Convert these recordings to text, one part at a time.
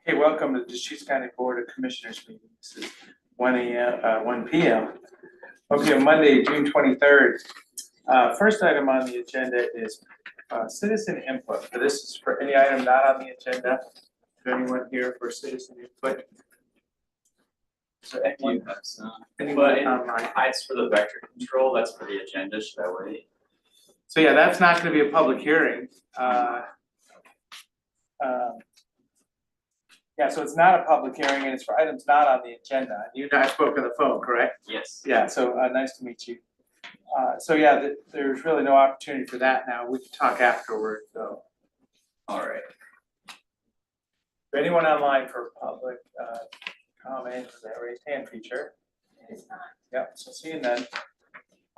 Hey, welcome to the Deschutes County Board of Commissioners meeting. This is 1 p.m. Okay, Monday, June 23rd. First item on the agenda is citizen input. So this is for any item not on the agenda. Is there anyone here for citizen input? So anyone online? It's for the vector control, that's for the agenda, should I wait? So yeah, that's not going to be a public hearing. Yeah, so it's not a public hearing and it's for items not on the agenda. You and I spoke on the phone, correct? Yes. Yeah, so nice to meet you. So yeah, there's really no opportunity for that now. We can talk afterward, though. All right. Anyone online for public comment, raise hand feature? It's not. Yep, so see you then.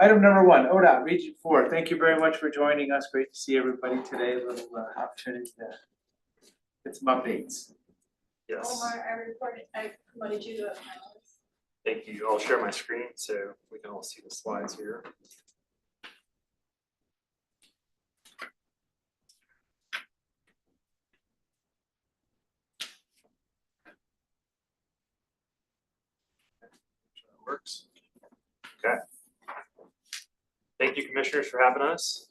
Item number 1, ODOT Region 4. Thank you very much for joining us. Great to see everybody today. A little opportunity to get some updates. Yes, Omar, I promoted you to a panelist. thank you. I'll share my screen so we can all see the slides here. That works. Okay. Thank you, commissioners, for having us.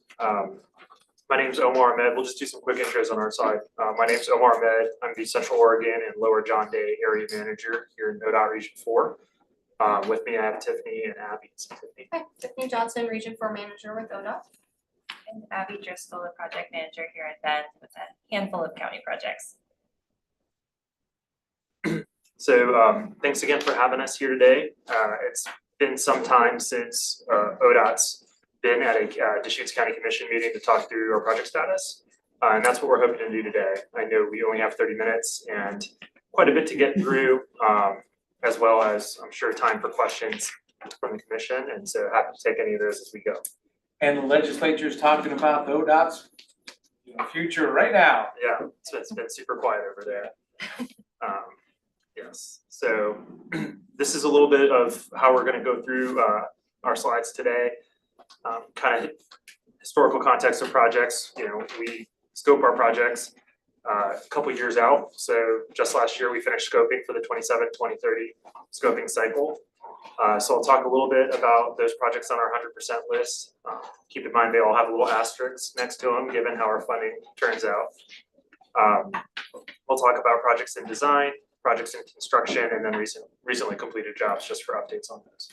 My name is Omar Ahmed. We'll just do some quick intros on our side. My name is Omar Ahmed. I'm the Central Oregon and Lower John Day Area Manager here in ODOT Region 4. With me, I have Tiffany and Abby. So, Tiffany. Hi, Tiffany Johnson, Region 4 Manager with ODOT. And Abby Driscoll, the project manager here at Bend with a handful of county projects. So thanks again for having us here today. It's been some time since ODOT's been at a Deschutes County Commission meeting to talk through our project status. And that's what we're hoping to do today. I know we only have 30 minutes and quite a bit to get through, as well as I'm sure time for questions from the commission. And so happy to take any of those as we go. And the legislature's talking about the ODOT's future right now. Yeah, so it's been super quiet over there. Yes, so this is a little bit of how we're going to go through our slides today. Kind of historical context of projects. We scope our projects a couple years out. So just last year we finished scoping for the 27-2030 scoping cycle. So I'll talk a little bit about those projects on our 100% list. Keep in mind they all have a little asterisk next to them given how our funding turns out. We'll talk about projects in design, projects in construction, and then recently completed jobs just for updates on those.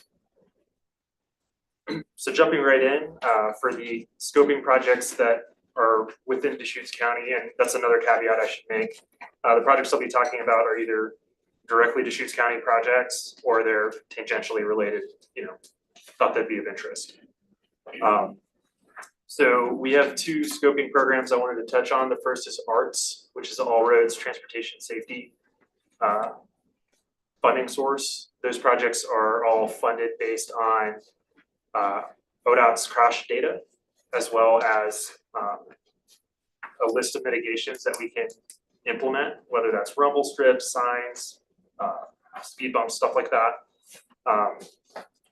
So jumping right in, for the scoping projects that are within Deschutes County, and that's another caveat I should make. The projects I'll be talking about are either directly Deschutes County projects or they're tangentially related, thought that'd be of interest. So we have 2 scoping programs I wanted to touch on. The first is ARTS, which is All Roads Transportation Safety funding source. Those projects are all funded based on ODOT's crash data, as well as a list of mitigations that we can implement, whether that's rumble strips, signs, speed bumps, stuff like that.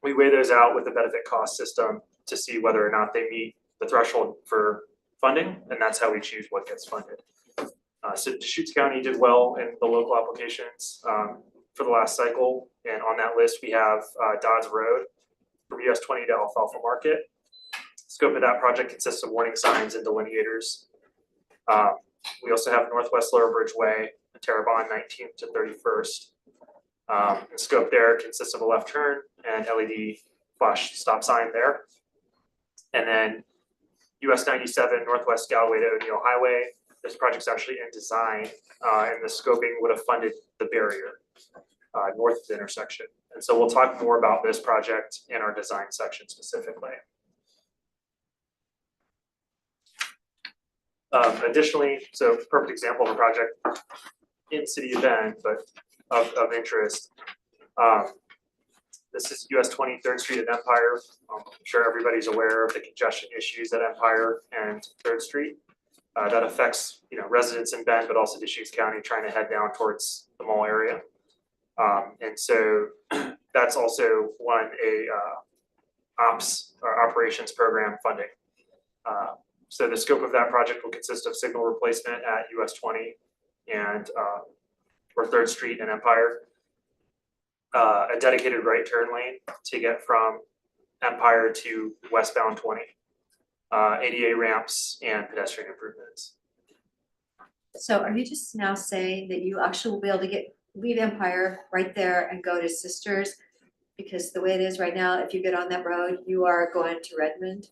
We weigh those out with the benefit cost system to see whether or not they meet the threshold for funding, and that's how we choose what gets funded. So Deschutes County did well in the local applications for the last cycle, and on that list we have Dodds Road from US 20 to Alfalfa Market. Scope of that project consists of warning signs and delineators. We also have Northwest Lower Bridge Way, Terrebonne 19th to 31st. The scope there consists of a left turn and LED flash stop sign there. And then US 97 Northwest Galway to O'Neill Highway. This project's actually in design, and the scoping would have funded the barrier north of the intersection. And so we'll talk more about this project in our design section specifically. Additionally, so perfect example of a project in City of Bend, but of interest. This is US 20 3rd Street at Empire. I'm sure everybody's aware of the congestion issues at Empire and 3rd Street. That affects residents in Bend, but also Deschutes County trying to head down towards the mall area. And so that's also won a ops or operations program funding. So the scope of that project will consist of signal replacement at US 20 and or Third Street and Empire. A dedicated right turn lane to get from Empire to westbound 20. ADA ramps and pedestrian improvements. So are you just now saying that you actually will be able to leave Empire right there and go to Sisters? Because the way it is right now, if you get on that road, you are going to Redmond.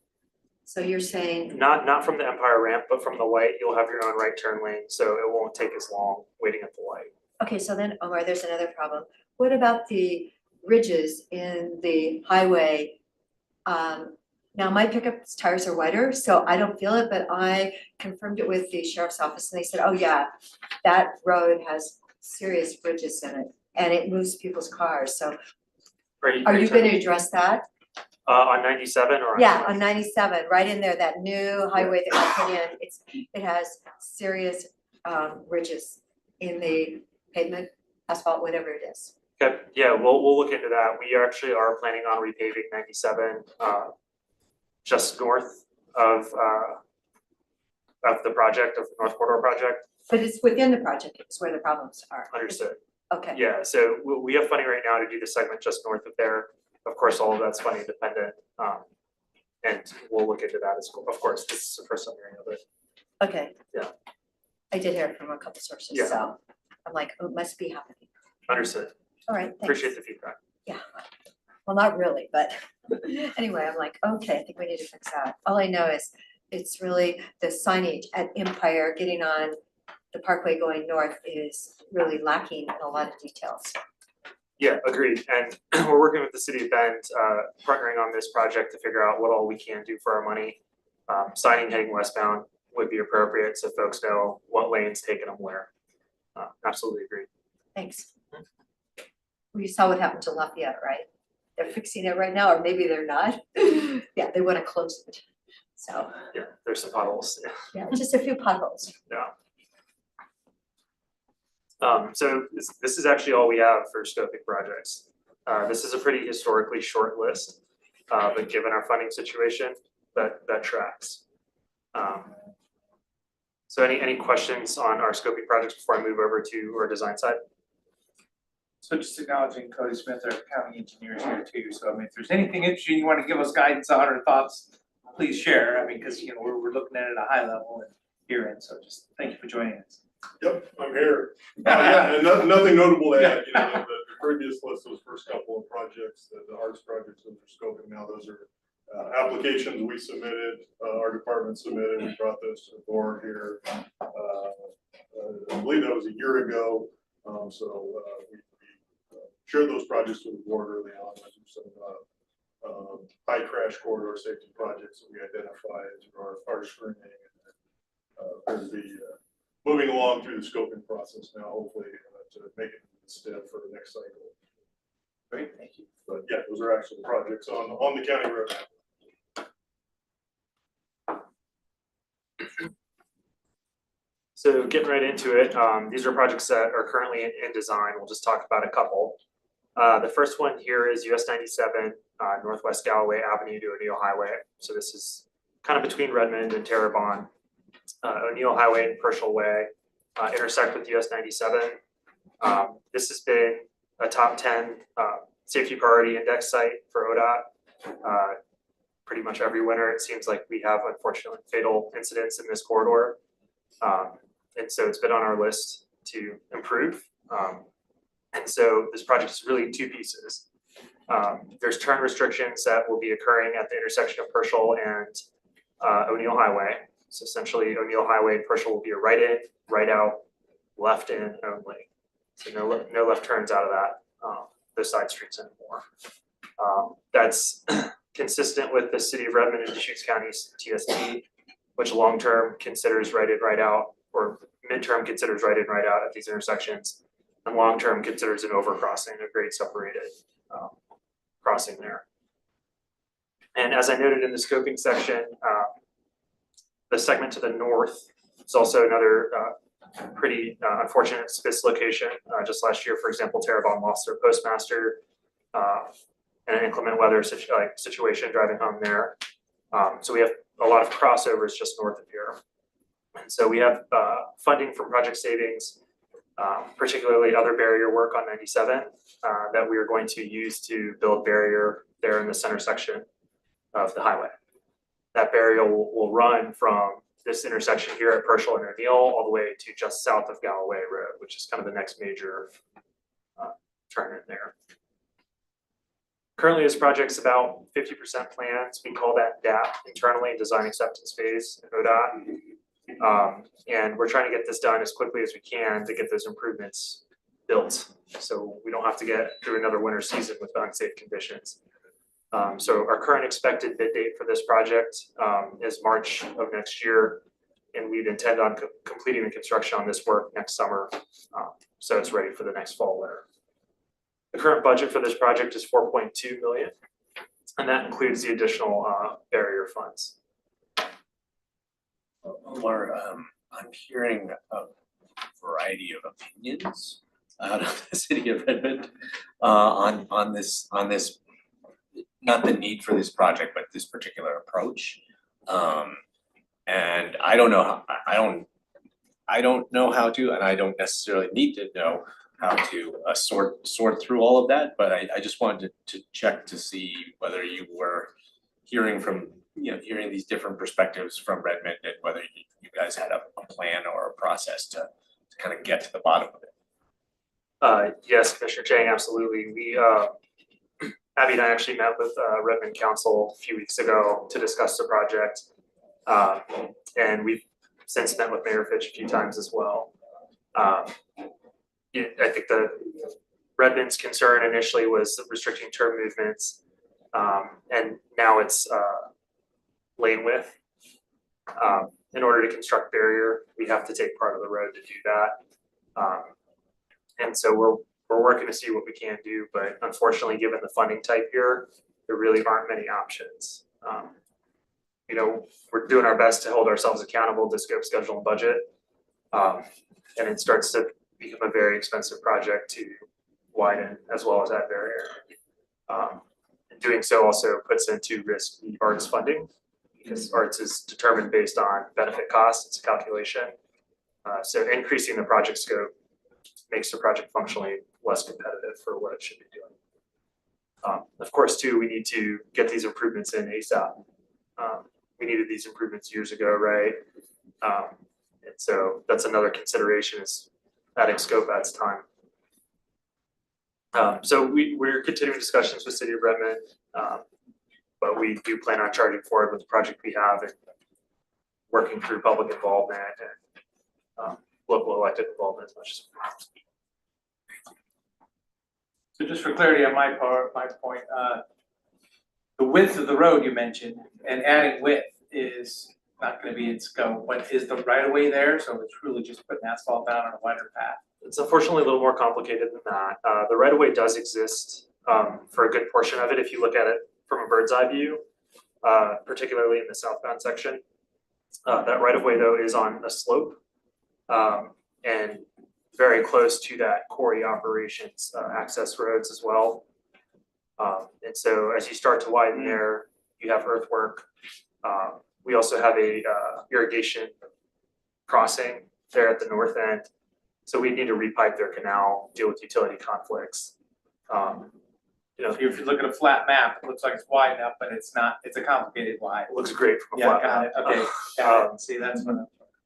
So you're saying, Not from the Empire ramp, but from the light, you'll have your own right turn lane, so it won't take as long waiting at the light. okay, so then, Omar, there's another problem. What about the ridges in the highway? Now my pickup's tires are wider, so I don't feel it, but I confirmed it with the sheriff's office and they said, oh yeah, that road has serious bridges in it and it moves people's cars. So are you gonna address that? On 97 or? Yeah, on 97, right in there, that new highway that I put in, it has serious ridges in the pavement, asphalt, whatever it is. Okay, yeah, we'll look into that. We actually are planning on repaving 97 just north of the project, of the North Corridor project. But it's within the project, it's where the problems are. Understood. Okay, Yeah, so we have funding right now to do the segment just north of there. Of course, all of that's funding dependent. And we'll look into that as well. Of course, this is the first time hearing of it. okay. Yeah. I did hear it from a couple sources, Yeah. so I'm like, oh, it must be happening. Understood. All right, thanks. Appreciate the feedback. Yeah, well, not really, but anyway, I'm like, okay, I think we need to fix that. All I know is it's really the signage at Empire getting on the parkway going north is really lacking in a lot of details. Yeah, agreed. And we're working with the city of Bend, partnering on this project to figure out what all we can do for our money. Signing heading westbound would be appropriate so folks know what lane's taking them where. Absolutely agree. Thanks. Well, you saw what happened to Lafayette, right? They're fixing it right now, or maybe they're not. Yeah, they want to close it. So, Yeah, there's some potholes. yeah, just a few potholes. Yeah. So this is actually all we have for scoping projects. This is a pretty historically short list, but given our funding situation, that tracks. So any questions on our scoping projects before I move over to our design side? So just acknowledging Cody Smith, our county engineer is here too, so I mean, if there's anything interesting you wanna give us guidance on or thoughts, please share, I mean, cause you know, we're looking at it at a high level and herein, so just thank you for joining us. Yep, I'm here. Yeah, and nothing notable to add, you know, the previous list, those first couple of projects, the arts projects that are scoping now, those are applications we submitted, our department submitted, we brought those to the board here. I believe that was a year ago, so we shared those projects with the board early on, like some high crash corridor safety projects that we identified through our screening, and going to be moving along through the scoping process now, hopefully to make it a step for the next cycle. Great, thank you. But yeah, those are actual projects on the county road. So getting right into it, these are projects that are currently in design. We'll just talk about a couple. The first one here is US 97, Northwest Galloway Avenue to O'Neill Highway. So this is kind of between Redmond and Terrebonne. O'Neill Highway and Purcell Way intersect with US 97. This has been a top 10 safety priority index site for ODOT. Pretty much every winter, it seems like we have unfortunately fatal incidents in this corridor. And so it's been on our list to improve. And so this project is really two pieces. There's turn restrictions that will be occurring at the intersection of Purcell and O'Neill Highway. So essentially O'Neill Highway and Purcell will be a right in, right out, left in only. So no left turns out of that, those side streets anymore. That's consistent with the city of Redmond and Deschutes County's TST, which long-term considers right in, right out, or midterm considers right in, right out at these intersections. And long-term considers an overcrossing, a grade separated crossing there. And as I noted in the scoping section, the segment to the north is also another pretty unfortunate SPIS location. Just last year, for example, Terrebonne lost their postmaster in an inclement weather situation driving home there. So we have a lot of crossovers just north of here. And so we have funding from project savings particularly other barrier work on 97 that we are going to use to build barrier there in the center section of the highway. That barrier will run from this intersection here at Pershel and O'Neill all the way to just south of Galloway Road, which is kind of the next major turn in there. Currently, this project's about 50% plans. We call that DAP, internally, design acceptance phase in ODOT. And we're trying to get this done as quickly as we can to get those improvements built. So we don't have to get through another winter season with unsafe conditions. So our current expected bid date for this project is March of next year. And we'd intend on completing the construction on this work next summer. So it's ready for the next fall winter. The current budget for this project is 4.2 million, and that includes the additional barrier funds. Omar, I'm hearing a variety of opinions out of the city of Redmond on this, not the need for this project, but this particular approach. And I don't know how to, and I don't necessarily need to know how to sort through all of that, but I just wanted to check to see whether you were hearing from, hearing these different perspectives from Redmond, and whether you guys had a plan or a process to kind of get to the bottom of it. Yes, Commissioner Chang, absolutely. We, Abby and I actually met with Redmond Council a few weeks ago to discuss the project. And we've since met with Mayor Fitch a few times as well. I think the Redmond's concern initially was restricting turn movements, and now it's lane width. In order to construct barrier, we have to take part of the road to do that. And so we're working to see what we can do, but unfortunately, given the funding type here, there really aren't many options. We're doing our best to hold ourselves accountable to scope, schedule, and budget. And it starts to become a very expensive project to widen as well as add barrier. And doing so also puts into risk the arts funding, because arts is determined based on benefit costs. It's a calculation. So increasing the project scope makes the project functionally less competitive for what it should be doing. Of course, too, we need to get these improvements in ASAP. We needed these improvements years ago, right? And so that's another consideration, is adding scope adds time. So we're continuing discussions with City of Redmond, but we do plan on charging forward with the project we have and working through public involvement and local elected involvement as much as possible. So just for clarity on my point, the width of the road you mentioned and adding width is not gonna be in scope, but is the right of way there? So it's really just putting asphalt down on a wider path. It's unfortunately a little more complicated than that. The right of way does exist for a good portion of it if you look at it from a bird's eye view, particularly in the southbound section. That right of way though is on a slope and very close to that quarry operations access roads as well. And so as you start to widen there, you have earthwork. We also have a irrigation crossing there at the north end. So we need to repipe their canal, deal with utility conflicts. If you look at a flat map, it looks like it's wide enough, but it's not, it's a complicated wide. It looks great from a Yeah, flat got map. it, okay, got it. See, that's what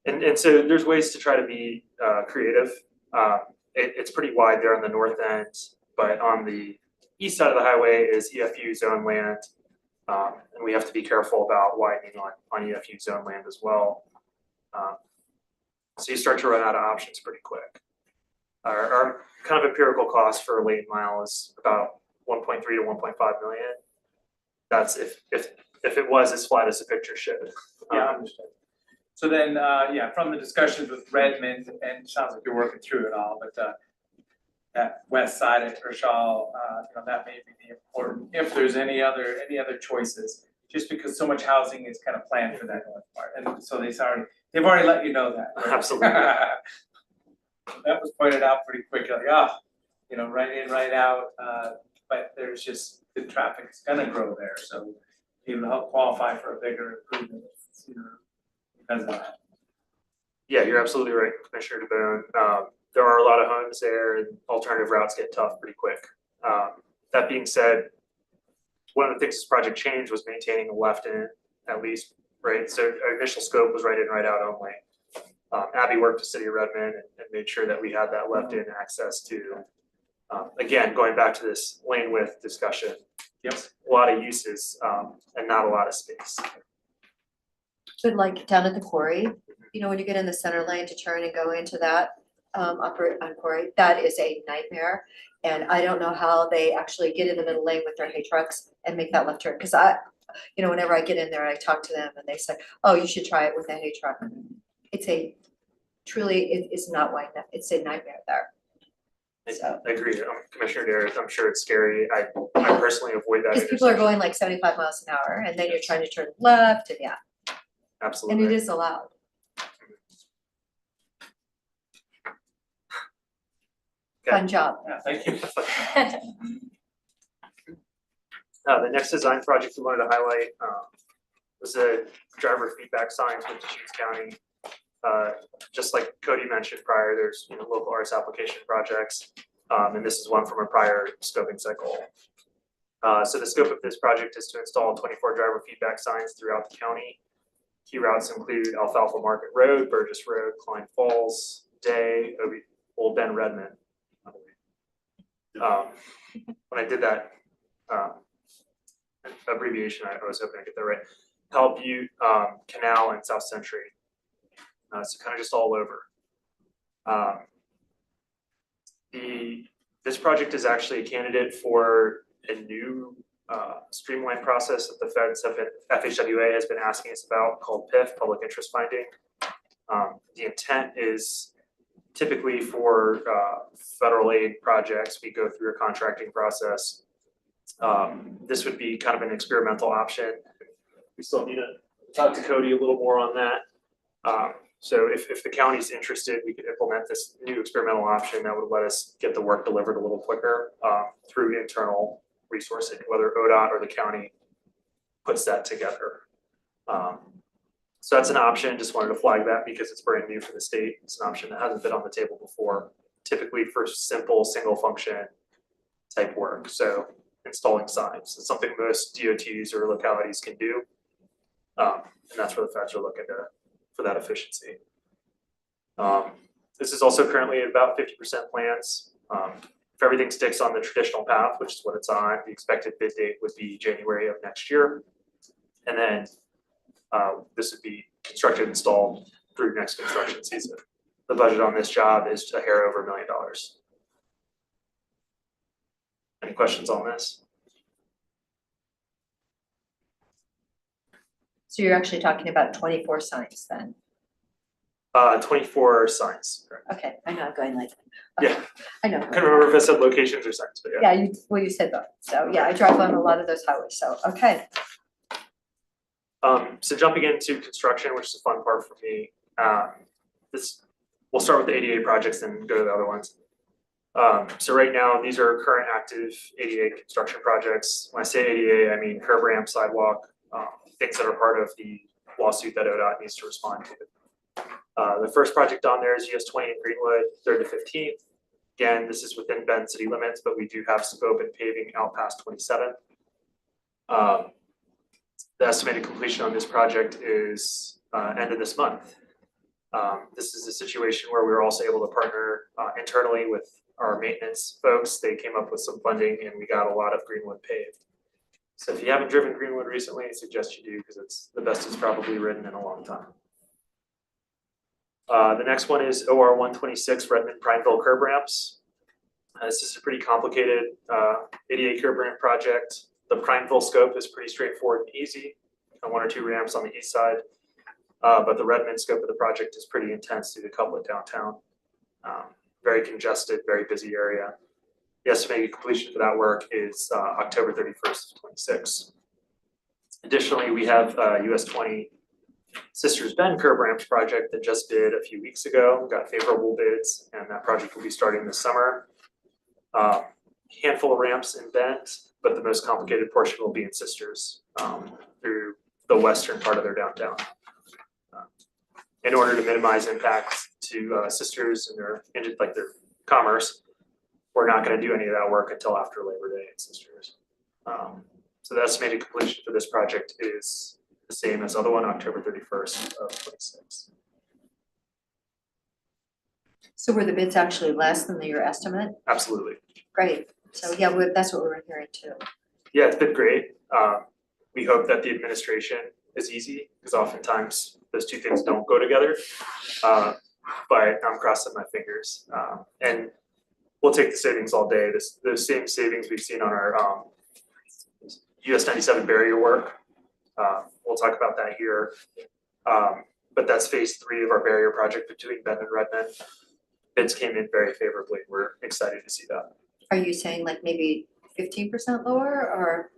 I'm. And so there's ways to try to be creative. It's pretty wide there on the north end, but on the east side of the highway is EFU zone land. And we have to be careful about widening on EFU zone land as well. So you start to run out of options pretty quick. Our kind of empirical cost for a lane mile is about 1.3 to 1.5 million. That's if it was as flat as the picture showed. Yeah, understood. So then, from the discussions with Redmond, and it sounds like you're working through it all, but that west side of Pershel, that may be the important, if there's any other choices, just because so much housing is kind of planned for that north part, and so they've already let you know that. Right? Absolutely. That was pointed out pretty quickly, right in, right out, but there's just, the traffic is gonna grow there, so you help qualify for a bigger improvement, because of that. Yeah, you're absolutely right, Commissioner DeBoon. there are a lot of homes there and alternative routes get tough pretty quick. That being said, one of the things this project changed was maintaining a left in at least, right? So our initial scope was right in, right out only. Abby worked with City of Redmond and made sure that we had that left in access to, again, going back to this lane width discussion. Yep. A lot of uses, and not a lot of space. But like down at the quarry, you know, when you get in the center lane to turn and go into that, operate on quarry, that is a nightmare. And I don't know how they actually get in the middle lane with their hay trucks and make that left turn, cause you know, whenever I get in there, I talk to them and they say, oh, you should try it with a hay truck. It's it is not wide enough, it's a nightmare there. So, I agree, Commissioner Darius, I'm sure it's scary, I personally avoid that cause people are intersection. going like 75 miles an hour and then you're trying to turn left and yeah, and Absolutely. it is allowed. Okay. Fun job. Yeah, thank you. The next design project we wanted to highlight was a driver feedback signs with Deschutes County. Just like Cody mentioned prior, there's local arts application projects, and this is one from a prior scoping cycle. So the scope of this project is to install 24 driver feedback signs throughout the county. Key routes include Alfalfa Market Road, Burgess Road, Klein Falls, Day, Old Bend, Redmond. When I did that abbreviation, I was hoping I get that right. Pell Butte, Canal, and South Century. So kind of just all over. This project is actually a candidate for a new streamlined process that the feds FHWA has been asking us about, called PIF, Public Interest Finding. The intent is typically for federal aid projects, we go through a contracting process. This would be kind of an experimental option. We still need to talk to Cody a little more on that. So if the county's interested, we could implement this new experimental option that would let us get the work delivered a little quicker through internal resourcing, whether ODOT or the county puts that together. So that's an option, just wanted to flag that because it's brand new for the state. It's an option that hasn't been on the table before, typically for simple single function type work. So installing signs, it's something most DOTs or localities can do. And that's where the feds are looking for that efficiency. This is also currently at about 50% plans. If everything sticks on the traditional path, which is what it's on, the expected bid date would be January of next year. And then this would be constructed and installed through next construction season. The budget on this job is a hair over $1 million. Any questions on this? So you're actually talking about 24 signs then? 24 signs, correct. Okay, I know, I'm going like. Yeah. I know. I couldn't remember if I said locations or signs, but yeah. Yeah, you said that, so yeah, I drive on a lot of those highways, so, okay. So jumping into construction, which is a fun part for me, we'll start with the ADA projects and go to the other ones. So right now, these are current active ADA construction projects. When I say ADA, I mean curb ramp, sidewalk, things that are part of the lawsuit that ODOT needs to respond to. The first project on there is US 20 in Greenwood, 3rd to 15th. Again, this is within Bend city limits, but we do have scope and paving out past 27. The estimated completion on this project is end of this month. This is a situation where we were also able to partner internally with our maintenance folks. They came up with some funding and we got a lot of Greenwood paved. So if you haven't driven Greenwood recently, I suggest you do because it's the best it's probably ridden in a long time. The next one is OR 126 Redmond Prineville curb ramps. This is a pretty complicated ADA curb ramp project. The Prineville scope is pretty straightforward and easy, 1 or 2 ramps on the east side. But the Redmond scope of the project is pretty intense due to couplet downtown. Very congested, very busy area. The estimated completion for that work is October 31st, 26. Additionally, we have US 20 Sisters Bend curb ramps project that just bid a few weeks ago, got favorable bids, and that project will be starting this summer. Handful of ramps in Bend, but the most complicated portion will be in Sisters through the western part of their downtown. in order to minimize impacts to sisters and their commerce, we're not gonna do any of that work until after Labor Day and Sisters. So the estimated completion for this project is the same as other one, October 31st of 26. So were the bids actually less than your estimate? Absolutely. Great, so yeah, that's what we're hearing too. Yeah, it's been great. We hope that the administration is easy, because oftentimes those two things don't go together. But I'm crossing my fingers. And we'll take the savings all day. Those same savings we've seen on our US 97 barrier work. We'll talk about that here. But that's phase 3 of our barrier project between Bend and Redmond. Bids came in very favorably. We're excited to see that. Are you saying like maybe 15% lower or?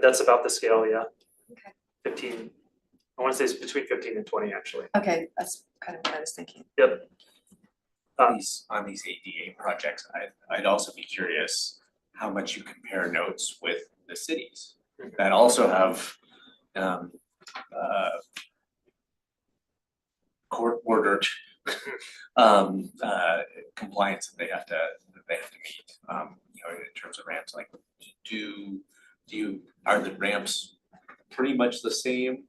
That's about the scale, yeah. Okay. 15, I wanna say it's between 15 and 20, actually. Okay, that's kind of what I was thinking. Yep. On these ADA projects, I'd also be curious how much you compare notes with the cities that also have court-ordered compliance that they have to meet, in terms of ramps. Like, are the ramps pretty much the same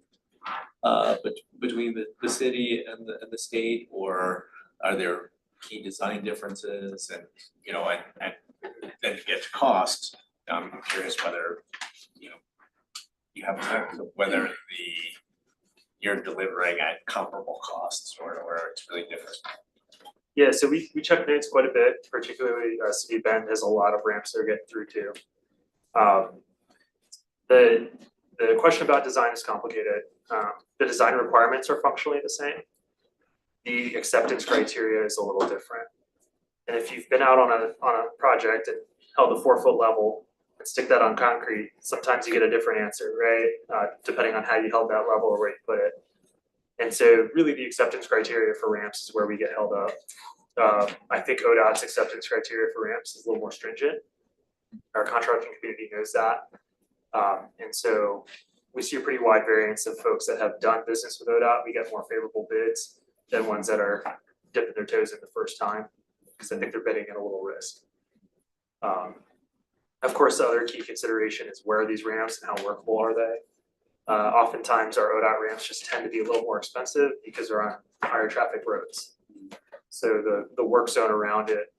between the city and the state, or are there key design differences? And and then to get to cost, I'm curious whether you have whether you're delivering at comparable costs or it's really different. Yeah, so we check notes quite a bit, particularly City of Bend has a lot of ramps they're getting through too. The question about design is complicated. The design requirements are functionally the same. The acceptance criteria is a little different. And if you've been out on a project and held a 4-foot level and stick that on concrete, sometimes you get a different answer, right? Depending on how you held that level or where you put it. And so really the acceptance criteria for ramps is where we get held up. I think ODOT's acceptance criteria for ramps is a little more stringent. Our contracting community knows that. And so we see a pretty wide variance of folks that have done business with ODOT. We get more favorable bids than ones that are dipping their toes in the first time, because I think they're bidding at a little risk. Of course, the other key consideration is where are these ramps and how workable are they? Oftentimes our ODOT ramps just tend to be a little more expensive because they're on higher traffic roads. So the work zone around it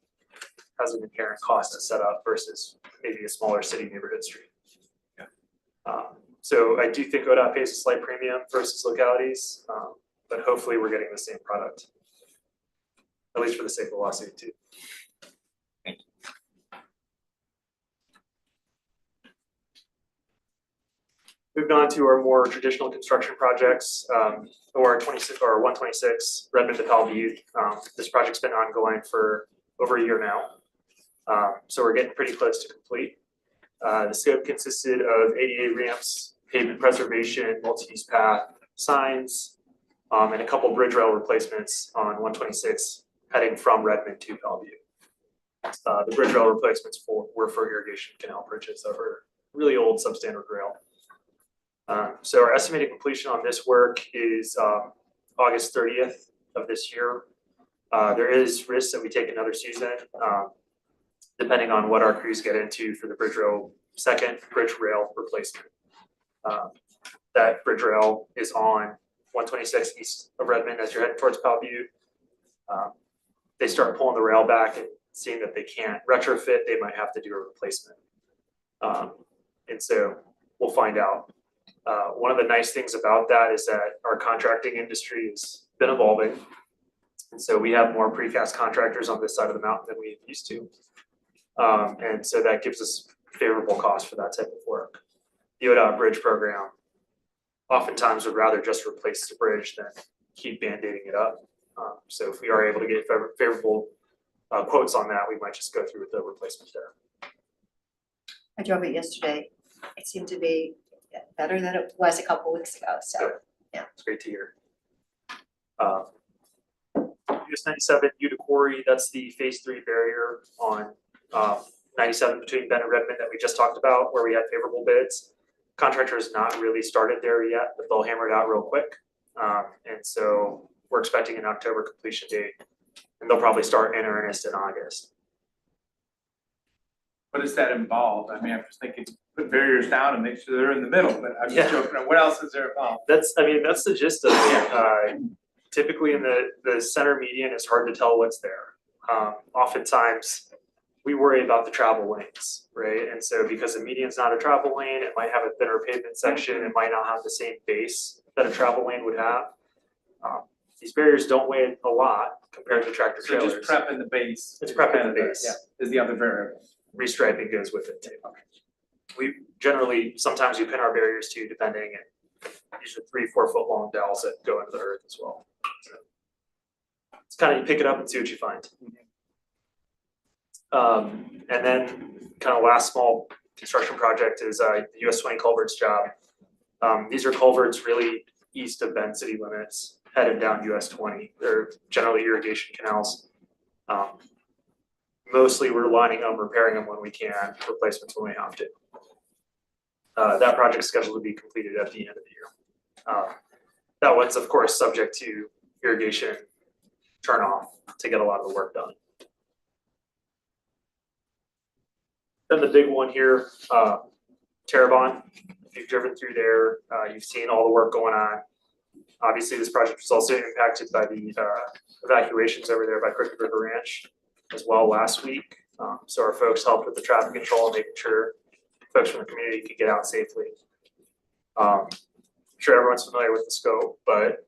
has an inherent cost to set up versus maybe a smaller city neighborhood street. So I do think ODOT pays a slight premium versus localities, but hopefully we're getting the same product, at least for the sake of the lawsuit too. Thank you. Moving on to our more traditional construction projects, OR 26 or 126 Redmond to Powell Butte. This project's been ongoing for over a year now, so we're getting pretty close to complete. The scope consisted of ADA ramps, pavement preservation, multi-use path, signs, and a couple bridge rail replacements on 126 heading from Redmond to Powell Butte. The bridge rail replacements were for irrigation canal bridges over really old substandard rail. So our estimated completion on this work is August 30th of this year. There is risk that we take another season, depending on what our crews get into for the second bridge rail replacement. That bridge rail is on 126 east of Redmond as you're heading towards Powell Butte. They start pulling the rail back and seeing that they can't retrofit, they might have to do a replacement. And so we'll find out. One of the nice things about that is that our contracting industry has been evolving. And so we have more precast contractors on this side of the mountain than we used to. And so that gives us favorable costs for that type of work. The ODOT bridge program oftentimes would rather just replace the bridge than keep band-aiding it up. So if we are able to get favorable quotes on that, we might just go through with the replacement there. I drove it yesterday. It seemed to be better than it was a couple weeks ago, so, Good. yeah. It's great to hear. US 97 Utica Quarry, that's the phase 3 barrier on 97 between Bend and Redmond that we just talked about, where we had favorable bids. Contractor has not really started there yet, but they'll hammer it out real quick. And so we're expecting an October completion date. And they'll probably start in earnest in August. What does that involve? I mean, I'm just thinking, put barriers down and make sure they're in the middle, but I'm Yeah. just joking, what else is there involved? That's the gist of it. Typically in the center median, it's hard to tell what's there. Oftentimes, we worry about the travel lanes, right? And so because the median's not a travel lane, it might have a thinner pavement section, it might not have the same base that a travel lane would have. These barriers don't weigh a lot compared to tractor So trailers. just prepping the base. It's is prepping kind of the base. Yeah, is the other variable. Restriping goes with it too. We generally, sometimes we pin our barriers too, depending, and usually 3-4 foot long dowels that go into the earth as well. So it's kind of, you pick it up and see what you find. And then kind of last small construction project is the US 20 culverts job. These are culverts really east of Bend city limits, headed down US 20. They're generally irrigation canals. Mostly we're lining them, repairing them when we can, replacements when we have to. That project's scheduled to be completed at the end of the year. That one's of course subject to irrigation turn off to get a lot of the work done. Then the big one here, Terrebonne. If you've driven through there, you've seen all the work going on. Obviously, this project was also impacted by the evacuations over there by Crooked River Ranch as well last week. So our folks helped with the traffic control and making sure folks from the community could get out safely. I'm sure everyone's familiar with the scope, but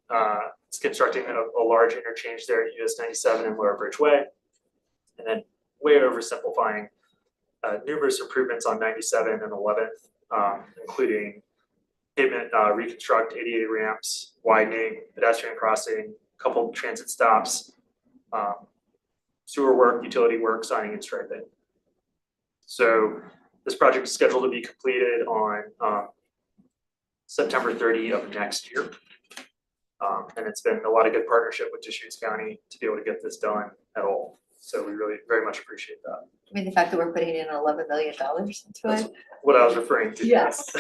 it's constructing a large interchange there at US 97 and Lower Bridge Way. And then way oversimplifying numerous improvements on 97 and 11th, including pavement reconstruct, 88 ramps, widening, pedestrian crossing, a couple transit stops, sewer work, utility work, signing and striping. So this project is scheduled to be completed on September 30 of next year. And it's been a lot of good partnership with Deschutes County to be able to get this done at all. So we really very much appreciate that. I mean, the fact that we're putting in $11 million into That's it. what I was referring to. Yes.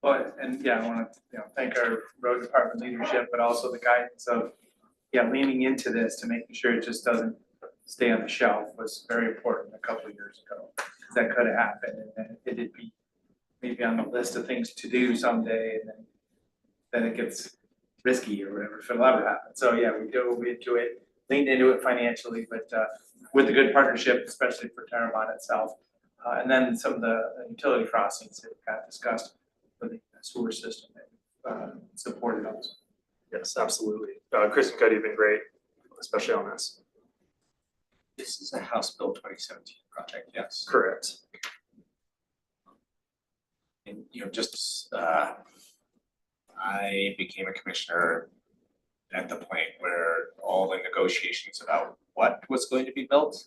Well, and yeah, I want to, thank our road department leadership, but also the guidance of, leaning into this to making sure it just doesn't stay on the shelf was very important a couple of years ago. Because that could have happened and then it'd be maybe on the list of things to do someday and then it gets risky or whatever if it'll ever happen. So yeah, we dove into it, leaned into it financially, but with a good partnership, especially for Terrebonne itself. And then some of the utility crossings that got discussed for the sewer system that supported us. Yes, absolutely. Chris and Cody have been great, especially on this. This is a House Bill 2017 project, yes. Correct. And just I became a commissioner at the point where all the negotiations about what was going to be built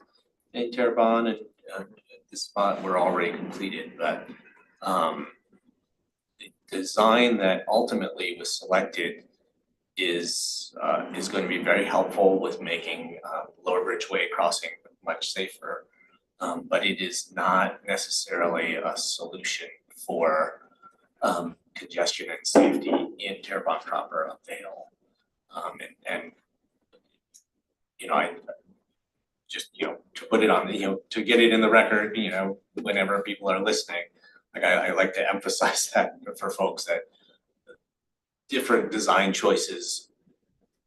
in Terrebonne and at this spot were already completed, but the design that ultimately was selected is going to be very helpful with making Lower Bridgeway crossing much safer. But it is not necessarily a solution for congestion and safety in Terrebonne proper up the hill. And I just, to put it on the, to get it in the record, whenever people are listening, like I like to emphasize that for folks that different design choices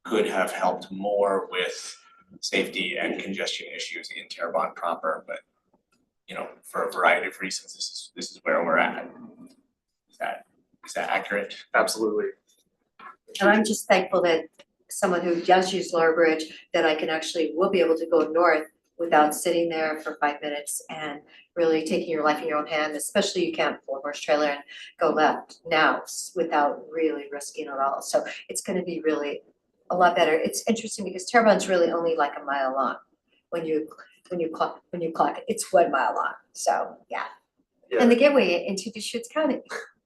could have helped more with safety and congestion issues in Terrebonne proper, but for a variety of reasons, this is where we're at. Is that accurate? Absolutely. And I'm just thankful that someone who does use Lower Bridge, that I will be able to go north without sitting there for 5 minutes and really taking your life in your own hand, especially you can't pull a horse trailer and go left now without really risking it all. So it's gonna be really a lot better. It's interesting because Terrebonne's really only like a mile long. When you clock it, it's 1 mile long, so yeah. Yeah. And the gateway into Deschutes County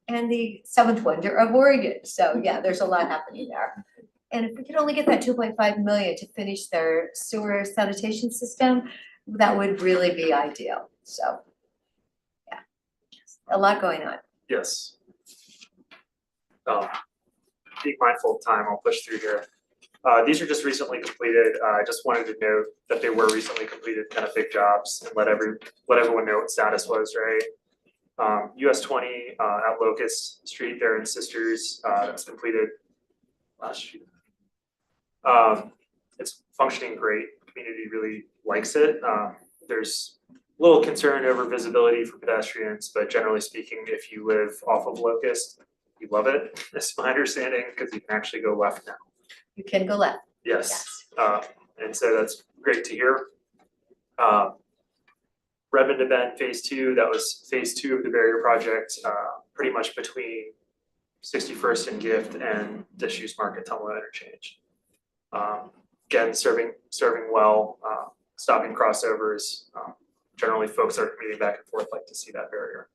and the seventh wonder of Oregon, so yeah, there's a lot happening there. And if we could only get that 2.5 million to finish their sewer sanitation system, that would really be ideal, so. Yeah, a lot going on. Yes. being mindful of time, I'll push through here. These are just recently completed. I just wanted to note that they were recently completed, kind of big jobs, and let everyone know what status was, right? US 20 at Locust Street there in Sisters, that's completed last year. It's functioning great. Community really likes it. There's a little concern over visibility for pedestrians, but generally speaking, if you live off of Locust, you love it. That's my understanding, because you can actually go left now. You can go left. Yes, and so that's great to hear. Redmond to Bend Phase 2, that was Phase 2 of the barrier project, pretty much between 61st and Gift and Disused Market Tumalo interchange. Again, serving well, stopping crossovers. Generally, folks that are commuting back and forth like to see that barrier.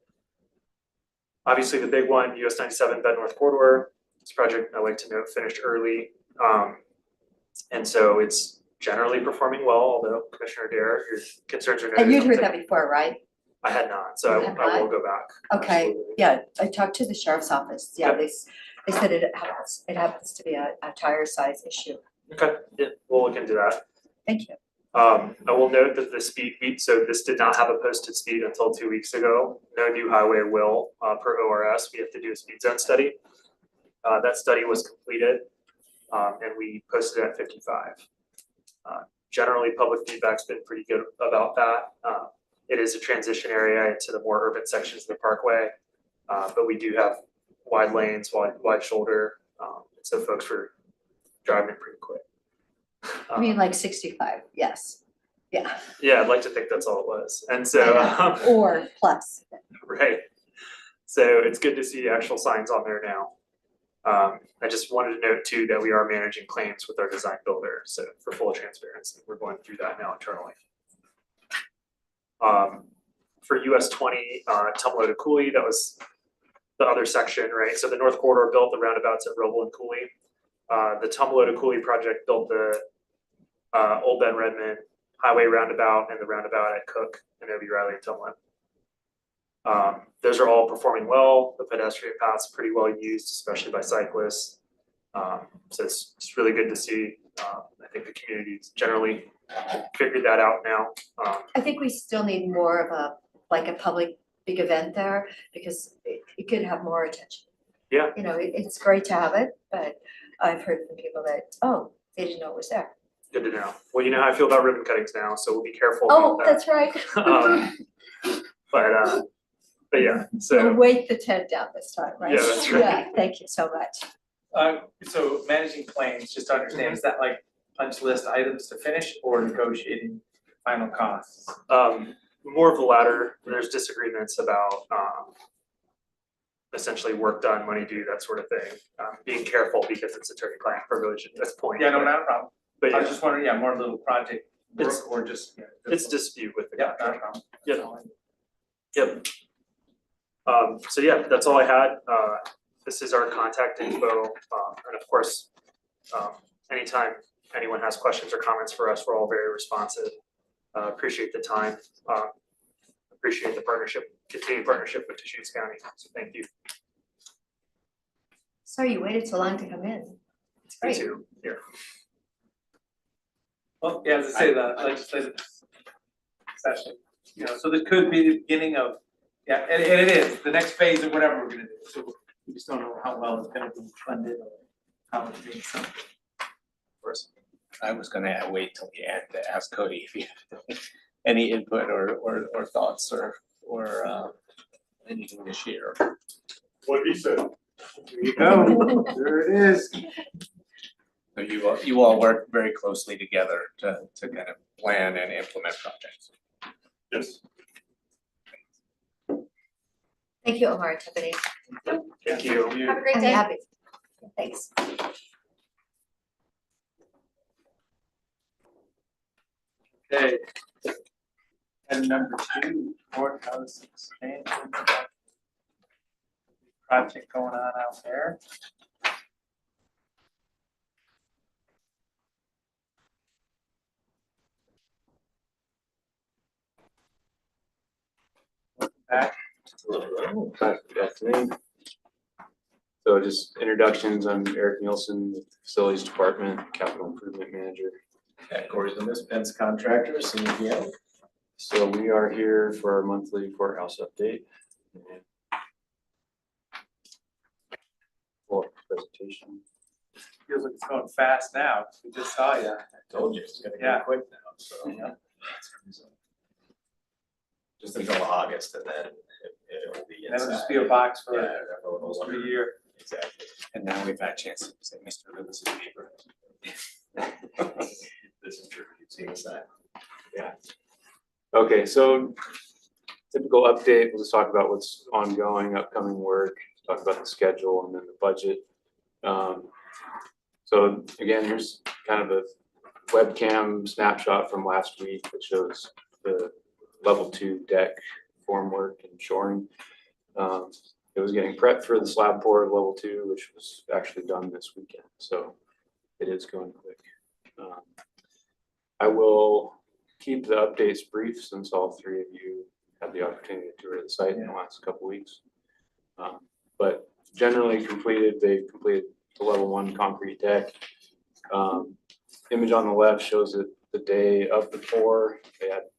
Obviously, the big one, US 97 Bend North Corridor. This project, I like to note, finished early. And so it's generally performing well, although Commissioner Dare, your concerns are noted. And you'd heard that before, right? I had not, so You had I will go back. Okay, Absolutely. yeah, I talked to the sheriff's office, yeah, Okay. they said it happens to be a tire size issue. Okay, yeah, we'll look into that. Thank you. I will note that the speed beat, so this did not have a posted speed until 2 weeks ago. No new highway will, per ORS, we have to do a speed zone study. That study was completed, and we posted it at 55. Generally, public feedback's been pretty good about that. It is a transition area into the more urban sections of the parkway, but we do have wide lanes, wide shoulder, so folks were driving pretty quick. I mean, like 65, yes, yeah. Yeah, I'd like to think that's all it was, and so, Or plus. right. So it's good to see actual signs on there now. I just wanted to note too that we are managing claims with our design builder, so for full transparency, we're going through that now internally. For US 20, Tumalo to Cooley, that was the other section, right? So the North Corridor built the roundabouts at Roble and Cooley. The Tumalo to Cooley project built the Old Bend Redmond Highway roundabout and the roundabout at Cook and Obi Riley and Tumalo. Those are all performing well. The pedestrian path's pretty well used, especially by cyclists. So it's really good to see. I think the community's generally figured that out now. I think we still need more of a public big event there, because it could have more attention. Yeah. You know, it's great to have it, but I've heard from people that, oh, they didn't know it was there. Good to know. Well, you know how I feel about ribbon cuttings now, so we'll be careful Oh, about that. that's right. But yeah, We'll so weight the tent down this time, right? Yeah, that's right. Yeah, thank you so much. So managing claims, just to understand, is that like punch list items to finish or negotiating final costs? more of the latter. There's disagreements about essentially work done, money due, that sort of thing. Being careful because it's attorney-client privilege at this point. Yeah, no, not a problem. But I was yeah, just wondering, yeah, more little project work It's- or just, yeah. it's dispute with the Yeah, not a contract. problem. Yep. So yeah, that's all I had. This is our contact info, and of course, anytime anyone has questions or comments for us, we're all very responsive. Appreciate the time. Appreciate the partnership, continued partnership with Deschutes County. So thank you. Sorry you waited so long to come in. It's Me great. too. Yeah. Well, yeah, as I say, the legislative session, you know, so this could be the beginning of, yeah, and it is, the next phase of whatever we're gonna do. So we just don't know how well it's gonna be funded or how it's being funded. Of course. I was gonna wait till the end to ask Cody if he had any input or thoughts or anything to share. What he said. There you go, there it is. So you all work very closely together to kind of plan and implement projects. Yes. Thank you, Omar and Tiffany. Thank you. Have a great I'm day. happy. Thanks. Okay. And number 2, courthouse expansion. Project going on out there. Welcome back. Good afternoon. So just introductions, I'm Eric Nielsen, with the Facilities Department, Capital Improvement Manager. Corey's the fence contractor, senior PM. So we are here for our monthly courthouse update. For presentation. Feels like it's going fast now. We just saw you. Told you, it's gonna Yeah. go quick now, so. Yeah. Just until August and then it'll be inside. That'll just be a box for Yeah, that'll almost wonder. a year. Exactly. And now we've had a chance to say Mr. Lewis's paper. This is true, you've seen the sign. Okay, so typical update, we'll just talk about what's ongoing, upcoming work, talk about the schedule and then the budget. So again, here's kind of a webcam snapshot from last week that shows the level 2 deck formwork and shoring. It was getting prepped for the slab pour of level 2, which was actually done this weekend, so it is going quick. I will keep the updates brief since all three of you had the opportunity to tour the site in the last couple weeks. But generally completed, they completed the level 1 concrete deck. Image on the left shows it the day of the pour. They had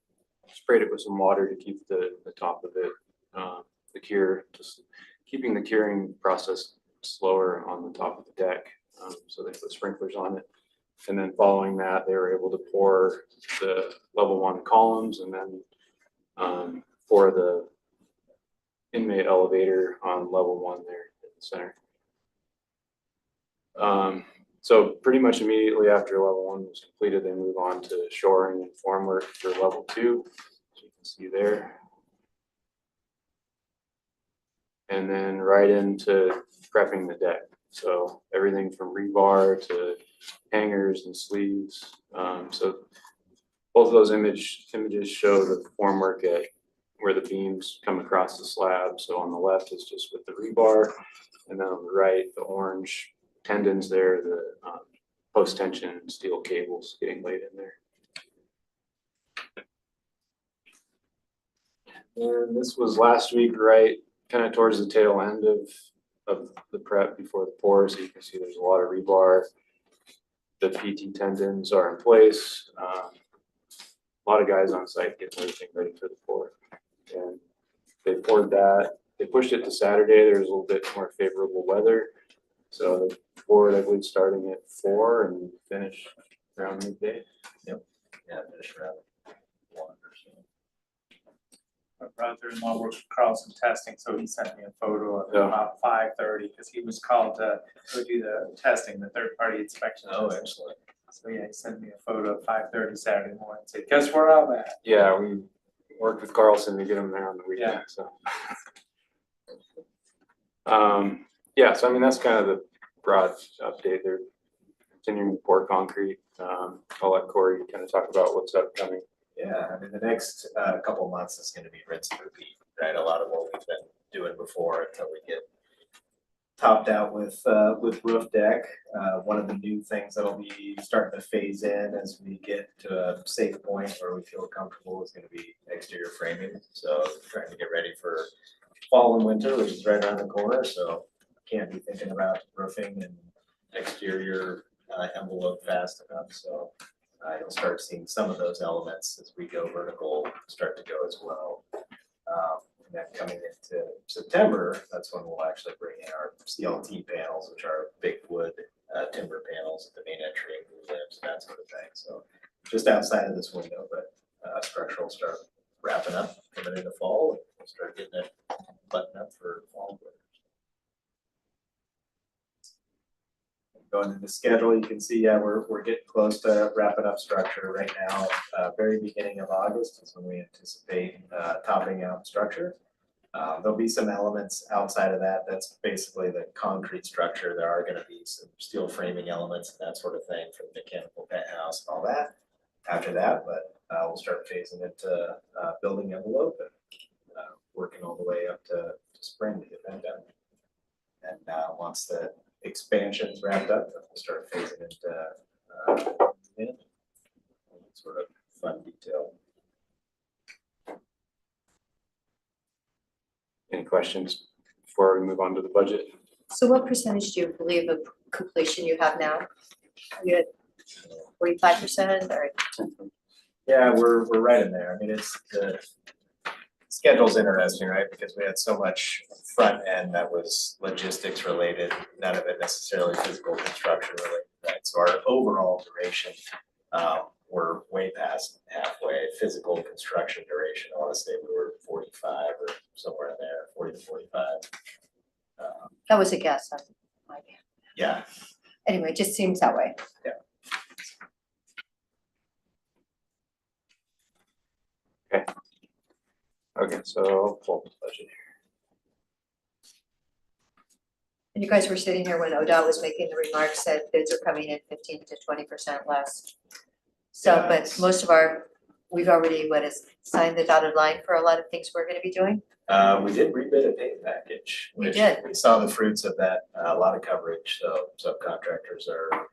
sprayed it with some water to keep the top of it, the cure, just keeping the curing process slower on the top of the deck. So they put sprinklers on it. And then following that, they were able to pour the level 1 columns and then pour the inmate elevator on level 1 there in the center. So pretty much immediately after level 1 was completed, they move on to shoring and formwork for level 2, as you can see there. And then right into prepping the deck. So everything from rebar to hangers and sleeves. So both of those images show the formwork at where the beams come across the slab. So on the left is just with the rebar, and then on the right, the orange tendons there, the post tension steel cables getting laid in there. And this was last week, right, kind of towards the tail end of the prep before the pour. So you can see there's a lot of rebar. The PT tendons are in place. A lot of guys on site getting everything ready for the pour. And they poured that. They pushed it to Saturday. There was a little bit more favorable weather. So they poured, I believe, starting at 4 and finished around midday. Yeah, finish around 1 or so. My brother-in-law works for Carlson Testing, so he sent me a photo of Yeah. about 5:30, because he was called to go do the testing, the third-party inspection. Oh, testing. excellent. So yeah, he sent me a photo of 5:30 Saturday morning, said, guess where I'm at? Yeah, we worked with Carlson to get them there on the weekend, Yeah. so. Yeah, so I mean, that's kind of the broad update. They're continuing to pour concrete. I'll let Corey kind of talk about what's upcoming. Yeah, I mean, the next couple months is gonna be rinse and repeat, right? A lot of what we've been doing before until we get topped out with roof deck. One of the new things that'll be starting to phase in as we get to a safe point where we feel comfortable is gonna be exterior framing. So trying to get ready for fall and winter, which is right around the corner, so can't be thinking about roofing and exterior envelope fast enough, so you'll start seeing some of those elements as we go vertical start to go as well. And then coming into September, that's when we'll actually bring in our CLT panels, which are big wood timber panels at the main entry and blue limbs, that sort of thing. So just outside of this window, but structural start wrapping up, coming into fall, and we'll start getting it buttoned up for fall. Going to the schedule, you can see, we're getting close to wrapping up structure right now. Very beginning of August is when we anticipate topping out structure. There'll be some elements outside of that. That's basically the concrete structure. There are going to be some steel framing elements and that sort of thing for the mechanical penthouse and all that after that. But we'll start phasing into building envelope and working all the way up to spring to get that done. And once the expansion's wrapped up, then we'll start phasing into sort of fun detail. Any questions before we move on to the budget? So what percentage do you believe of completion you have now? Are you at 45% or? Yeah, we're right in there. I mean, it's the schedule's interesting, right? Because we had so much front end that was logistics related, none of it necessarily physical construction related, right? So our overall duration, we're way past halfway. Physical construction duration, I wanna say we were 45 or somewhere in there, 40 to 45. That was a guess. Yeah, Anyway, it just seems that way. Okay, so full budget. And you guys were sitting here when ODOT was making the remarks that bids are coming in 15 to 20% less. So, Yeah, but it's- most of we've already, signed the dotted line for a lot of things we're gonna be doing? we did rebid a pay package. We which did. We saw the fruits of that, a lot of coverage, so subcontractors are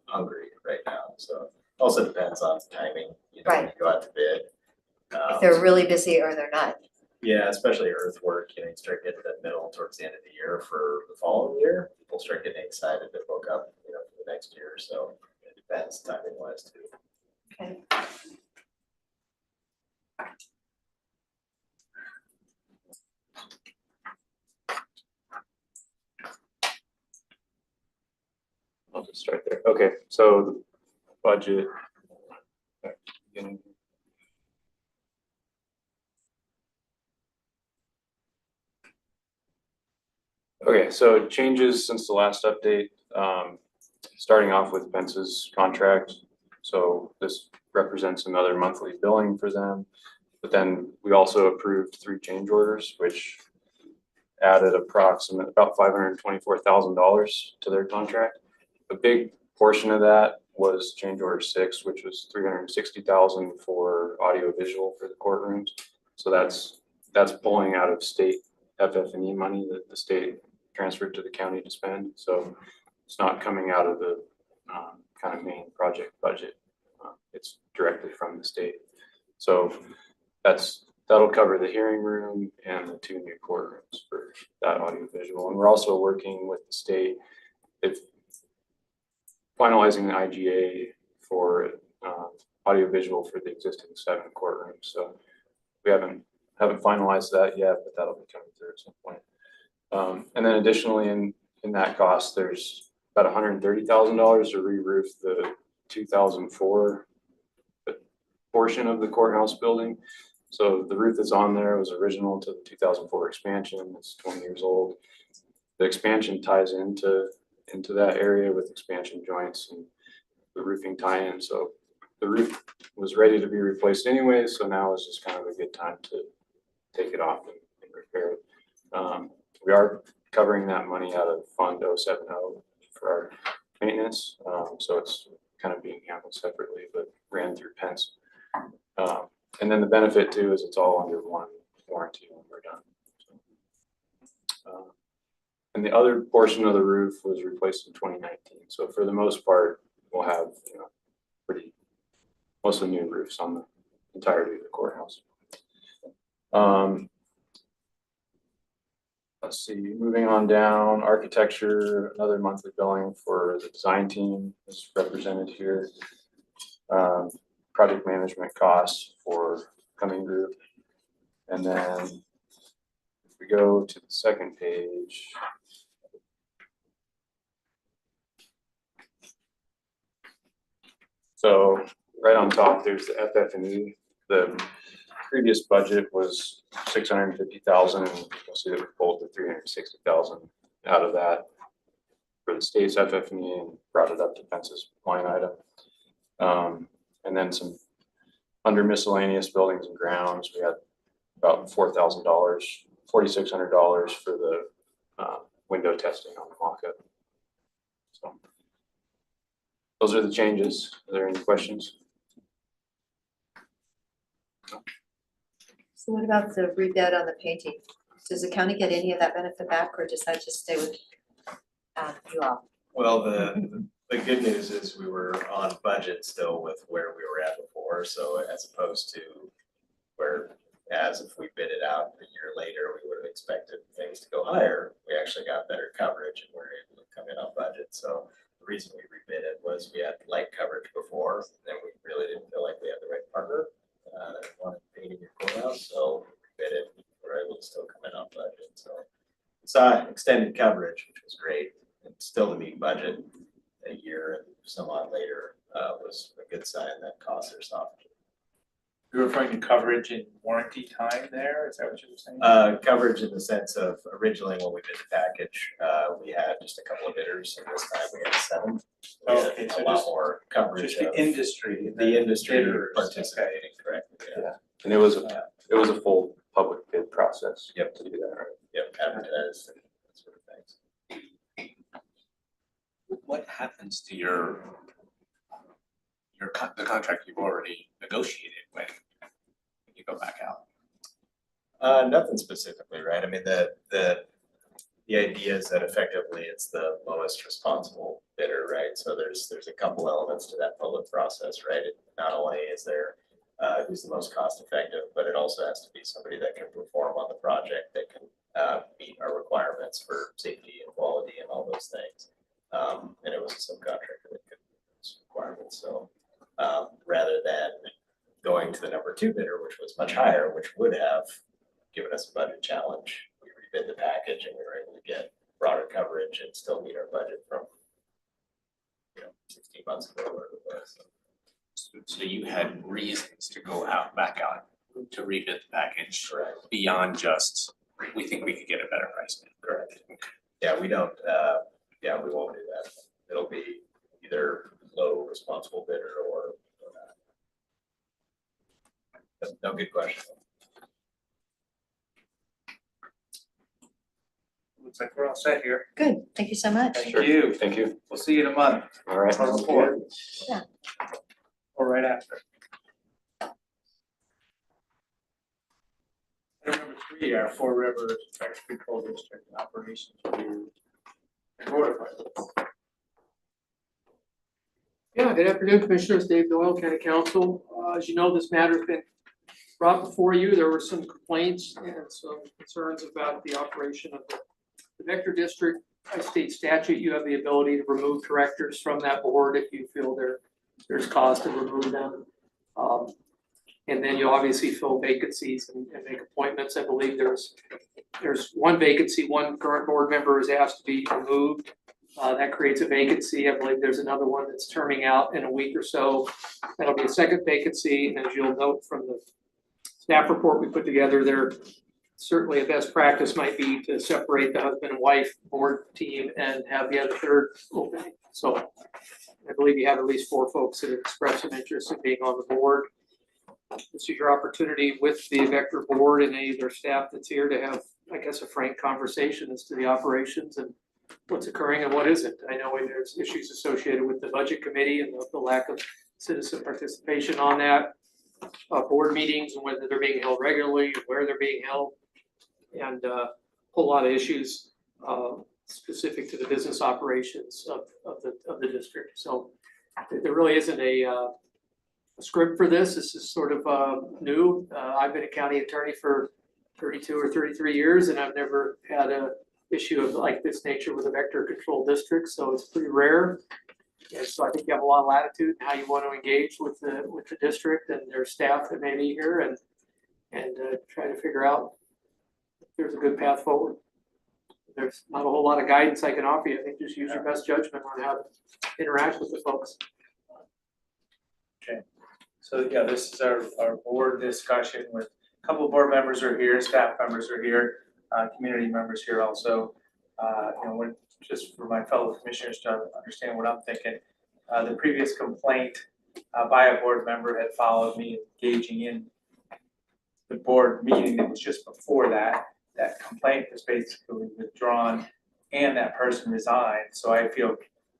hungry right now, so. Also depends on timing, you know, when you go out to bid. If they're really busy or they're not. Yeah, especially earthwork, you know, you start getting to the middle towards the end of the year for the following year, people start getting excited to book up, you know, for the next year, so it depends timing wise too. Okay. I'll just start there. Okay, so the budget. Beginning. Okay, so changes since the last update, starting off with Pence's contract. So this represents another monthly billing for them. But then we also approved 3 change orders, which added approximately about $524,000 to their contract. A big portion of that was change order 6, which was $360,000 for audio visual for the courtrooms. So that's pulling out of state FF&E money that the state transferred to the county to spend. So it's not coming out of the kind of main project budget. It's directly from the state. So that'll cover the hearing room and the 2 new courtrooms for that audio visual. And we're also working with the state. If finalizing the IGA for audio visual for the existing 7 courtrooms. So we haven't finalized that yet, but that'll be coming through at some point. And then additionally in that cost, there's about $130,000 to re-roof the 2004 portion of the courthouse building. So the roof that's on there was original to the 2004 expansion. It's 20 years old. The expansion ties into that area with expansion joints and the roofing tie-in. So the roof was ready to be replaced anyway. So now is just kind of a good time to take it off and repair it. We are covering that money out of Fund 070 for our maintenance. So it's kind of being handled separately, but ran through Pence. And then the benefit too is it's all under one warranty when we're done. And the other portion of the roof was replaced in 2019. So for the most part, we'll have, you know, mostly new roofs on the entirety of the courthouse. Let's see, moving on down, architecture, another monthly billing for the design team is represented here. Project management costs for Cumming Group. And then if we go to the second page. So right on top, there's the FF&E. The previous budget was $650,000, and you'll see that we pulled the $360,000 out of that for the state's FF&E and brought it up to Pence's line item. And then some under miscellaneous buildings and grounds, we had about $4,000, $4,600 for the window testing on the mock-up. So those are the changes. Are there any questions? So what about the rebid on the painting? Does the county get any of that benefit back, or does that just stay with you all? Well, the good news is we were on budget still with where we were at before, so as opposed to where as if we bid it out a year later, we would have expected things to go higher. We actually got better coverage and we were able to come in on budget. So the reason we rebid it was we had light coverage before, and we really didn't feel like we had the right partner. That wanted painting your courthouse, so we rebid it, we were able to still come in on budget, so. Saw extended coverage, which was great, and still to meet budget a year and some odd later, was a good sign that costs are soft. You're referring to coverage and warranty time there, is that what you were saying? Coverage in the sense of originally when we did the package, we had just a couple of bidders, and this time we had 7. We had Okay, so a lot just- more coverage Just the of industry. the industry bidders, participating, correct? Yeah. And it was a full public bid process. Yep. To do that, right? Yep, advertised and that sort of things. What happens to your the contract you've already negotiated when you go back out? Nothing specifically, right? I mean, the idea is that effectively it's the lowest responsible bidder, right? So there's a couple elements to that public process, right? Not only is there who's the most cost effective, but it also has to be somebody that can perform on the project, that can meet our requirements for safety and quality and all those things. And it was a subcontractor that could meet those requirements, so rather than going to the number 2 bidder, which was much higher, which would have given us a budget challenge, we rebid the package and we were able to get broader coverage and still meet our budget from 16 months ago, whatever it was. So you had reasons to go back out to rebid the package Correct. beyond just, we think we could get a better price. Correct. Yeah, we don't, we won't do that. It'll be either low responsible bidder or no, good question. Looks like we're all set here. Good, thank you so much. Thank Sure. you. Thank you. We'll see you in a month. All right. I'll report. Yeah. Or right after. Item number 3, our Four Rivers Vector Control District operations review. Board of Finance. Yeah, good afternoon, Commissioners. Dave Doyle, County Council. As you know, this matter's been brought before you. There were some complaints and some concerns about the operation of the Vector District. By state statute, you have the ability to remove directors from that board if you feel there's cause to remove them. And then you obviously fill vacancies and make appointments. I believe there's one vacancy, one current board member is asked to be removed. That creates a vacancy. I believe there's another one that's terming out in a week or so. That'll be a second vacancy. And as you'll note from the staff report we put together, there certainly a best practice might be to separate the husband and wife board team and have the other third opening. So I believe you have at least 4 folks that have expressed an interest in being on the board. This is your opportunity with the Vector board and any of their staff that's here to have, I guess, a frank conversation as to the operations and what's occurring and what isn't. I know there's issues associated with the budget committee and the lack of citizen participation on that. Board meetings and whether they're being held regularly, where they're being held, and a whole lot of issues specific to the business operations of the district. So there really isn't a script for this. This is sort of new. I've been a county attorney for 32 or 33 years, and I've never had a issue of like this nature with a vector control district, so it's pretty rare. And so I think you have a lot of latitude in how you want to engage with the district and their staff that may be here and try to figure out if there's a good path forward. There's not a whole lot of guidance I can offer you. I think just use your best judgment on how to interact with the folks. Okay, so yeah, this is our board discussion with a couple of board members are here, staff members are here, community members here also. Just for my fellow commissioners to understand what I'm thinking. The previous complaint by a board member had followed me engaging in the board meeting that was just before that. That complaint was basically withdrawn and that person resigned. So I feel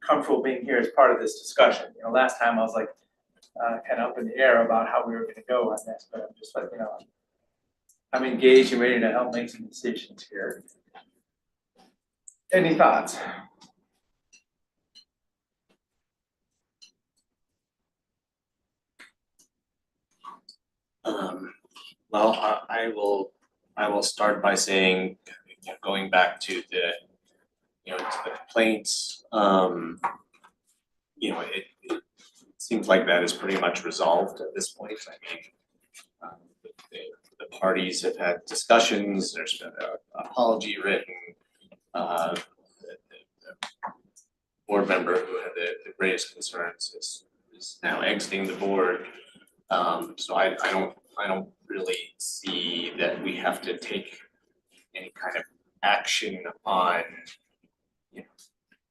comfortable being here as part of this discussion. Last time I was like kind of up in the air about how we were gonna go on this, but I'm just like, I'm engaged and ready to help make some decisions here. Any thoughts? Well, I will start by saying, going back to the, to the complaints, it seems like that is pretty much resolved at this point. I mean, the parties have had discussions, there's been an apology written. The board member who had the greatest concerns is now exiting the board. So I don't really see that we have to take any kind of action on,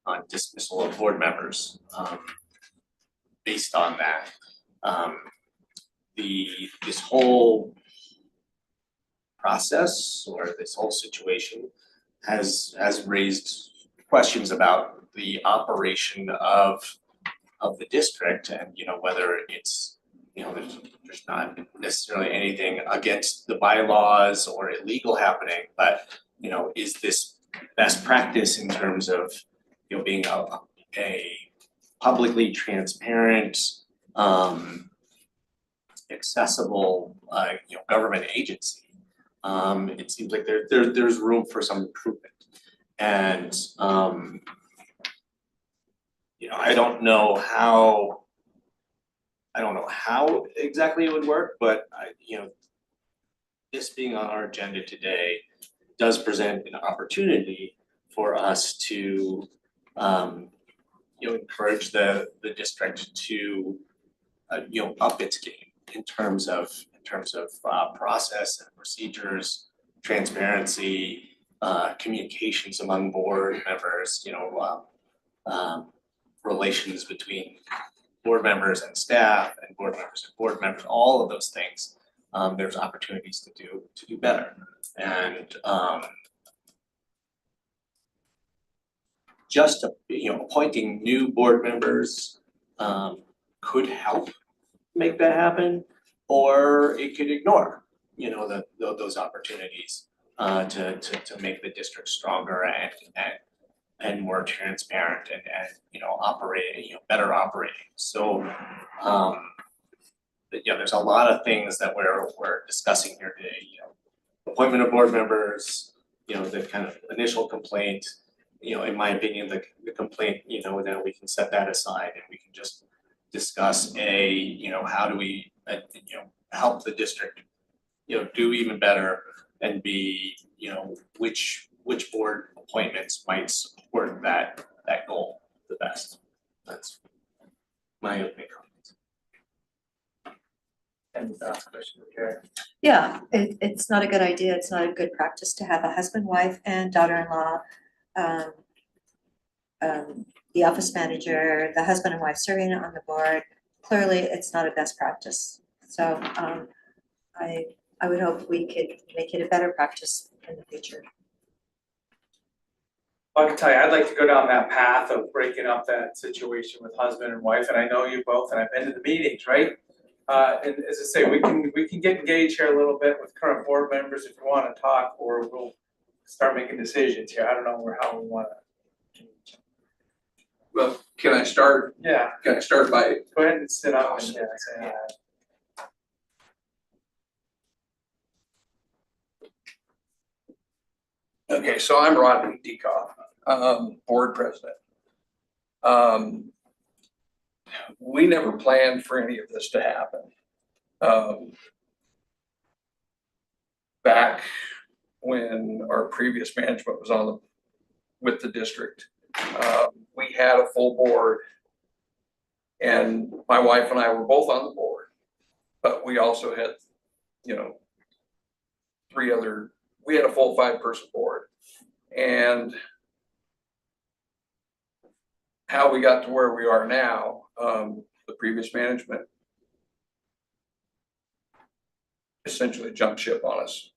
on dismissal of board members, based on that. This whole process or this whole situation has raised questions about the operation of the district and, whether it's, there's not necessarily anything against the bylaws or illegal happening, but, is this best practice in terms of, being a publicly transparent, accessible, government agency. It seems like there's room for some improvement. And, I don't know how exactly it would work, but this being on our agenda today does present an opportunity for us to, encourage the district to, up its game in terms of process and procedures, transparency, communications among board members, relations between board members and staff and board members, all of those things. There's opportunities to do better. And just appointing new board members could help make that happen, or it could ignore those opportunities to make the district stronger and more transparent and operating, better operating. So but there's a lot of things that we're discussing here today. Appointment of board members, the kind of initial complaint, in my opinion, the complaint, then we can set that aside and we can just discuss how do we help the district do even better, and B, which board appointments might support that goal the best. That's my opening comments. And last question, Karen. Yeah, it's not a good idea, it's not a good practice to have a husband, wife, and daughter-in-law, the office manager, the husband and wife serving on the board. Clearly, it's not a best practice. So I would hope we could make it a better practice in the future. I can tell you, I'd like to go down that path of breaking up that situation with husband and wife, and I know you both, and I've been to the meetings, right? And as I say, we can get engaged here a little bit with current board members if you wanna talk, or we'll start making decisions here. I don't know how we wanna. Well, can I start? Yeah, Can I start by, go ahead and sit up and say that. okay, so I'm Rodney Dekoff, board president. We never planned for any of this to happen. Back when our previous management was with the district, we had a full board, and my wife and I were both on the board, but we also had, we had a full 5-person board. And how we got to where we are now, the previous management essentially jumped ship on us.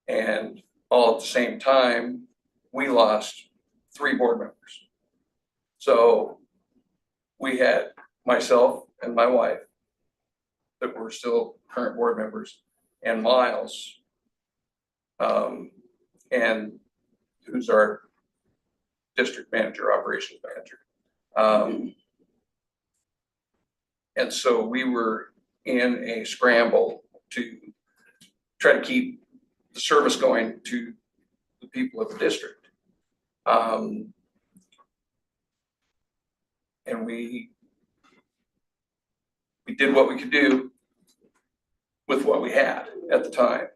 And all at the same time, we lost 3 board members. So we had myself and my wife that were still current board members, and Miles, and who's our district manager, operations manager. And so we were in a scramble to try to keep the service going to the people of the district. And we did what we could do with what we had at the time.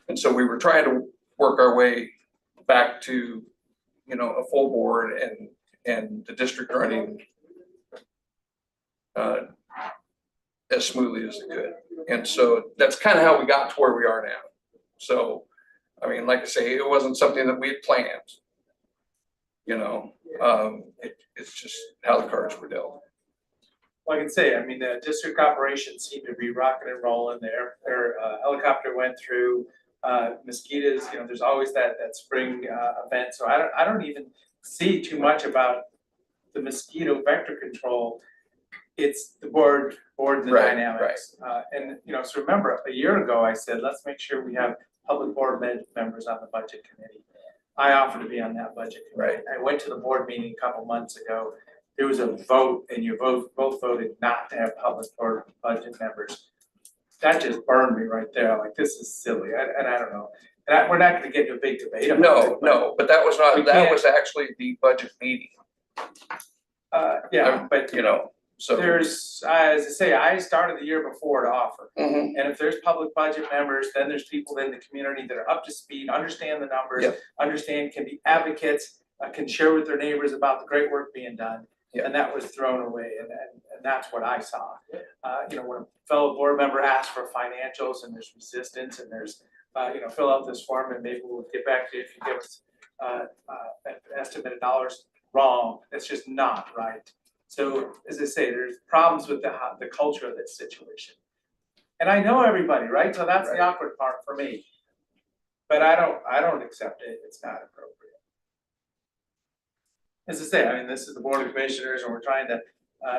And so we were trying to work our way back to, you know, a full board and the district running as smoothly as it could. And so that's kind of how we got to where we are now. So, I mean, like I say, it wasn't something that we had planned. You know, it's just how the cards were dealt. Well, I can say, I mean, the district operations seem to be rocking and rolling there. Their helicopter went through mosquitoes, you know, there's always that spring event. So I don't even see too much about the mosquito vector control. It's the board and the Right, dynamics. And, you know, so remember, a year ago, I said, let's make sure we have public board members on the budget committee. I offered to be on that budget committee. I went to the board meeting a couple months ago. There was a vote and you both voted not to have public board budget members. That just burned me right there. Like, this is silly. And I don't know. And we're not gonna get into a big debate about it. No, but that was not, we that can't- was actually the budget meeting. Yeah, but You know, so. there's, as I say, I started the year before to offer. Mhm. And if there's public budget members, then there's people in the community that are up to speed, understand the numbers, Yep. understand, can be advocates, can share with their neighbors about the great work being done. Yep. And that was thrown away, and that's what I saw. You know, when a fellow board member asks for financials and there's resistance and there's, you know, fill out this form and maybe we'll get back to you if you give us an estimate of dollars. Wrong, it's just not right. So as I say, there's problems with the culture of this situation. And I know everybody, right? So that's the awkward part for me. But I don't accept it, it's not appropriate. As I say, I mean, this is the Board of Commissioners and we're trying to,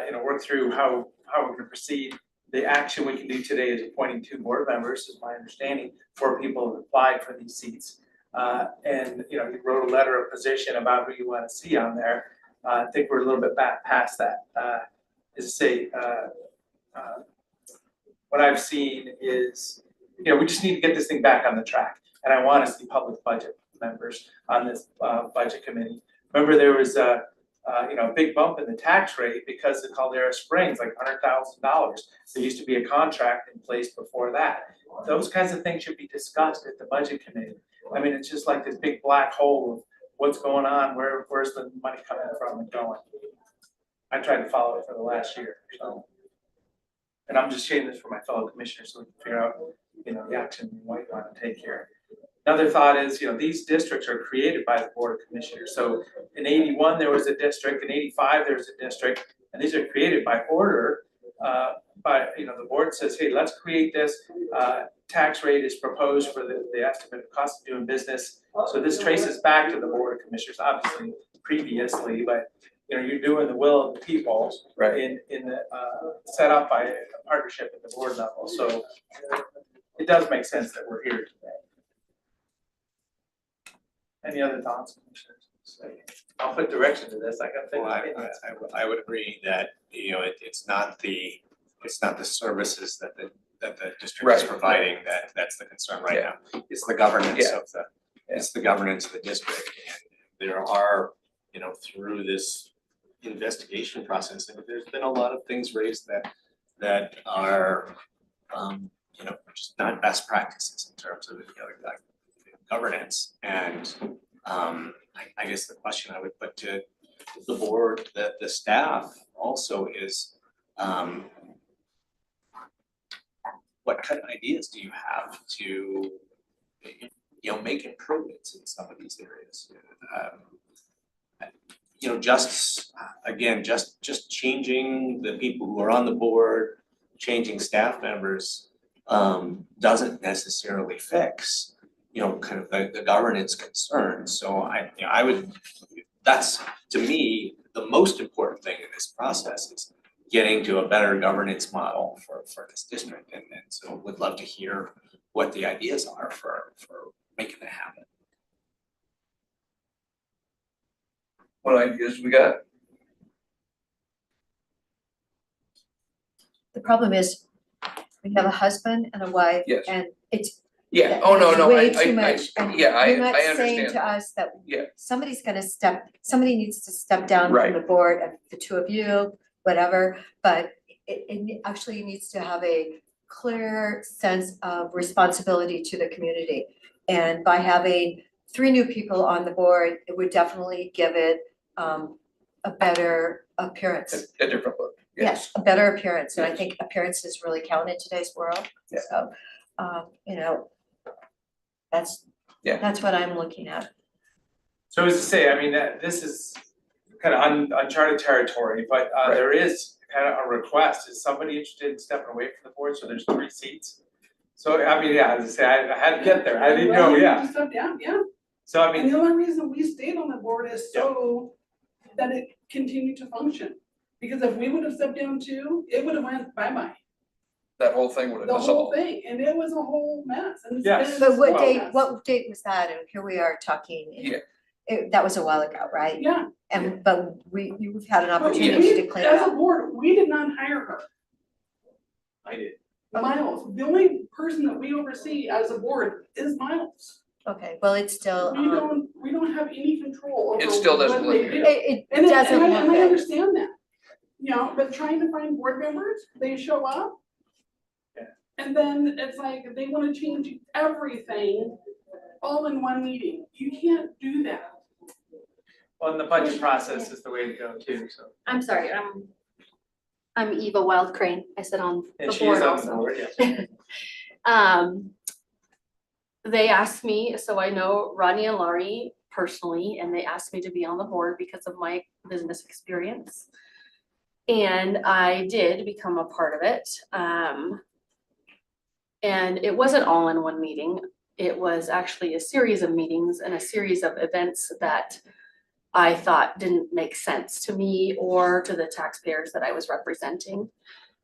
you know, work through how we're gonna proceed. The action we can do today is appointing 2 board members, is my understanding, 4 people have applied for these seats. And, you know, you wrote a letter of position about who you want to see on there. I think we're a little bit back past that. As I say, what I've seen is, you know, we just need to get this thing back on the track. And I want to see public budget members on this budget committee. Remember, there was a you know, big bump in the tax rate because of Caldera Springs, like $100,000. There used to be a contract in place before that. Those kinds of things should be discussed at the budget committee. I mean, it's just like this big black hole of what's going on, where's the money coming from and going. I tried to follow it for the last year, so. And I'm just sharing this for my fellow commissioners so we can figure out, you know, the action we might want to take here. Another thought is, you know, these districts are created by the Board of Commissioners. So in 81, there was a district, in 85, there was a district, and these are created by order. You know, the board says, hey, let's create this. Tax rate is proposed for the estimate of cost of doing business. So this traces back to the Board of Commissioners, obviously previously, but you know, you're doing the will of the people in the set up by a partnership at the board level. So it does make sense that we're here today. Any other thoughts, commissioners? I'll put direction to this. I got things. I would agree that, you know, it's not the services that the district is providing that's the concern right now. It's the governance of it's the governance of the district. And there are, you know, through this investigation process, and there's been a lot of things raised that are you know, just not best practices in terms of, you know, like governance. And I guess the question I would put to the board, the staff also is, what kind of ideas do you have to, you know, make improvements in some of these areas? You know, just again, just changing the people who are on the board, changing staff members doesn't necessarily fix, you know, kind of the governance concerns. So I would, that's to me, the most important thing in this process is getting to a better governance model for this district. And so would love to hear what the ideas are for making that happen. What ideas we got? The problem is, we have a husband and a wife. Yes. And Yeah, oh, no, no, way I, too much, I, and yeah, I you're not saying understand to that. us that Yeah. somebody needs to step down Right. from the board, and the two of you, whatever, but it actually needs to have a clear sense of responsibility to the community. And by having 3 new people on the board, it would definitely give it a better appearance. A different look, Yes, a better appearance, and I think appearances really count in today's world, Yeah. so, you know, that's what I'm looking at. So as to say, I mean, this is kind of uncharted territory, but Right. there is kind of a request, is somebody interested in stepping away from the board, so there's 3 seats? So, I mean, yeah, as I say, I had to get there, I didn't know, yeah, Yeah, so I and mean, the only reason we stayed on the board is so that it continued to function. Because if we would have stepped down too, it would have went bye-bye, that whole thing would have the whole dissolved. thing, and it was a whole mess, and it's Yes. been But what a date, mess. what date was that, and here we are talking, Yeah. that was a while ago, right? Yeah, And, but you've had an but opportunity to we, clean it as a up. board, we did not hire her. I did. Miles, the only person that we oversee as a board is Miles. Okay, well, it's still, We don't have any control over It still doesn't what they look do. good. it And doesn't look and I good. understand that, you know, but trying to find board members, they show up. Yeah. And then it's like, they wanna change everything all in one meeting, you can't do that. Well, and the budget process is the way to go too, so, I'm sorry, I'm Eva Wild Crane. I sit on and the she board is on the also. board, yes. They asked me, so I know Rodney and Laurie personally, and they asked me to be on the board because of my business experience. And I did become a part of it. And it wasn't all in one meeting. It was actually a series of meetings and a series of events that I thought didn't make sense to me or to the taxpayers that I was representing.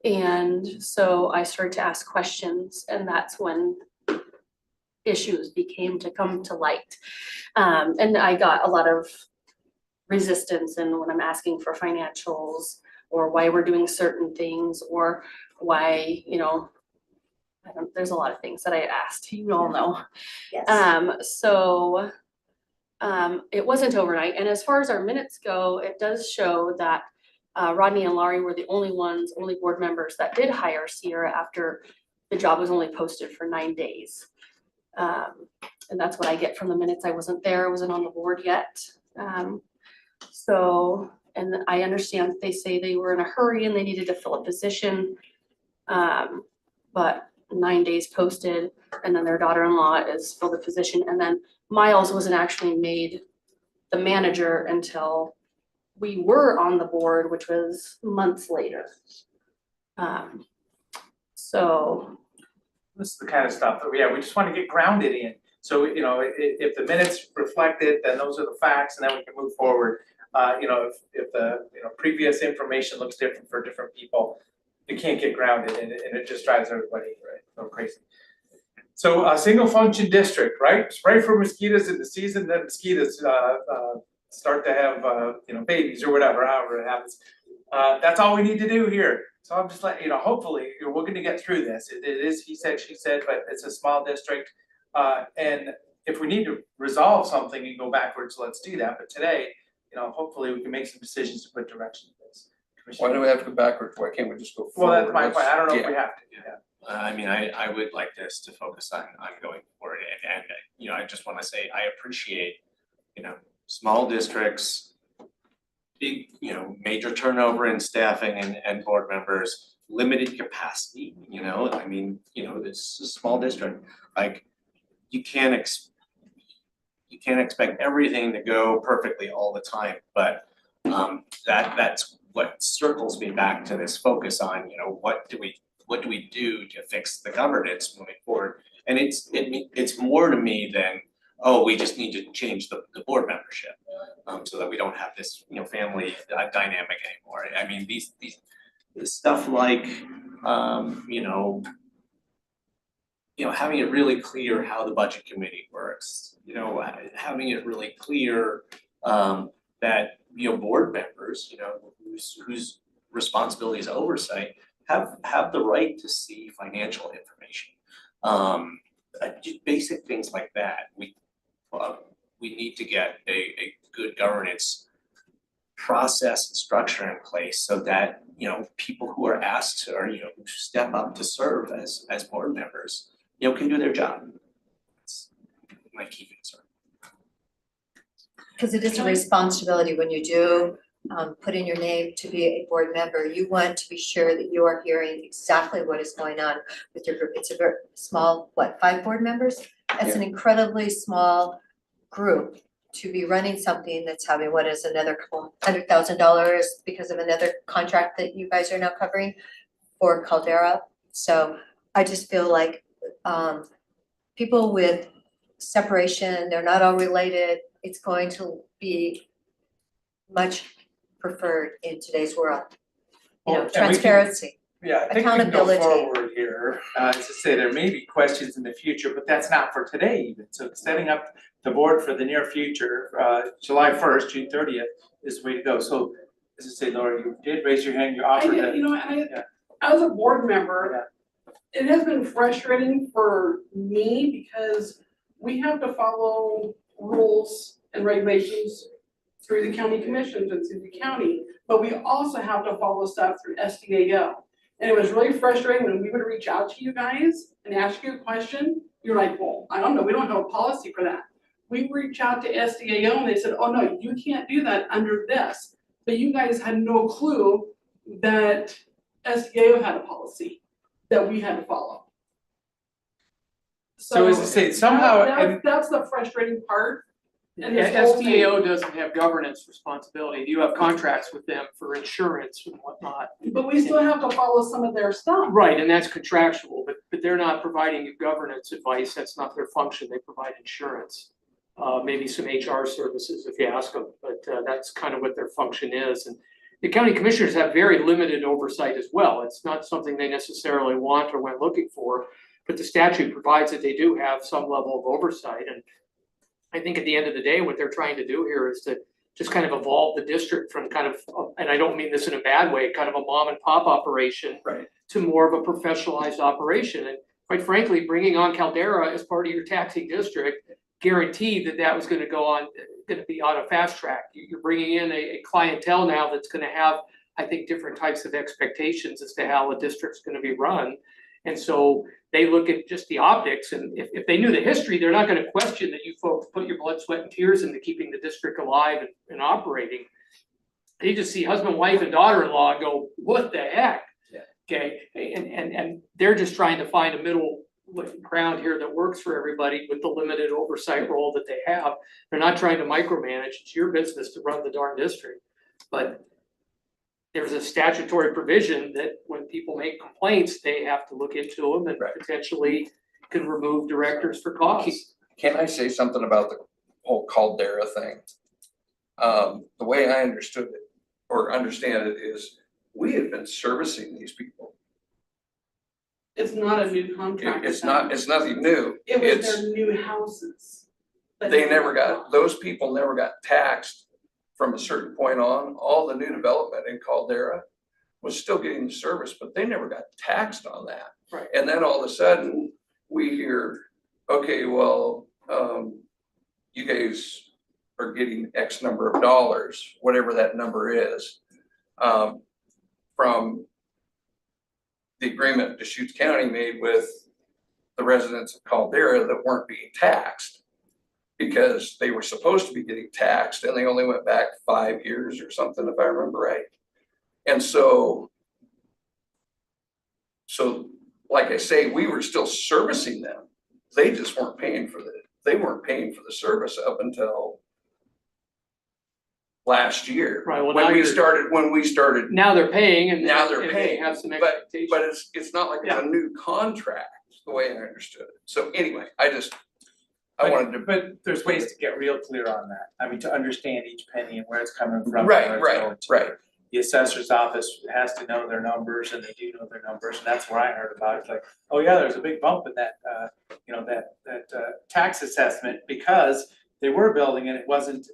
And so I started to ask questions, and that's when issues became to come to light. And I got a lot of resistance, and when I'm asking for financials or why we're doing certain things or why, you know, there's a lot of things that I asked, you all know. Yes. It wasn't overnight, and as far as our minutes go, it does show that Rodney and Laurie were the only board members that did hire Sierra after the job was only posted for 9 days. And that's what I get from the minutes. I wasn't there, I wasn't on the board yet. And I understand they say they were in a hurry and they needed to fill a position. But 9 days posted, and then their daughter-in-law is filled the position, and then Miles wasn't actually made the manager until we were on the board, which was months later. This is the kind of stuff that, yeah, we just want to get grounded in. So, you know, if the minutes reflect it, then those are the facts, and then we can move forward. You know, if the, you know, previous information looks different for different people, you can't get grounded, and it just drives everybody crazy. So a single function district, right? Spray for mosquitoes in the season that mosquitoes start to have you know, babies or whatever, however it happens. That's all we need to do here. So I'm just like, you know, hopefully we're gonna get through this. It is he said, she said, but it's a small district. And if we need to resolve something and go backwards, let's do that. But today, you know, hopefully we can make some decisions to put direction to this. Why do we have to go backwards? Why can't we just go Well, forward? that's my point. I don't know if we have to, yeah. I mean, I would like this to focus on going forward, and you know, I just wanna say, I appreciate, you know, small districts, big, you know, major turnover in staffing and board members, limited capacity, you know, I mean, you know, this is a small district, like, you can't expect everything to go perfectly all the time, but that's what circles me back to this focus on, you know, what do we do to fix the governance moving forward? And it's more to me than, oh, we just need to change the board membership, so that we don't have this, you know, family dynamic anymore. I mean, these stuff like, you know, having it really clear how the budget committee works, you know, having it really clear that, you know, board members, you know, whose responsibility is oversight, have the right to see financial information. just basic things like that, we need to get a good governance process and structure in place so that, you know, people who are asked or, you know, who step up to serve as board members, you know, can do their job. That's my key concern. Because it is a responsibility when you do put in your name to be a board member, you want to be sure that you are hearing exactly what is going on with your group. It's a very small, 5 board members? It's an incredibly small group to be running something that's having, what is another couple $100,000 because of another contract that you guys are now covering for Caldera. So I just feel like people with separation, they're not all related, it's going to be much preferred in today's world. You know, Well, and we can- transparency. Yeah, I think we can go Accountability. forward here, as I say, there may be questions in the future, but that's not for today even. So setting up the board for the near future, July 1st, June 30th is the way to go. So, as I say, Laura, you did raise your hand, you I offered did, to. you know, as a board member, it has been frustrating for me because we have to follow rules and regulations through the county commissions and through the county, but we also have to follow stuff through SDAO. And it was really frustrating when we would reach out to you guys and ask you a question, you're like, well, I don't know, we don't have a policy for that. We reach out to SDAO and they said, oh no, you can't do that under this. But you guys had no clue that SDAO had a policy that we had to follow. So as I say, somehow, That's the frustrating part. And this whole thing. SDAO doesn't have governance responsibility. You have contracts with them for insurance and whatnot. But we still have to follow some of their stuff. Right, and that's contractual, but they're not providing you governance advice. That's not their function. They provide insurance. Maybe some HR services if you ask them, but that's kind of what their function is. And the county commissioners have very limited oversight as well. It's not something they necessarily want or went looking for, but the statute provides that they do have some level of oversight. And I think at the end of the day, what they're trying to do here is to just kind of evolve the district from kind of, and I don't mean this in a bad way, kind of a mom and pop operation to more of a professionalized operation. And quite frankly, bringing on Caldera as part of your taxing district guaranteed that that was going to be on a fast track. You're bringing in a clientele now that's going to have, I think, different types of expectations as to how a district's going to be run. And so they look at just the optics, and if they knew the history, they're not going to question that you folks put your blood, sweat, and tears into keeping the district alive and operating. They just see husband, wife, and daughter-in-law and go, what the heck? Yeah. Okay, and they're just trying to find a middle ground here that works for everybody with the limited oversight role that they have. They're not trying to micromanage. It's your business to run the darn district. But there's a statutory provision that when people make complaints, they have to look into them and potentially can remove directors for cause. Can I say something about the whole Caldera thing? The way I understood it or understand it is we have been servicing these people. It's not a new contract. It's nothing new. It was It's, their new houses. those people never got taxed from a certain point on. All the new development in Caldera was still getting the service, but they never got taxed on that. Right. And then all of a sudden, we hear, okay, well, you guys are getting X number of dollars, whatever that number is, from the agreement Deschutes County made with the residents of Caldera that weren't being taxed because they were supposed to be getting taxed and they only went back 5 years or something, if I remember right. And so like I say, we were still servicing them. They just weren't paying for the service up until last year. Right, well, When we started. Now they're paying and Now they're and paying, they have some but expectations. it's not like it's a new contract, the way I understood it. So anyway, I wanted to. But there's ways to get real clear on that. I mean, to understand each penny and where it's coming from. and where it's going to. Right. The assessor's office has to know their numbers, and they do know their numbers, and that's where I heard about it. It's like, oh yeah, there's a big bump in that, that tax assessment because they were building and it wasn't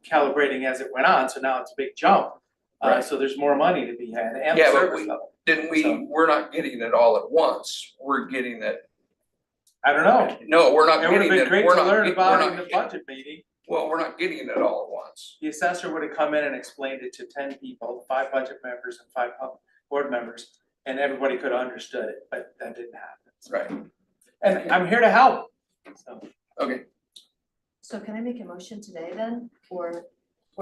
calibrating as it went on, so now it's a big jump. Right. So there's more money to be had and the Yeah, but service level. we're not getting it all at once. We're getting it I don't know. No, we're not It would have getting been it, great we're to not, learn we're about it not in the getting- budget meeting. well, we're not getting it all at once. The assessor would have come in and explained it to 10 people, 5 budget members and 5 board members, and everybody could have understood it, but that didn't happen. Right. And I'm here to help, so. Okay, So can I make a motion today then, or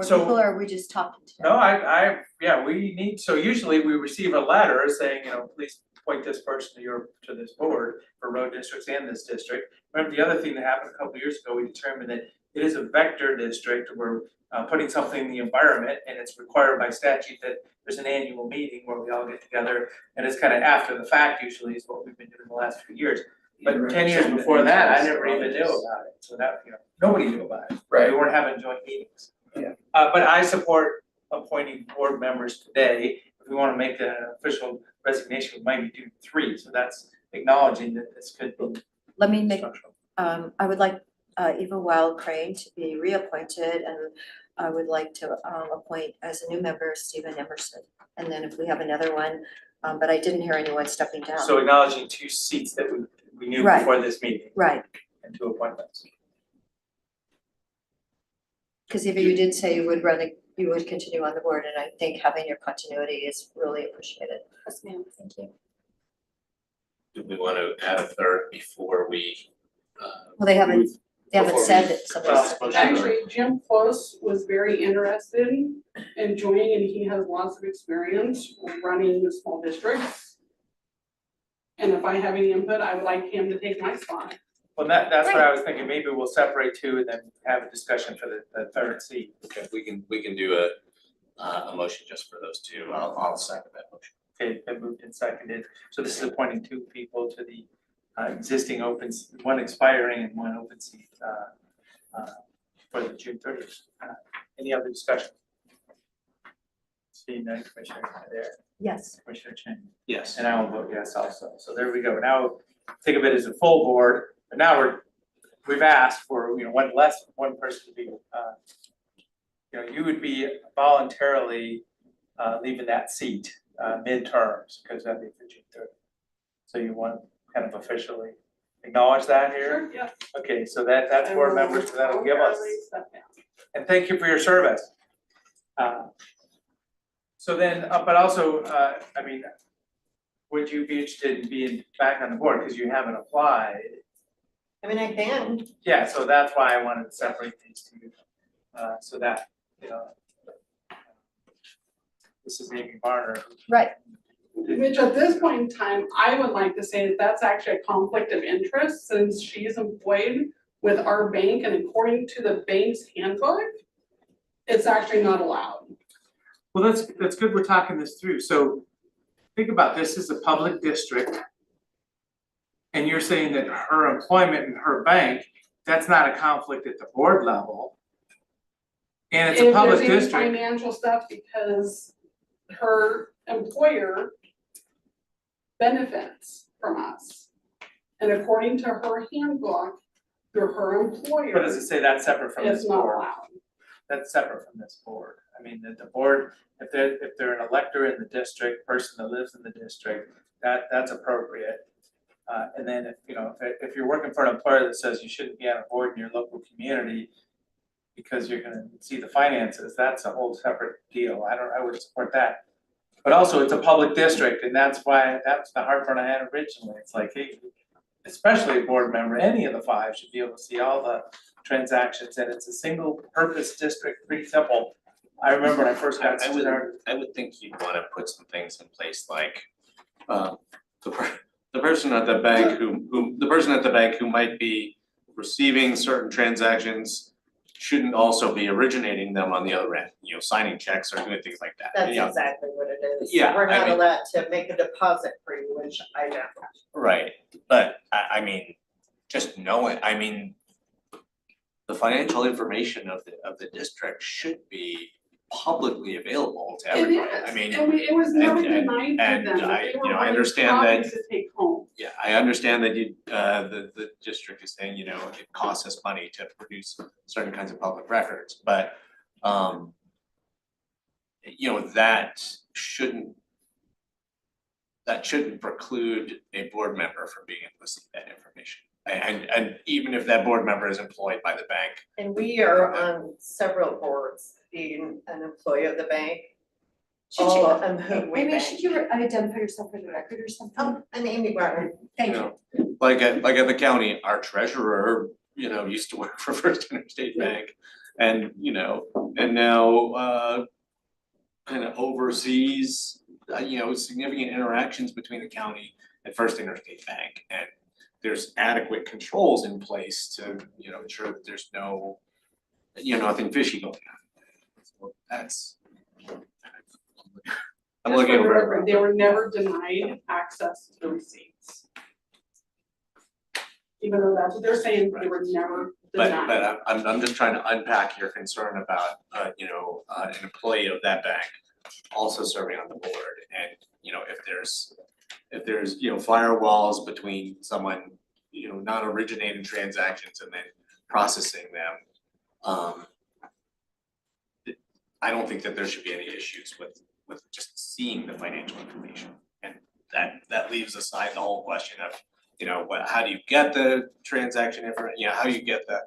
So- people, or are we just talking today? No, yeah, we need, so usually we receive a letter saying, please point this person to this board for road districts and this district. Remember, the other thing that happened a couple years ago, we determined that it is a vector district, we're putting something in the environment, and it's required by statute that there's an annual meeting where we all get together, and it's kind of after the fact usually is what we've been doing the last few years. But 10 years before that, I never even knew about it, so that, nobody knew about it. right. We weren't having joint meetings. Yeah. But I support appointing board members today. If we wanna make an official resignation, we might be doing 3, so that's acknowledging that this could be Let me make, structural. I would like Eva Wild Crane to be reappointed, and I would like to appoint as a new member Stephen Emerson. And then if we have another one, but I didn't hear anyone stepping down. So acknowledging 2 seats that we knew Right. before this meeting Right, and 2 appointments. because Eva, you did say you would continue on the board, and I think having your continuity is really appreciated. Yes, ma'am, thank you. Do we want to add a third before we, Well, they haven't Before said we- that somebody's. Well, Actually, Jim Close was very interested in joining, and he has lots of experience running the small districts. And if I have any input, I would like him to take my spot. Well, that's what I was thinking, maybe we'll separate 2 and then have a discussion for the 3rd seat. okay, we can do a motion just for those 2. I'll second that motion. Okay, been moved and seconded, so this is appointing 2 people to the existing one expiring and 1 open seat for the June 30th. Any other discussion? Seeing none, Commissioner Adair, Yes. Commissioner Chin, Yes. and I will vote yes also, so there we go, now think of it as a full board, but now we've asked for, one person to be, you would be voluntarily leaving that seat midterms, because that'd be for June 30th. So you want to kind of officially acknowledge that here? Sure, yeah. Okay, so that's board members, so that'll give us, Voluntarily step down. and thank you for your service. So then, but also, would you be interested in being back on the board, because you haven't applied? I mean, I can. Yeah, so that's why I wanted to separate these 2, so that, this is Amy Barner. Right. Which at this point in time, I would like to say that that's actually a conflict of interest, since she's employed with our bank, and according to the bank's handbook, it's actually not allowed. Well, that's good we're talking this through, so think about this as a public district. And you're saying that her employment in her bank, that's not a conflict at the board level. And it's a public If there's district, any financial stuff, because her employer benefits from us. And according to her handbook, through her employer, but does it say that's separate from this it's not board? allowed. That's separate from this board. I mean, the board, if they're an elector in the district, person that lives in the district, that's appropriate. And then if you're working for an employer that says you shouldn't be on a board in your local community because you're gonna see the finances, that's a whole separate deal. I would support that. But also, it's a public district, and that's why, that's the heartburn I had originally. It's like, hey, especially a board member, any of the 5 should be able to see all the transactions, and it's a single purpose district, pretty simple. I remember when I first got started. I would think you'd want to put some things in place like, the person at the bank who might be receiving certain transactions shouldn't also be originating them on the other end, signing checks or doing things like that. That's You know, exactly what it is. Yeah, We're I not mean- allowed to make a deposit for you, which I don't. Right, but I mean, just knowing, the financial information of the district should be publicly available to It everybody. is, I mean, it was never and- denied to and them, that I- they you were know, I wanting understand that- copies to take home. yeah, I understand that the district is saying, it costs us money to produce certain kinds of public records, but that shouldn't preclude a board member from being able to see that information. And even if that board member is employed by the bank. And we are on several boards, being an employee of the bank, all of them whom we Amy, bank. should you identify yourself for the record or something? Oh, I'm Amy Barton. Thank you you. know, like at the county, our treasurer, used to work for First Interstate Bank. And, and now kind of oversees, significant interactions between the county and First Interstate Bank. And there's adequate controls in place to, ensure that there's no, nothing fishy going on. So that's. I'm Just looking for the over. record, they were never denied access to the receipts. Even though that's what they're saying, they were never denied. But I'm just trying to unpack your concern about, an employee of that bank also serving on the board. And, if there's, firewalls between someone, not originating transactions and then processing them. I don't think that there should be any issues with just seeing the financial information. And that leaves aside the whole question of, how do you get the transaction information, how do you get the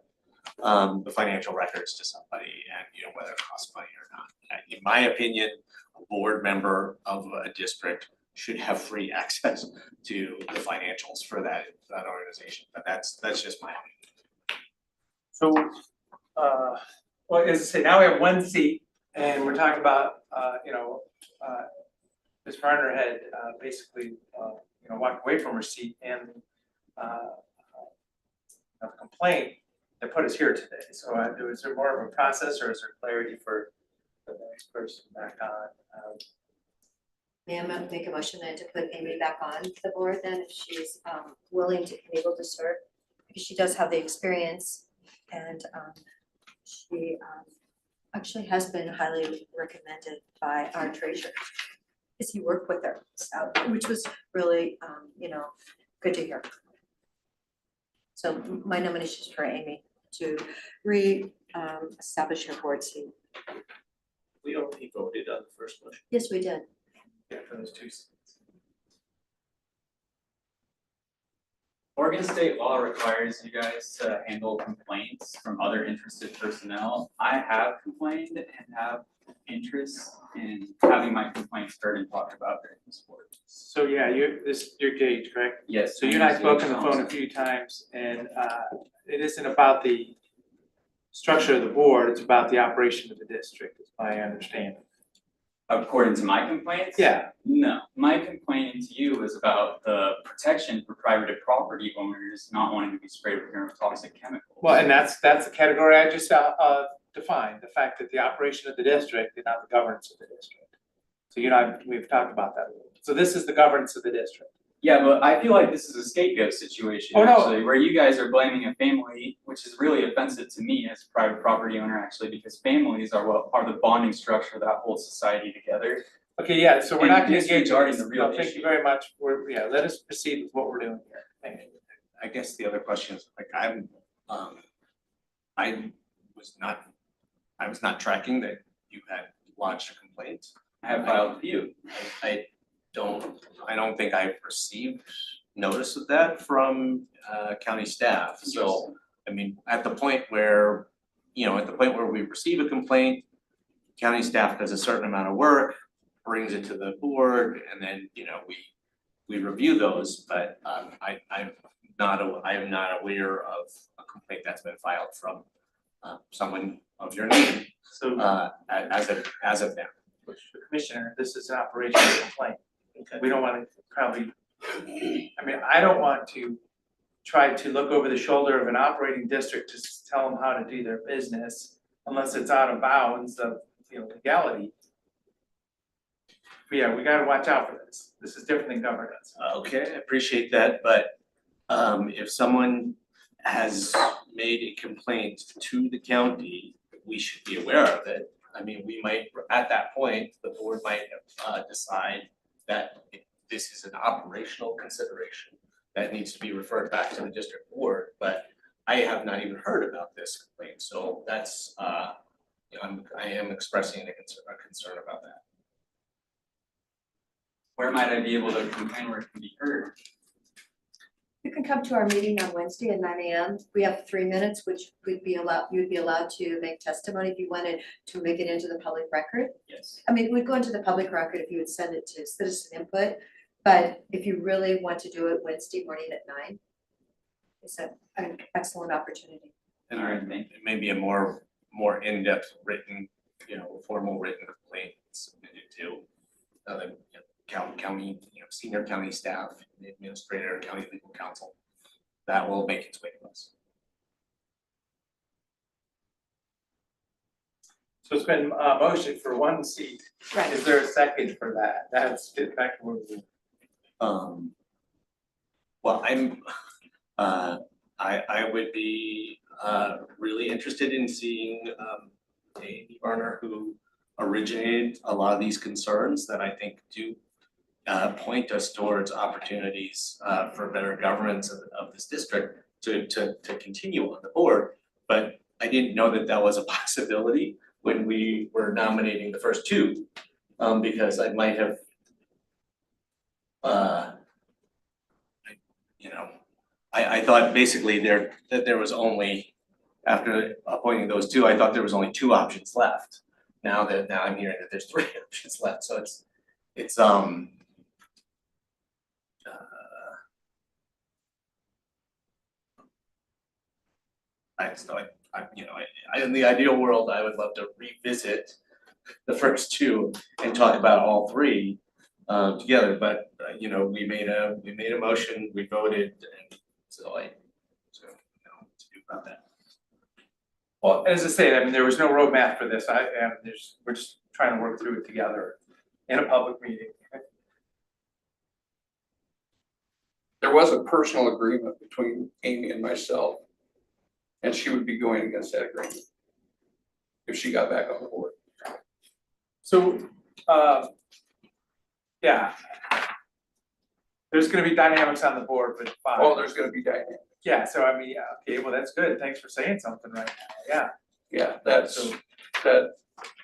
financial records to somebody and, whether it costs money or not. In my opinion, a board member of a district should have free access to the financials for that organization, but that's just my opinion. So, well, as I say, now we have one seat and we're talking about, Ms. Varner had basically, walked away from her seat and a complaint that put us here today. So was there more of a process or is there clarity for the next person back on? May I make a motion then to put Amy back on the board then if she's willing to and able to serve? Because she does have the experience and she actually has been highly recommended by our treasurer. Because he worked with her, so, which was really, good to hear. So my nomination is for Amy to establish her board seat. We already voted on the first motion. Yes, we did. Yeah, for those two seats. Oregon state law requires you guys to handle complaints from other interested personnel. I have complained and have interest in having my complaints heard and talked about during this board. So yeah, you're Gage, correct? Yes. So you and I spoke on the phone a few times and it isn't about the structure of the board, it's about the operation of the district, is my understanding. According to my complaints? Yeah. No, my complaint to you is about the protection for private property owners not wanting to be sprayed with toxic chemicals. Well, and that's the category I just defined, the fact that the operation of the district and not the governance of the district. So you and I, we've talked about that a little bit. So this is the governance of the district. Yeah, but I feel like this is a scapegoat situation Oh, no. actually, where you guys are blaming a family, which is really offensive to me as a private property owner actually, because families are what are the bonding structure that holds society together. Okay, yeah, so we're not gonna engage in disregarding this. the real No, thank you issue. very much. Let us proceed with what we're doing here. Thank you. I guess the other question is, like, I was not tracking that you had lodged a complaint. I have filed with you. I don't think I've received notice of that from county staff, so, I mean, at the point where we receive a complaint, county staff does a certain amount of work, brings it to the board, and then, we review those, but I am not aware of a complaint that's been filed from someone of your name, So, as of now. Commissioner, this is an operational complaint. We don't want to probably, I don't want to try to look over the shoulder of an operating district to tell them how to do their business unless it's out of bounds of, legality. But yeah, we gotta watch out for this. This is different than governance. Okay, I appreciate that, but if someone has made a complaint to the county, we should be aware of it. I mean, we might, at that point, the board might decide that this is an operational consideration that needs to be referred back to the district board, but I have not even heard about this complaint, so that's I am expressing a concern about that. Where might I be able to complain where it can be heard? You can come to our meeting on Wednesday at 9 AM. We have 3 minutes, which you'd be allowed to make testimony if you wanted to make it into the public record. Yes. I mean, we'd go into the public record if you would send it to citizen input, but if you really want to do it Wednesday morning at 9, it's an excellent opportunity. And it may be a more in-depth written, formal written complaint submitted to county, senior county staff, the administrator, county legal counsel. That will make its way to us. So it's been motion for one seat. Right. Is there a second for that? That's get back to where we were. Well, I would be really interested in seeing Amy Varner, who originated a lot of these concerns that I think do point us towards opportunities for better governance of this district to continue on the board. But I didn't know that that was a possibility when we were nominating the first two, because I might have I thought basically that there was only, after appointing those two, I thought there was only two options left. Now I'm hearing that there's 3 options left, so it's in the ideal world, I would love to revisit the first two and talk about all 3 together, but we made a motion, we voted, and so I don't know what to do about that. Well, as I say, I mean, there was no roadmap for this. We're just trying to work through it together in a public meeting. There was a personal agreement between Amy and myself, and she would be going against that agreement if she got back on the board. So, yeah. There's gonna be dynamics on the board with 5. Oh, there's gonna be dynamics. Yeah, so I mean, yeah, okay, well, that's good. Thanks for saying something right now, yeah. Yeah,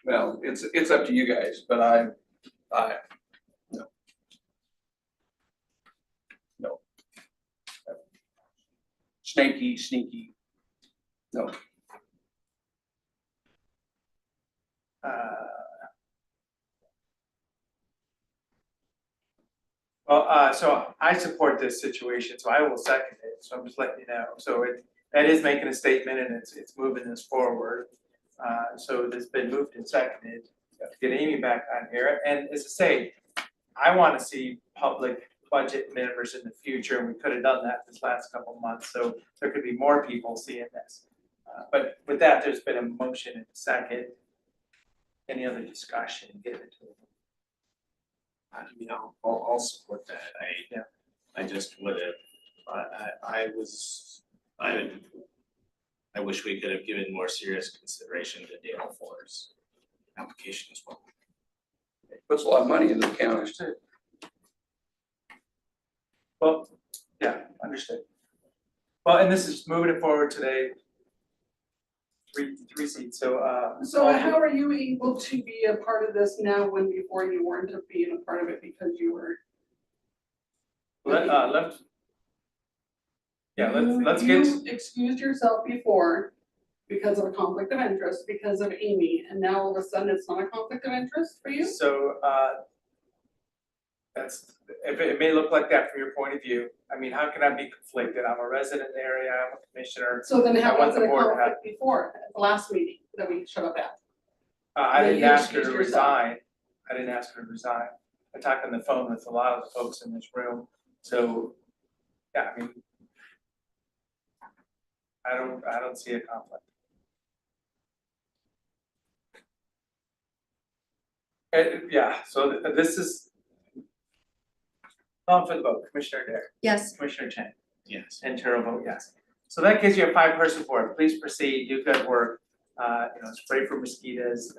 well, it's up to you guys, but no. Sneaky, no. Well, so I support this situation, so I will second it, so I'm just letting you know. So that is making a statement and it's moving this forward. So it's been moved and seconded to get Amy back on here. And as I say, I want to see public budget members in the future, and we could have done that this last couple of months, so there could be more people seeing this. But with that, there's been a motion and a second. Any other discussion? Get it to them. I'll support that. I just would have, I wish we could have given more serious consideration to Dale Fuller's application as well. It puts a lot of money into the counties too. Well, yeah, understood. Well, and this is moving it forward today. Three seats, so So how are you able to be a part of this now when before you weren't being a part of it because you were? let's get. You excused yourself before because of a conflict of interest, because of Amy, and now all of a sudden it's not a conflict of interest for you? So that's, if it may look like that from your point of view, I mean, how can I be conflicted? I'm a resident in the area, I'm a commissioner. So then how I want was it the a board to have- conflict before, at the last meeting that we shut up at? I Then didn't you ask her to excused yourself. resign. I didn't ask her to resign. I talked on the phone with a lot of the folks in this room, so, yeah, I mean, I don't see a conflict. Yeah, so this is. Calling for the vote, Commissioner Dare, Yes, Commissioner Chang, Yes. and Tara vote yes. So that gives you a 5-person board. Please proceed, do good work, spray for mosquitoes,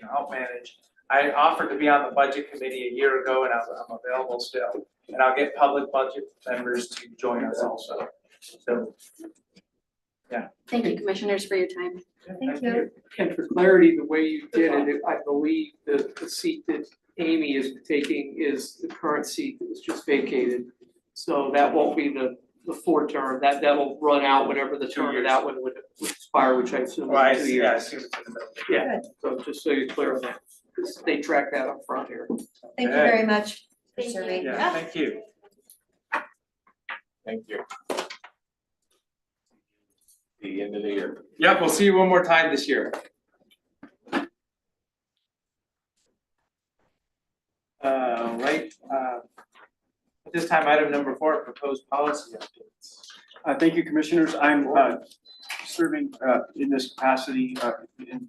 help manage. I offered to be on the budget committee a year ago and I'm available still. And I'll get public budget members to join us also. So, Thank you, commissioners, for your time. thank you. And for clarity, the way you did it, I believe the seat that Amy is taking is the current seat that was just vacated. So that won't be the the fourth term, that'll run out whenever the 2 term of years. that one would expire, which I assume Well, I is 2 see, years. yeah, I see what's in the middle. Yeah, so just so you're clear on that, 'cause they track that up front here. Thank you Okay. very much for Thank you. serving. Yeah, thank you. Thank you. The end of the year. Yep, we'll see you one more time this year. Right, at this time, item number 4, proposed policy updates. Thank you, Commissioners. I'm serving in this capacity in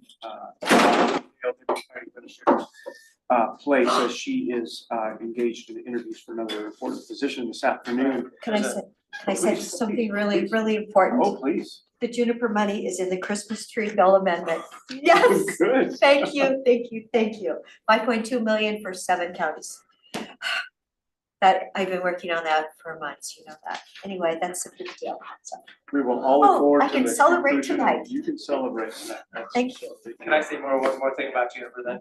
Administrator's place as she is engaged in interviews for another important position this afternoon. Can I say something really, really important? Oh, please. The Juniper money is in the Christmas tree bill amendment. Yes, Good. thank you, thank you, thank you. 5.2 million for 7 counties. That, I've been working on that for months, you know that. Anyway, that's a big deal, so, We will all look Oh, forward I to can the celebrate conclusion. tonight. You can celebrate tonight. That's- thank you. Can I say one more thing about Juniper then?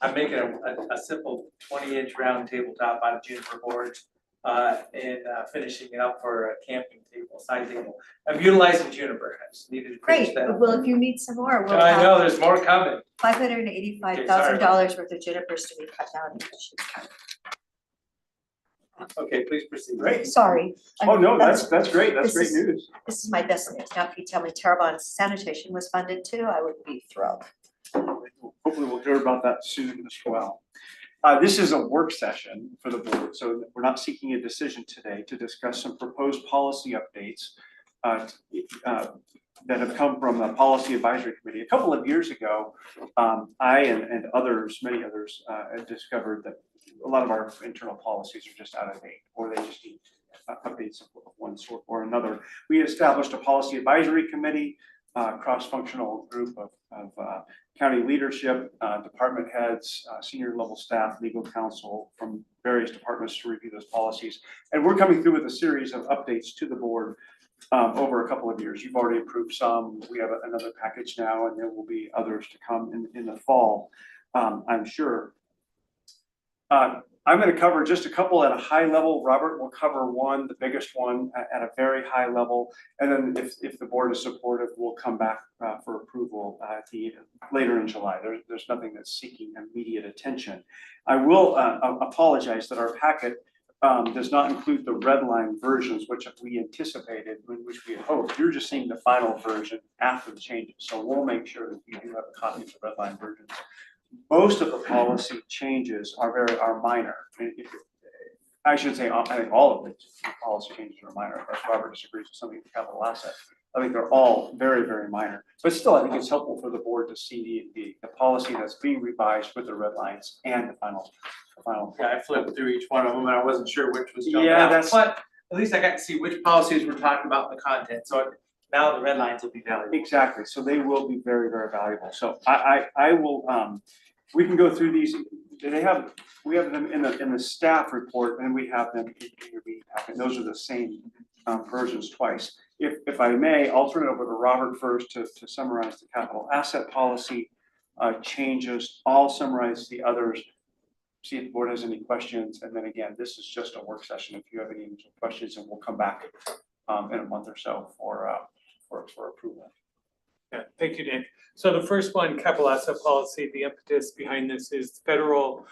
I'm making a simple 20-inch round tabletop out of Juniper boards, and finishing it up for a camping table, side table. I'm utilizing Juniper, I just needed to finish Great, that. well, if you need some more, we'll I know, have there's more coming. $585,000 worth of junipers to be cut down. Okay, please proceed. Great. Sorry. Oh, no, that's great. That's this great is- news. This is my best news. Now, if you tell me Terrebonne sanitation was funded too, I would be thrilled. Hopefully we'll hear about that soon as well. This is a work session for the board, so we're not seeking a decision today to discuss some proposed policy updates that have come from the Policy Advisory Committee. A couple of years ago, I and others, many others, had discovered that a lot of our internal policies are just out of date, or they just need updates of one sort or another. We established a Policy Advisory Committee, cross-functional group of county leadership, department heads, senior level staff, legal counsel from various departments to review those policies. And we're coming through with a series of updates to the board over a couple of years. You've already approved some. We have another package now, and there will be others to come in the fall, I'm sure. I'm going to cover just a couple at a high level. Robert will cover one, the biggest one, at a very high level. And then if the board is supportive, we'll come back for approval later in July. There's nothing that's seeking immediate attention. I will apologize that our packet does not include the red line versions, which we anticipated, which we had hoped. You're just seeing the final version after the changes. So we'll make sure that you do have a copy of the red line versions. Most of the policy changes are minor. I should say, I think all of the policy changes are minor, unless Robert disagrees with something with capital asset. I think they're all very, very minor. But still, I think it's helpful for the board to see the policy that's being revised with the red lines and the final. Yeah, I flipped through each one of them and I wasn't sure which was jumping Yeah, out, that's- but at least I got to see which policies we're talking about in the content, so now the red lines will be valuable. Exactly, so they will be very, very valuable. So I will, we can go through these. We have them in the staff report, and we have them in your meeting packet. Those are the same versions twice. If I may, I'll turn it over to Robert first to summarize the capital asset policy changes. I'll summarize the others, see if the board has any questions, and then again, this is just a work session. If you have any questions, and we'll come back in a month or so for approval. Yeah, thank you, Nick. So the first one, capital asset policy, the impetus behind this is federal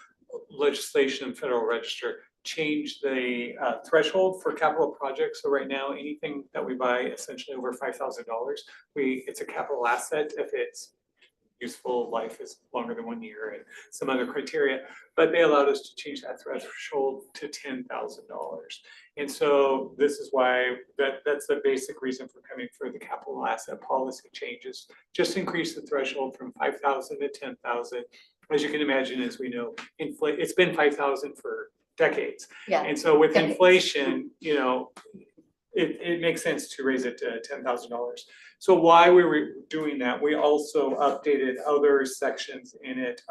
legislation and Federal Register change the threshold for capital projects. So right now, anything that we buy essentially over $5,000, it's a capital asset if its useful life is longer than 1 year and some other criteria. But they allowed us to change that threshold to $10,000. And so this is why that's the basic reason for coming for the capital asset policy changes. Just increase the threshold from 5,000 to 10,000. As you can imagine, as we know, it's been 5,000 for decades. Yeah. And so with Decades. inflation, it makes sense to raise it to $10,000. So while we were doing that, we also updated other sections in it.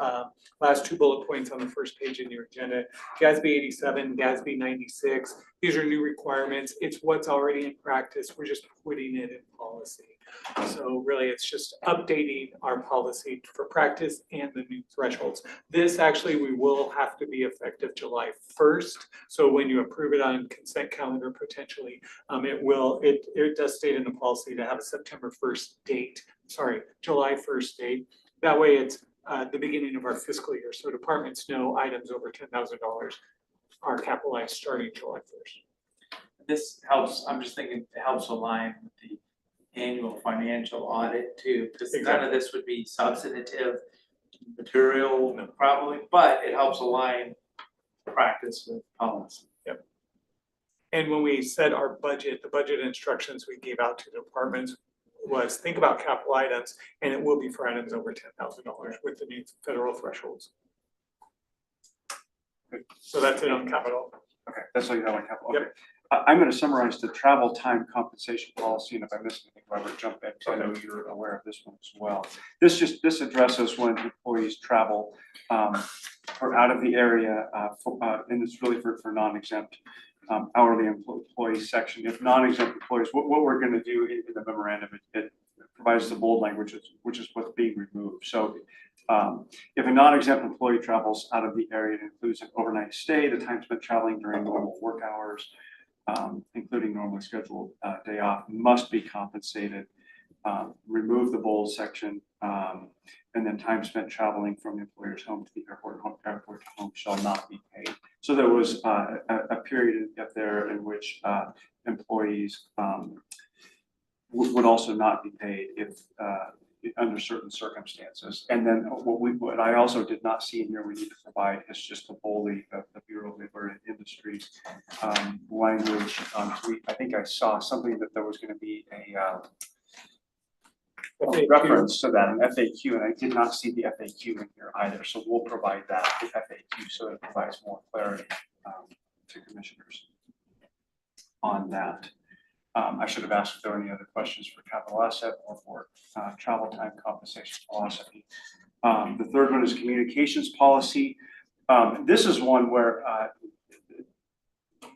Last 2 bullet points on the first page in your agenda, GASB 87, GASB 96. These are new requirements. It's what's already in practice. We're just putting it in policy. So really, it's just updating our policy for practice and the new thresholds. This actually, we will have to be effective July 1st. So when you approve it on consent calendar potentially, it does state in the policy to have a September 1st date, July 1st date. That way it's the beginning of our fiscal year. So departments know items over $10,000 are capitalized starting July 1st. This helps, I'm just thinking, it helps align with the annual financial audit too, because none of this would be substantive material probably, but it helps align practice with policy. Yep. And when we set our budget, the budget instructions we gave out to the departments was think about capital items, and it will be for items over $10,000 with the new federal thresholds. Good. So that's it on capital. Okay, that's all you have on capital. Okay. I'm going to summarize the travel time compensation policy, and if I missed anything, Robert, jump in, because I know you're aware of this one as well. This addresses when employees travel or out of the area, and it's really for non-exempt hourly employees section. If non-exempt employees, what we're going to do in the memorandum, it provides the bold language, which is what's being removed. So if a non-exempt employee travels out of the area, it includes an overnight stay, the time spent traveling during normal work hours, including normally scheduled day off, must be compensated. Remove the bold section, and then time spent traveling from the employer's home to the airport to home shall not be paid. So there was a period up there in which employees would also not be paid if under certain circumstances. And then what I also did not see in here we need to provide is just the BOLI, the Bureau of Labor and Industries language. I think I saw something that there was going to be a reference to that, an FAQ, and I did not see the FAQ in here either. So we'll provide that, the FAQ, so it provides more clarity to commissioners on that. I should have asked if there were any other questions for capital asset or for travel time compensation philosophy. The third one is communications policy. This is one where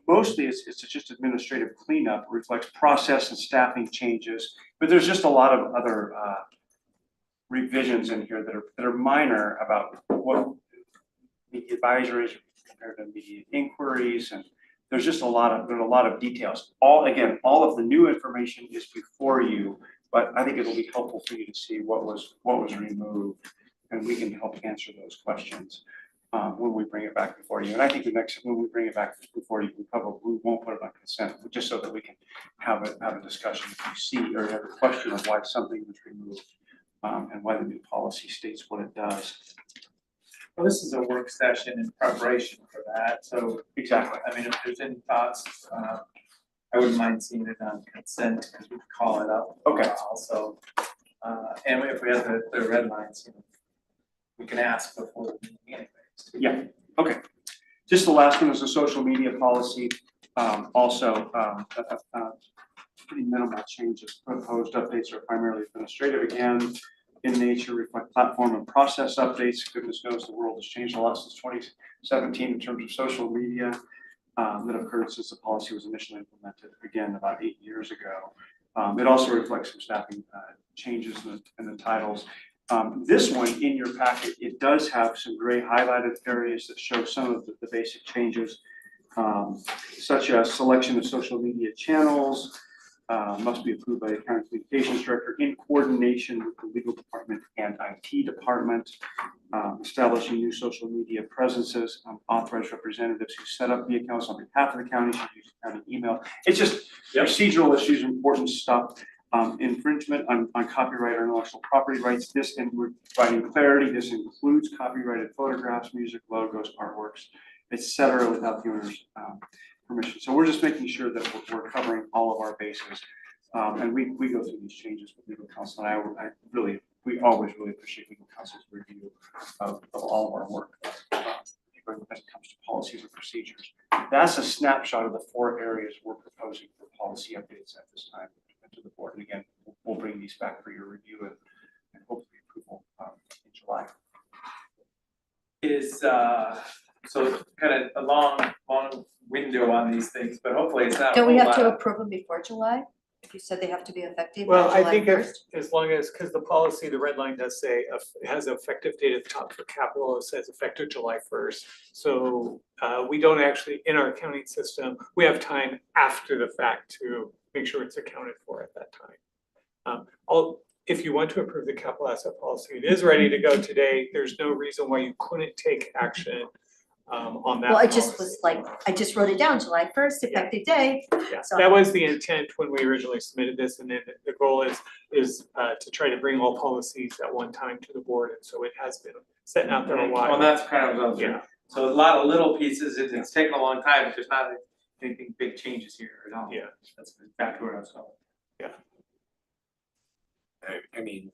mostly it's just administrative cleanup, reflects process and staffing changes, but there's just a lot of other revisions in here that are minor about what media advisories compared to media inquiries, and there's just a lot of details. All of the new information is before you, but I think it'll be helpful for you to see what was removed, and we can help answer those questions when we bring it back before you. And I think when we bring it back before you, we won't put it on consent, just so that we can have a discussion if you see or have a question of why something was removed and why the new policy states what it does. Well, this is a work session in preparation for that, so. Exactly. I mean, if there's any thoughts, I wouldn't mind seeing it on consent, because we could call it up. Okay. Also, and if we have the red lines, we can ask before the meeting anyways. Yeah, okay. Just the last one is the social media policy. Also, pretty minimal changes. Proposed updates are primarily administrative again in nature, reflect platform and process updates. Goodness knows the world has changed a lot since 2017 in terms of social media that occurred since the policy was initially implemented, again, about 8 years ago. It also reflects some staffing changes in the titles. This one in your packet, it does have some gray highlighted areas that show some of the basic changes, such as selection of social media channels, must be approved by the county communications director in coordination with the legal department and IT department, establishing new social media presences, authorized representatives who set up the accounts on behalf of the county should use county email. It's just procedural issues, important stuff. Infringement on copyright or intellectual property rights. This, and we're providing clarity, this includes copyrighted photographs, music, logos, artworks, etc., without the owner's permission. So we're just making sure that we're covering all of our bases. And we go through these changes with legal counsel, and we always really appreciate legal counsel's review of all of our work, particularly when it comes to policies and procedures. That's a snapshot of the 4 areas we're proposing for policy updates at this time to the board. And again, we'll bring these back for your review and hopefully approval in July. Is so kind of a long window on these things, but hopefully it's not. Don't we have to approve them before July? If you said they have to be effective by Well, I July think if, 1st? as long as, because the policy, the red line does say, it has an effective date at the top for capital, it says effective July 1st. So we don't actually, in our accounting system, we have time after the fact to make sure it's accounted for at that time. If you want to approve the capital asset policy, it is ready to go today. There's no reason why you couldn't take action on that Well, I policy. just was like, I just wrote it down, July 1st, effective day. Yeah, So- that was the intent when we originally submitted this, and then the goal is to try to bring all policies at one time to the board, and so it has been sitting out there a while. Well, that's kind of what I was Yeah. So a lot of little pieces, it's taken a long time, but there's not anything big changes here at all. Yeah. That's exactly what I was going. I mean,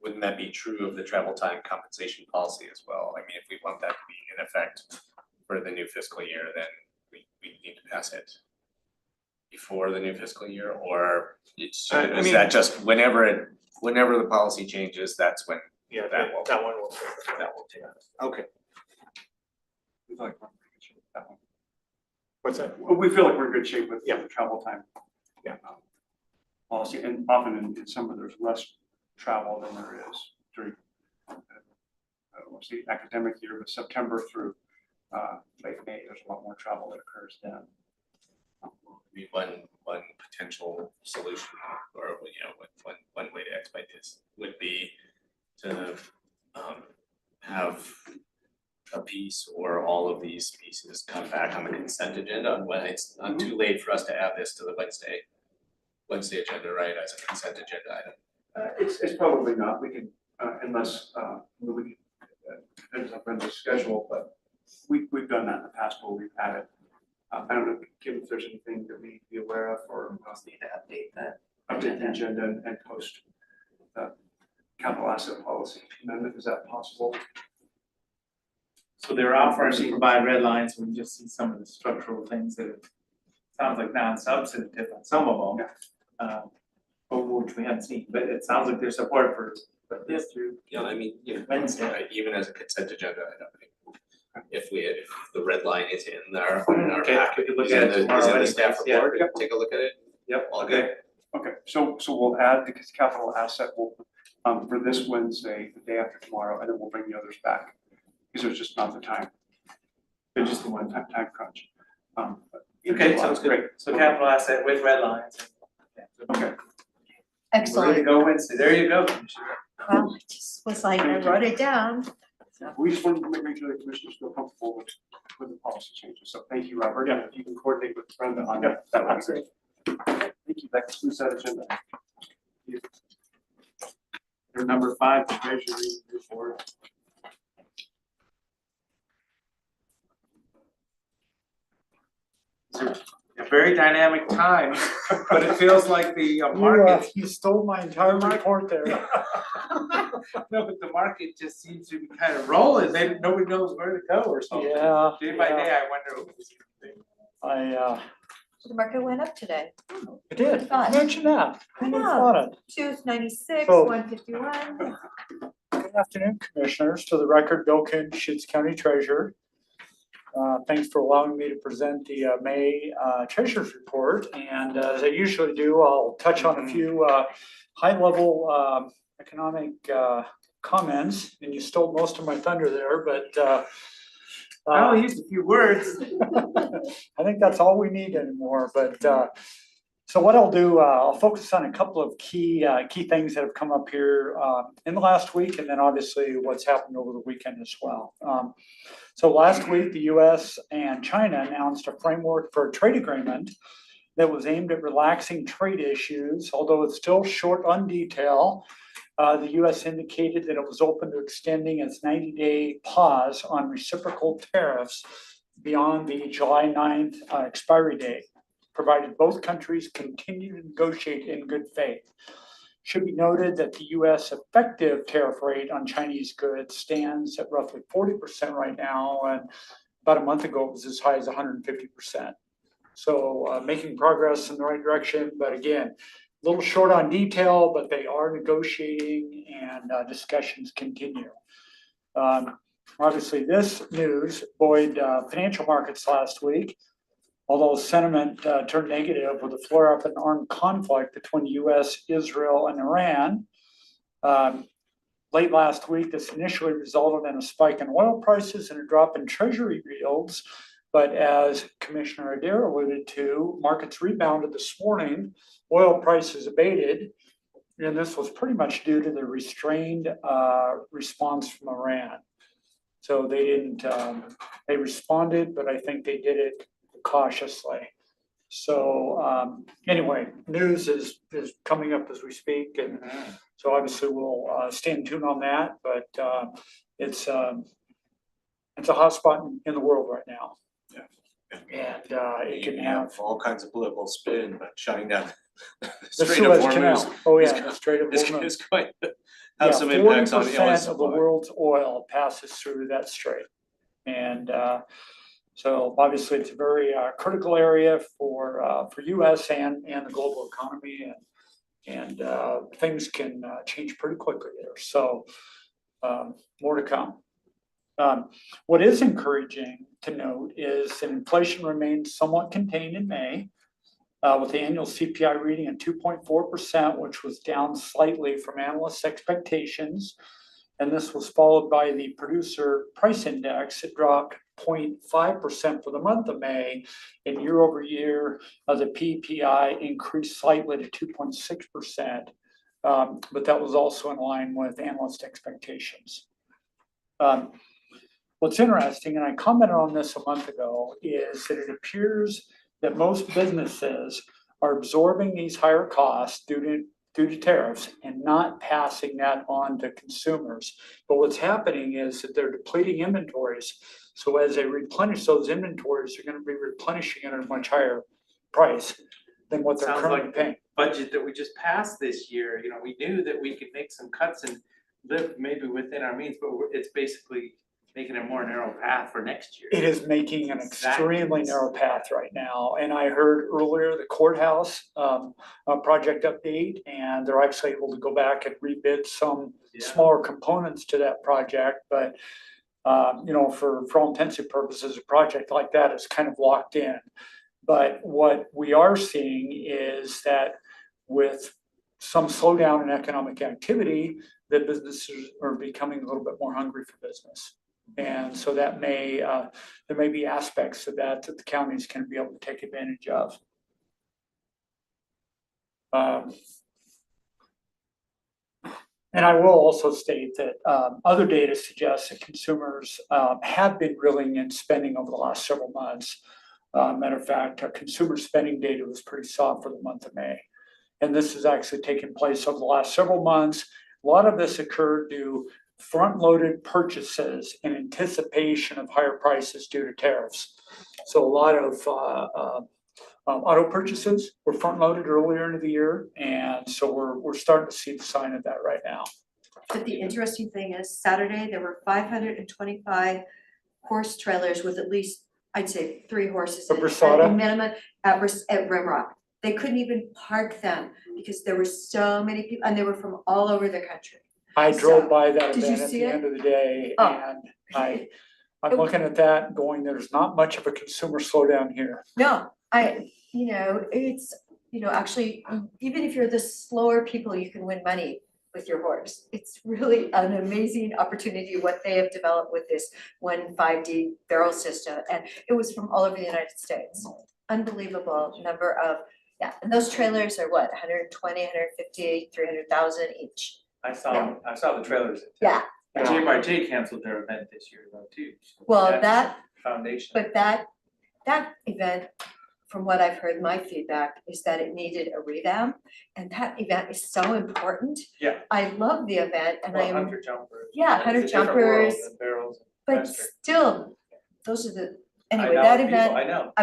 wouldn't that be true of the travel time compensation policy as well? I mean, if we want that to be in effect for the new fiscal year, then we need to pass it before the new fiscal year, or it's, I is mean- that just whenever the policy changes, that's when Yeah, that will. that one will. That will take. Okay. We feel like we're in good shape with that one. What's that? Well, we feel like we're in good shape with the travel time. Yeah. Policy, and often in summer, there's less travel than there is during the academic year, but September through late May, there's a lot more travel that occurs then. Be one potential solution, or one way to expedite this would be to have a piece or all of these pieces come back on the consent agenda, and when it's not too late for us to add this to the Wednesday agenda, right, as a consent agenda item. It's probably not, we can, unless, we can, depends on Brenda's schedule, but we've done that in the past where we've added. I don't know, Kim, if there's anything that we need to be aware of, or Need to update that. update the agenda and post the capital asset policy amendment, is that possible? So they're offering to provide red lines, we just see some of the structural things that it sounds like non-substantive on some of them. But which we haven't seen, but it sounds like there's support for this through. Yeah, I mean, Wednesday. right, even as a consent agenda item, if the red line is in our packet, we could look is at in it the tomorrow anyways, staff yeah. report, and take a look at it. Yep, All okay. good. Okay, so we'll add the capital asset for this Wednesday, the day after tomorrow, and then we'll bring the others back, because there's just not the time. It's just the one time crunch. Okay, sounds great. So capital asset with red lines. Okay. Excellent. Ready to go Wednesday, there you go, Commissioner. Well, I just was like, I wrote it down. We just wanted to make sure the commissioners feel comfortable with the policy changes, so thank you, Robert. Yeah. If you can coordinate with Brenda on that, that would be great. Thank you, that concludes that agenda. Your number 5, the treasury report. It's a very dynamic time, but it feels like the market. You stole my entire report there. No, but the market just seems to be kind of rolling, nobody knows where to go or something. Yeah, Day by yeah. day, I wonder. The market went up today. I did, Fun. mention that. I Who would've know. thought it? 296, So- 151. Good afternoon, Commissioners. To the record, Bill Kuhn, Shitts County Treasurer. Thanks for allowing me to present the May Treasurer's Report. And as I usually do, I'll touch on a few high-level economic comments. And you stole most of my thunder there, but I only used a few words. I think that's all we need anymore, but so what I'll do, I'll focus on a couple of key things that have come up here in the last week, and then obviously what's happened over the weekend as well. So last week, the US and China announced a framework for a trade agreement that was aimed at relaxing trade issues, although it's still short on detail. The US indicated that it was open to extending its 90-day pause on reciprocal tariffs beyond the July 9th expiry date, provided both countries continue to negotiate in good faith. Should be noted that the US effective tariff rate on Chinese goods stands at roughly 40% right now, and about a month ago it was as high as 150%. So making progress in the right direction, but again, a little short on detail, but they are negotiating and discussions continue. Obviously, this news buoyed financial markets last week although sentiment turned negative with the flare up in armed conflict between the US, Israel, and Iran. Late last week, this initially resulted in a spike in oil prices and a drop in treasury yields. But as Commissioner Adair alluded to, markets rebounded this morning, oil prices abated, and this was pretty much due to the restrained response from Iran. So they didn't, they responded, but I think they did it cautiously. So anyway, news is coming up as we speak, and so obviously we'll stay in tune on that. But it's a hot spot in the world right now. And it can have all kinds of political spin, but shutting down the the Strait of Suez Canal. Hormuz Oh is yeah, the Strait of is Hormuz. going to have some impacts on the oil 40% of the supply. world's oil passes through that strait. And so obviously it's a very critical area for US and the global economy, and things can change pretty quickly there. So more to come. What is encouraging to note is that inflation remains somewhat contained in May, with the annual CPI reading at 2.4%, which was down slightly from analysts' expectations. And this was followed by the producer price index. It dropped 0.5% for the month of May, and year over year, the PPI increased slightly to 2.6%. But that was also in line with analyst expectations. What's interesting, and I commented on this a month ago, is that it appears that most businesses are absorbing these higher costs due to tariffs and not passing that on to consumers. But what's happening is that they're depleting inventories. So as they replenish those inventories, they're going to be replenishing at a much higher price than what they're Sounds currently like paying. budget that we just passed this year, you know, we knew that we could make some cuts and live maybe within our means, but it's basically making a more narrow path for next year. It is making an Exactly. extremely narrow path right now. And I heard earlier the courthouse project update, and they're actually able to go back and rebid some smaller components to that project. But you know, for all intents and purposes, a project like that is kind of locked in. But what we are seeing is that with some slowdown in economic activity, that businesses are becoming a little bit more hungry for business. And so that may, there may be aspects of that the counties can be able to take advantage of. And I will also state that other data suggests that consumers have been reeling in spending over the last several months. Matter of fact, consumer spending data was pretty soft for the month of May. And this has actually taken place over the last several months. A lot of this occurred due front-loaded purchases in anticipation of higher prices due to tariffs. So a lot of auto purchases were front-loaded earlier into the year, and so we're starting to see the sign of that right now. But the interesting thing is Saturday, there were 525 horse trailers with at least, I'd say, 3 horses A in Brasada? minimum at Rimrock. They couldn't even park them because there were so many people, and they were from all over the country. I drove by that did you event at see the it? end of the day, Oh. and I'm looking at that going, there's not much of a consumer slowdown here. No, it's, actually, even if you're the slower people, you can win money with your horse. It's really an amazing opportunity what they have developed with this 1.5D barrel system. And it was from all over the United States. Unbelievable number of, and those trailers are what, 120, 150, 300,000 each. I saw the trailers. Yeah. JMRJ canceled their event this year though too. Well, That's that, Foundation. but that event, from what I've heard, my feedback is that it needed a revamp, and that event is so important. Yeah. I love the event, and Well, I'm, 100 jumpers. yeah, It's a 100 different world jumpers, than barrels and but Western. still, those are the, I anyway, know that people, event, I know.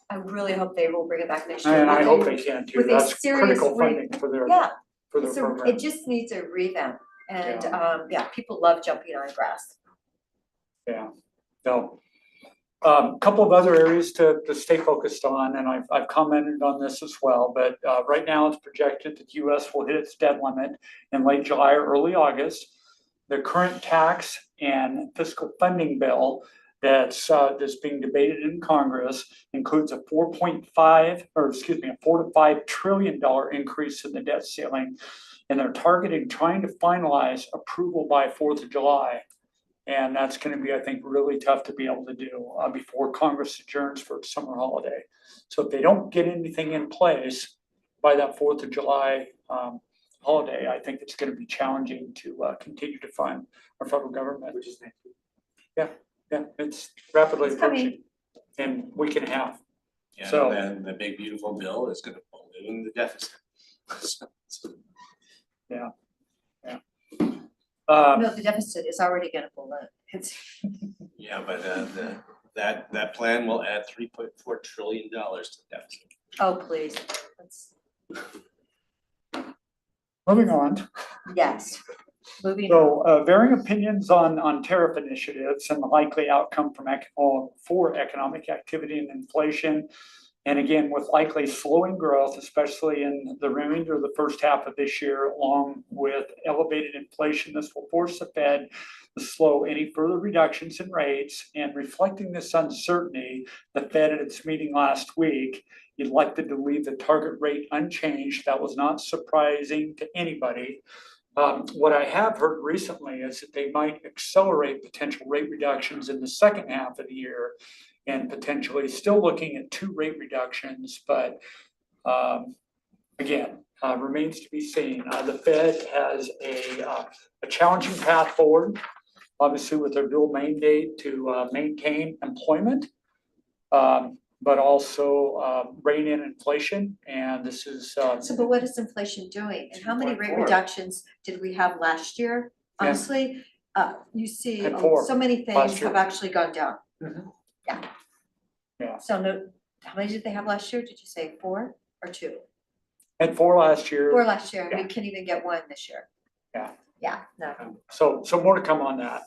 I really hope they will bring it back next year. And I with hope a- they can too. with a That's serious critical funding for their Yeah, program. it just needs a revamp, and people love jumping on grass. Yeah, no. Couple of other areas to stay focused on, and I've commented on this as well, but right now it's projected that the US will hit its debt limit in late July or early August. The current tax and fiscal funding bill that's being debated in Congress includes a 4 to 5 trillion dollar increase in the debt ceiling. And they're targeting trying to finalize approval by 4th of July. And that's gonna be, I think, really tough to be able to do before Congress adjourns for summer holiday. So if they don't get anything in place by that 4th of July holiday, I think it's gonna be challenging to continue to fund our federal government. Which is next week. Yeah, it's rapidly It's coming. approaching in a week and a half. Yeah, So- and then the big beautiful bill is gonna pull in the deficit. So, No, the deficit is already gonna pull in. It's, yeah, but that plan will add $3.4 trillion to the deficit. oh, please. Moving on. Yes. Moving on. So varying opinions on tariff initiatives and the likely outcome for economic activity and inflation. And again, with likely slowing growth, especially in the remainder of the first half of this year, along with elevated inflation, this will force the Fed to slow any further reductions in rates. And reflecting this uncertainty, the Fed at its meeting last week elected to leave the target rate unchanged. That was not surprising to anybody. What I have heard recently is that they might accelerate potential rate reductions in the second half of the year and potentially still looking at 2 rate reductions, but again, remains to be seen. The Fed has a challenging path forward, obviously with their dual mandate to maintain employment, but also rein in inflation, and this is. So, but what is inflation doing? And how many rate reductions did we have last year? Yeah. Honestly, you see, Had 4 so many last things year. have actually gone down. Mhm. Yeah. Yeah. So no, how many did they have last year? Did you say 4 or 2? And 4 last year. 4 last year, and Yeah. we can't even get 1 this year. Yeah. Yeah, no. So more to come on that.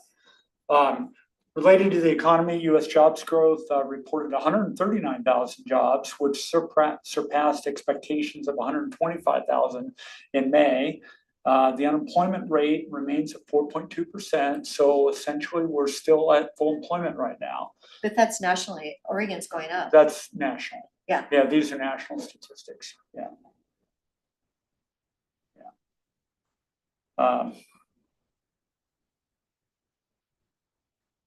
Related to the economy, US jobs growth reported 139,000 jobs, which surpassed expectations of 125,000 in May. The unemployment rate remains at 4.2%, so essentially we're still at full employment right now. But that's nationally, Oregon's going up. That's national. Yeah. Yeah, these are national statistics, yeah.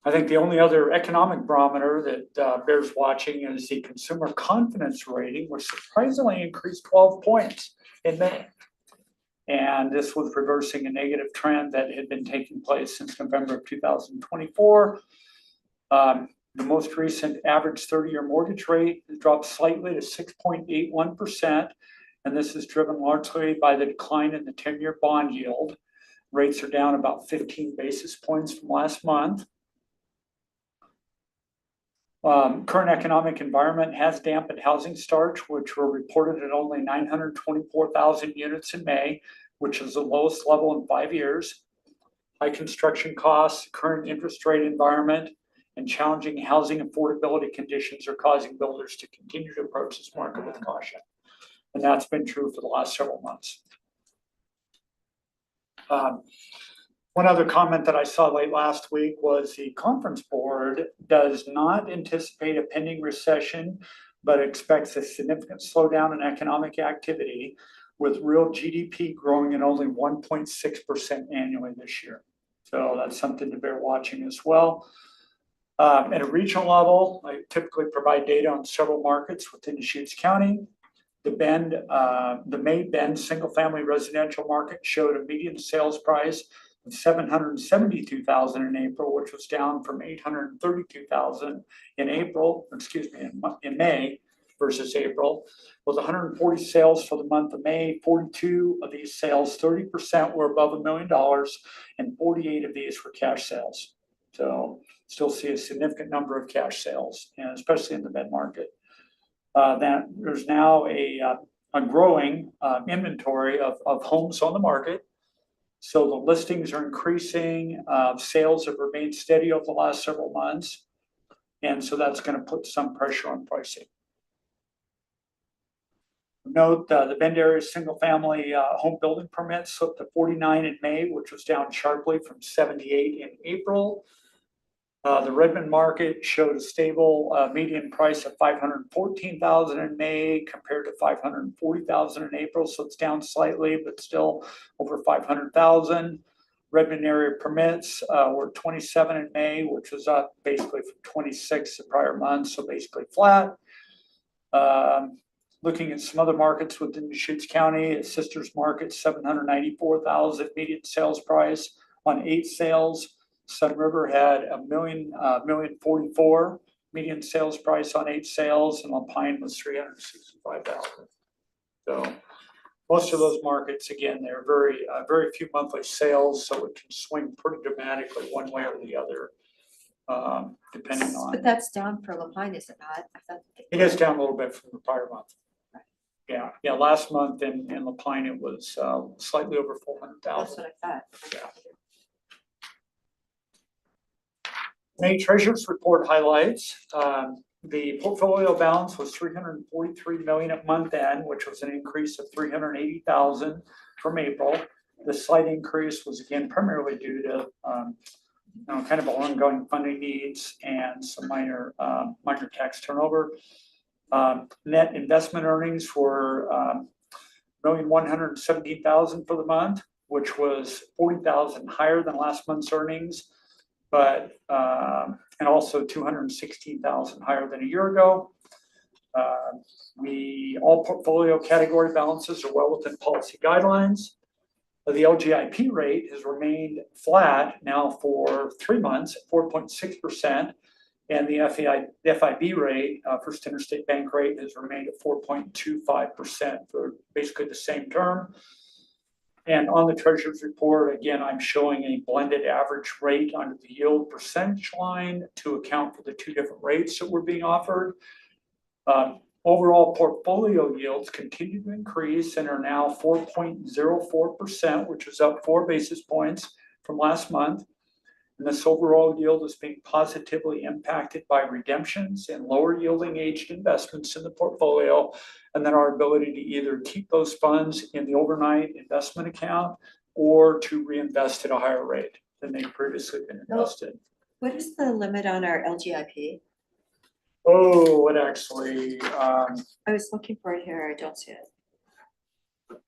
I think the only other economic barometer that bears watching is the consumer confidence rating, which surprisingly increased 12 points in May. And this was reversing a negative trend that had been taking place since November of 2024. The most recent average 30-year mortgage rate dropped slightly to 6.81%. And this is driven largely by the decline in the 10-year bond yield. Rates are down about 15 basis points from last month. Current economic environment has dampened housing starts, which were reported at only 924,000 units in May, which is the lowest level in 5 years. High construction costs, current interest rate environment, and challenging housing affordability conditions are causing builders to continue to approach this market with caution. And that's been true for the last several months. One other comment that I saw late last week was the conference board does not anticipate a pending recession, but expects a significant slowdown in economic activity, with real GDP growing at only 1.6% annually this year. So that's something to bear watching as well. At a regional level, I typically provide data on several markets within Deschutes County. The May Bend single-family residential market showed a median sales price of $772,000 in April, which was down from $832,000 in May versus April. With 140 sales for the month of May, 42 of these sales, 30% were above $1 million, and 48 of these were cash sales. So still see a significant number of cash sales, and especially in the Bend market. That there's now a growing inventory of homes on the market. So the listings are increasing, sales have remained steady over the last several months. And so that's going to put some pressure on pricing. Note the Bend area single family home building permits slipped to 49 in May, which was down sharply from 78 in April. The Redmond market showed a stable median price of $514,000 in May compared to $540,000 in April, so it's down slightly, but still over $500,000. Redmond area permits were 27 in May, which was up basically from 26 the prior month, so basically flat. Looking at some other markets within Deschutes County, Sisters Market, 794,000 median sales price on 8 sales. Sun River had $1,044,000 median sales price on 8 sales, and Lapine was 365,000. So most of those markets, again, they're very few monthly sales, so it can swing pretty dramatically one way or the other, depending on. But that's down for Lapine, is it not? I thought It is down a little bit from the prior month. Yeah, last month in Lapine, it was slightly over 400,000. That's what I thought. Yeah. May treasurer's report highlights, the portfolio balance was $343 million at month end, which was an increase of $380,000 from April. The slight increase was again primarily due to kind of ongoing funding needs and some minor tax turnover. Net investment earnings were $1,117,000 for the month, which was $40,000 higher than last month's earnings, but and also $216,000 higher than a year ago. All portfolio category balances are well within policy guidelines. The LGIP rate has remained flat now for 3 months at 4.6%. And the FIB rate, First Interstate Bank rate, has remained at 4.25% for basically the same term. And on the treasurer's report, again, I'm showing a blended average rate under the yield percentage line to account for the 2 different rates that were being offered. Overall portfolio yields continue to increase and are now 4.04%, which is up 4 basis points from last month. And this overall yield is being positively impacted by redemptions and lower yielding aged investments in the portfolio, and then our ability to either keep those funds in the overnight investment account or to reinvest at a higher rate than they've previously been invested. What is the limit on our LGIP? Oh, it actually, I was looking for it here, I don't see it.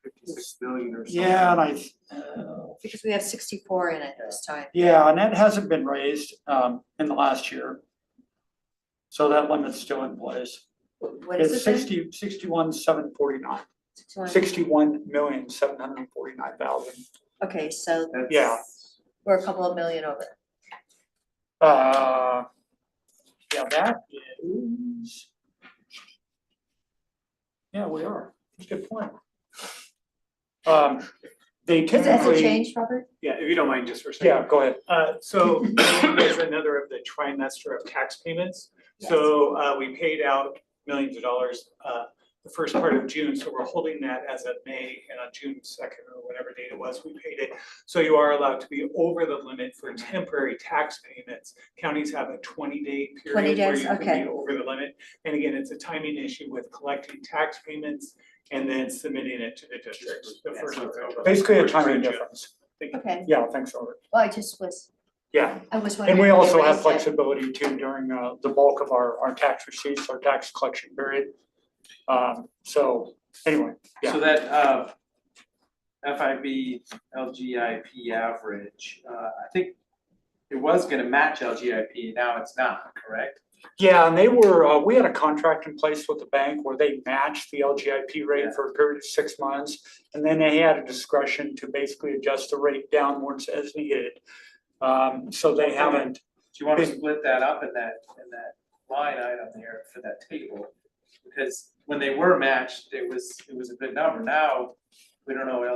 56 billion or something. yeah, and Because we have 64 in it this time. yeah, and that hasn't been raised in the last year. So that limit's still in place. What is It's it then? 61,749. 61,749,000. Okay, so Yeah. we're a couple of million over. Yeah, that is. Yeah, we are. That's a good point. They Has it typically. changed, Robert? Yeah, if you don't mind just for a second. Yeah, go ahead. So May is another of the trimester of tax payments. So we paid out millions of dollars the first part of June, so we're holding that as of May, and on June 2nd or whatever date it was, we paid it. So you are allowed to be over the limit for temporary tax payments. Counties have a 20-day 20 period where days, you can okay. be over the limit. And again, it's a timing issue with collecting tax payments and then submitting it to the districts the first of October. Basically a First timing of June. difference. Okay, Yeah, thanks, Robert. well, I just was, Yeah. I was wondering. And we if they also have raised it. flexibility too during the bulk of our tax receipts, our tax collection period. So anyway, So yeah, that FIB LGIP average, I think it was gonna match LGIP, now it's not, correct? yeah, and they were, we had a contract in place with the bank where they matched the LGIP rate for a period of 6 months. And then they had a discretion to basically adjust the rate downwards as needed. So they haven't. Do you wanna split that up in that line item there for that table? Because when they were matched, it was a good number. Now, we don't know what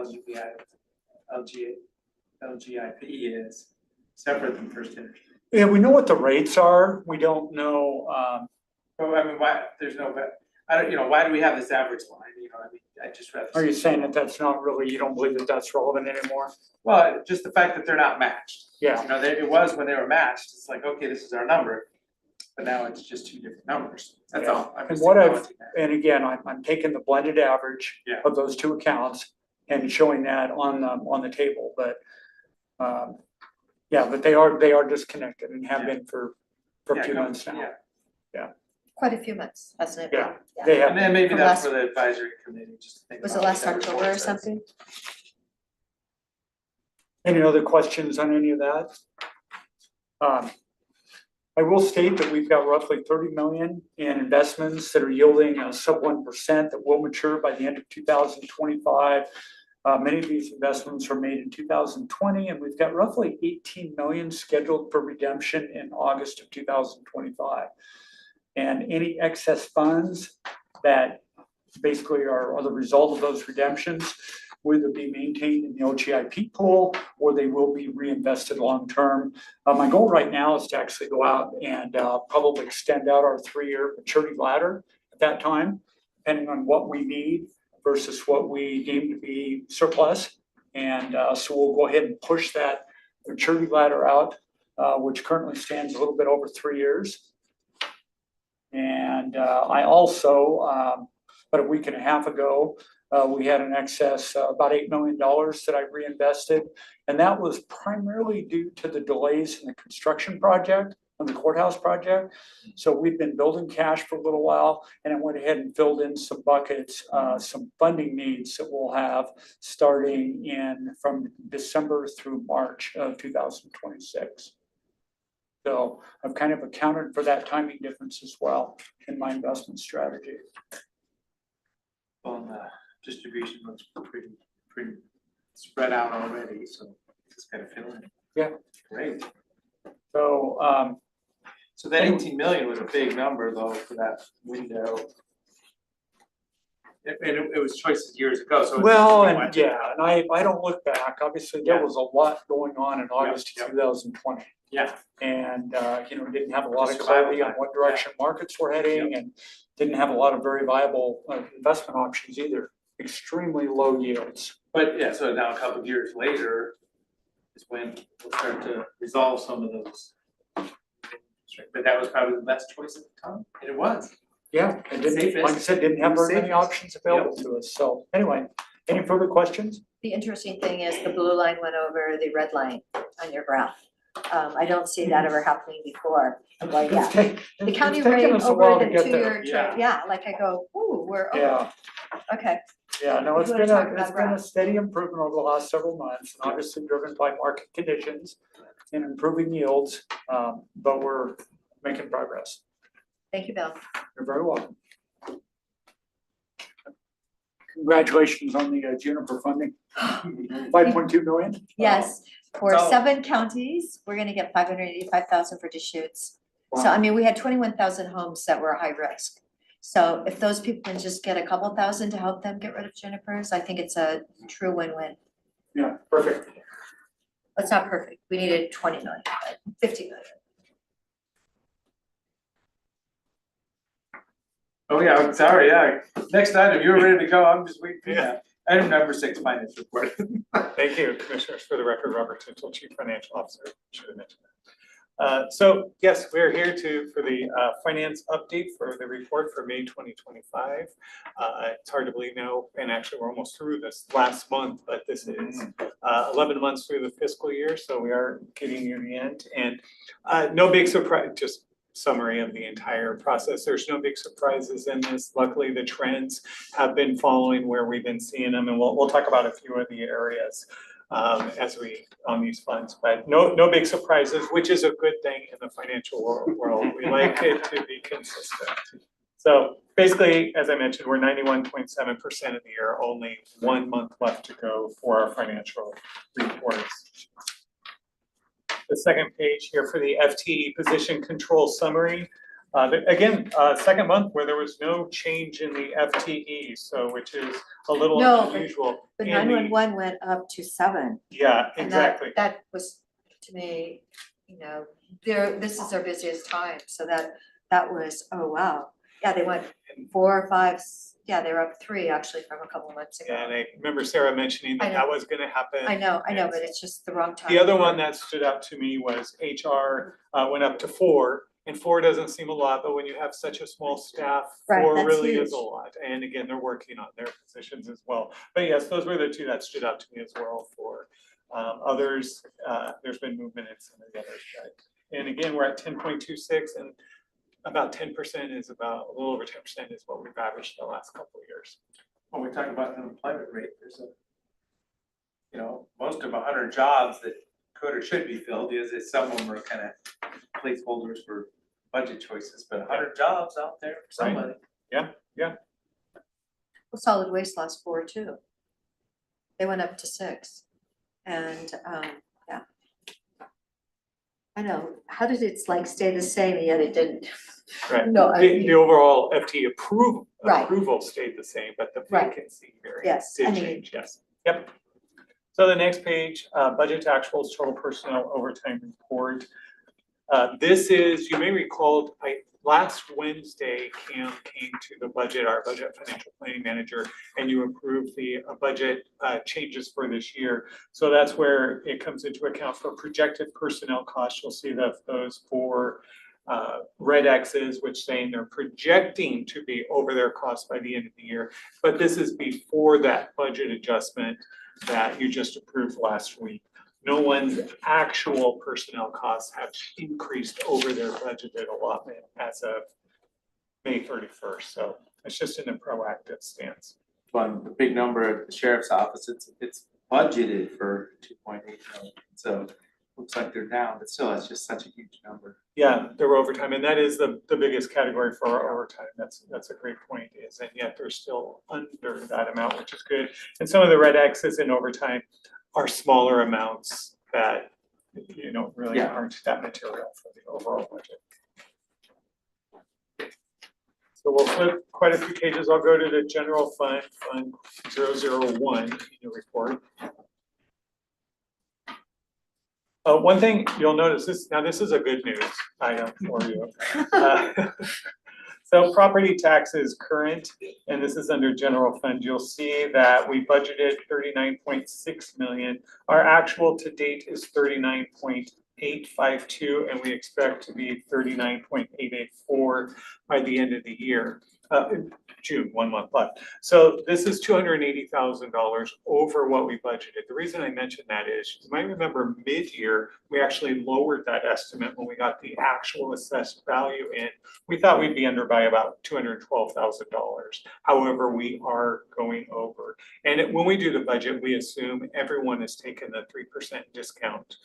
LGIP is, separate from First Interstate. Yeah, we know what the rates are. We don't know, Well, I mean, why, there's no, I don't, why do we have this average line, I mean, I just rather. are you saying that that's not really, you don't believe that that's relevant anymore? Well, just the fact that they're not matched. Yeah. It was when they were matched, it's like, okay, this is our number, but now it's just 2 different numbers, that's all. I'm And just what acknowledging that. and again, I'm taking the blended average Yeah. of those 2 accounts and showing that on the table, but Yeah, but they are disconnected and have Yeah. been for a Yeah, few come- months now. yeah. Quite a few months, hasn't it? been? Yeah, they have. And then maybe From that's last- for the advisory committee, just to think Was about it what last that October report or says. something? Any other questions on any of that? I will state that we've got roughly 30 million in investments that are yielding a sub 1% that will mature by the end of 2025. Many of these investments were made in 2020, and we've got roughly 18 million scheduled for redemption in August of 2025. And any excess funds that basically are the result of those redemptions will either be maintained in the OGIP pool or they will be reinvested long-term. My goal right now is to actually go out and probably extend out our 3-year maturity ladder at that time, depending on what we need versus what we deem to be surplus. And so we'll go ahead and push that maturity ladder out, which currently stands a little bit over 3 years. And I also, about a week and a half ago, we had an excess, about $8 million that I reinvested. And that was primarily due to the delays in the construction project, on the courthouse project. So we've been building cash for a little while, and I went ahead and filled in some buckets, some funding needs that we'll have starting from December through March of 2026. So I've kind of accounted for that timing difference as well in my investment strategy. Well, the distribution looks pretty spread out already, so just gotta fill in. Yeah. Great. So, So that 18 million was a big number though for that window. And it was choices years ago, so. well, and yeah, and I don't look back. Obviously, there Yeah. was a lot going on in August yeah. of 2020. Yeah. And, we didn't have a lot of Just survival clarity on time. what direction markets were heading and didn't have a lot of very viable investment options either. Extremely low yields. But yeah, so now a couple of years later is when we'll start to resolve some of those. But that was probably the best choice at the time, and it was. Yeah, and didn't, Safest. like I said, didn't have very many Safest. options available to us. So anyway, any further questions? The interesting thing is the blue line went over the red line on your graph. I don't see that ever happening before. I'm going, yeah. The county It's taken rate us a while over to the get 2-year there. trend, yeah, like I go, ooh, we're over. Yeah. Okay, Yeah, no, it's You wanna been talk a, about it's been a graph? steady improvement over the last several months, and obviously driven by market conditions and improving yields, but we're making progress. thank you, Bill. You're very welcome. Congratulations on the Juniper funding, 5.2 million. Yes, for Oh. 7 counties, we're gonna get 585,000 for Deschutes. So Wow. I mean, we had 21,000 homes that were high risk. So if those people can just get a couple thousand to help them get rid of junipers, I think it's a true win-win. Yeah, perfect. It's not perfect, we needed 20 million, but 50 million. Oh, yeah, I'm sorry, yeah. Next item, you were ready to go, I'm just waiting for that. Item number 6, finance report. Thank you, Commissioners. For the record, Robert Tintel, Chief Financial Officer, should have mentioned that. So yes, we're here for the finance update for the report for May 2025. It's hard to believe now, and actually we're almost through this last month, but this is 11 months through the fiscal year, so we are getting near the end. And no big surprise, just summary of the entire process. There's no big surprises in this. Luckily, the trends have been following where we've been seeing them, and we'll talk about a few of the areas as we on these funds. But no big surprises, which is a good thing in the financial world. We like it to be consistent. So basically, as I mentioned, we're 91.7% of the year, only 1 month left to go for our financial reports. The second page here for the FTE position control summary. Again, second month where there was no change in the FTE, so which is a little No, unusual. But in the- 911 went up to 7. Yeah, And exactly. that was, to me, this is their busiest time, so that was, oh, wow. Yeah, they went 4 or 5, yeah, they were up 3 actually from a couple months ago. Yeah, and I remember Sarah mentioning I that know. that was gonna happen. I know, but it's just the wrong time. The other one that stood out to me was HR went up to 4, and 4 doesn't seem a lot, but when you have such a small staff, Right, 4 that's really is huge. a lot. And again, they're working on their positions as well. But yes, those were the 2 that stood out to me as well for Others, there's been movement in some of the others, right? And again, we're at 10.26, and about 10% is about, a little over 10% is what we've averaged the last couple of years. When we talk about the unemployment rate, there's most of 100 jobs that could or should be filled, is that some of them are kind of placeholders for budget choices, but 100 jobs out there for somebody. Yeah. Well, solid waste lost 4 too. They went up to 6. And, yeah. I know, how did it like stay the same and yet it didn't? Right. No, The overall FT Right. approval stayed the same, but the Right. vacancy variance Yes, did I mean- change, yes. Yep. So the next page, budget to actuals, total personnel overtime report. This is, you may recall, last Wednesday, Cam came to the budget, our budget financial planning manager, and you approved the budget changes for this year. So that's where it comes into account for projected personnel costs. You'll see that those 4 red X's, which saying they're projecting to be over their cost by the end of the year. But this is before that budget adjustment that you just approved last week. No one's actual personnel costs have increased over their budgeted allotment as of May 31st. So it's just in a proactive stance. One, the big number at the sheriff's office, it's budgeted for 2.8 million, so looks like they're down, but still, it's just such a huge number. Yeah, there were overtime, and that is the biggest category for our overtime. That's a great point, is, and yet they're still under that amount, which is good. And some of the red X's in overtime are smaller amounts that, really aren't that material for the overall budget. So we'll flip quite a few pages. I'll go to the general fund, Fund 001 in your report. One thing you'll notice, this is a good news item for you. So property taxes current, and this is under general fund, you'll see that we budgeted 39.6 million. Our actual to date is 39.852, and we expect to be 39.884 by the end of the year. June, 1 month left. So this is $280,000 over what we budgeted. The reason I mention that is, you might remember mid-year, we actually lowered that estimate when we got the actual assessed value in. We thought we'd be under by about $212,000. However, we are going over. And when we do the budget, we assume everyone has taken the 3% discount.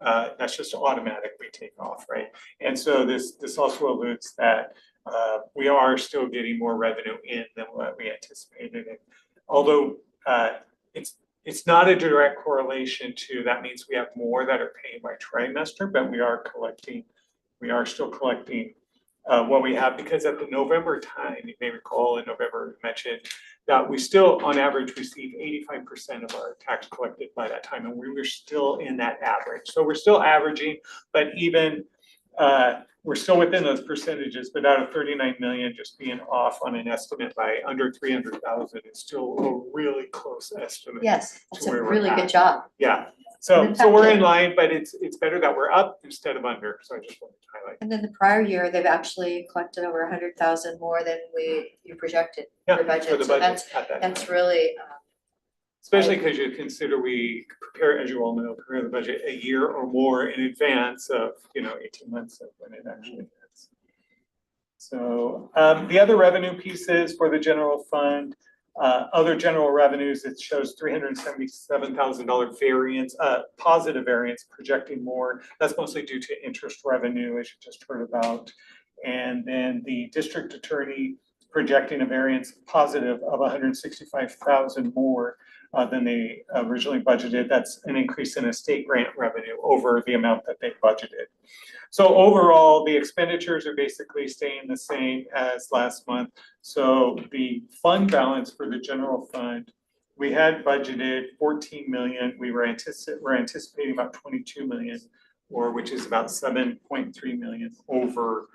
That's just automatic, we take off, right? And so this also alludes that we are still getting more revenue in than what we anticipated. And although it's not a direct correlation to, that means we have more that are paid by trimester, but we are still collecting what we have, because at the November time, you may recall in November, we mentioned that we still on average receive 85% of our tax collected by that time, and we were still in that average. So we're still averaging, but even we're still within those percentages, but out of 39 million, just being off on an estimate by under 300,000 is still a really close estimate. Yes, that's to a where we're really at. good job. Yeah, so we're in line, but it's better that we're up instead of under, so I just wanted to highlight. And then the prior year, they've actually collected over 100,000 more than you projected for budget. For the So budget at that that's time. really, Especially because you consider we prepare, as you all know, prepare the budget a year or more in advance of, 18 months of when it actually hits. So the other revenue pieces for the general fund, other general revenues, it shows $377,000 variance, positive variance, projecting more. That's mostly due to interest revenue, as you just heard about. And then the district attorney projecting a variance positive of 165,000 more than they originally budgeted. That's an increase in estate grant revenue over the amount that they budgeted. So overall, the expenditures are basically staying the same as last month. So the fund balance for the general fund, we had budgeted 14 million. We're anticipating about 22 million, which is about 7.3 million over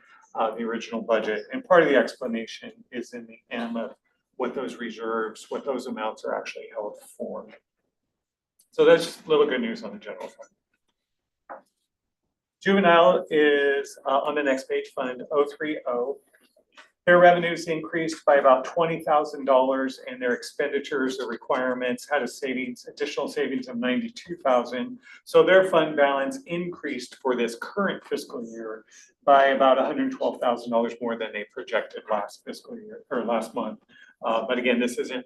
the original budget. And part of the explanation is in the M of what those reserves, what those amounts are actually held for. So that's just a little good news on the general fund. Juvenile is on the next page, Fund 030. Their revenues increased by about $20,000 and their expenditures or requirements had a savings, additional savings of $92,000. So their fund balance increased for this current fiscal year by about $112,000 more than they projected last fiscal year or last month. But again, this isn't,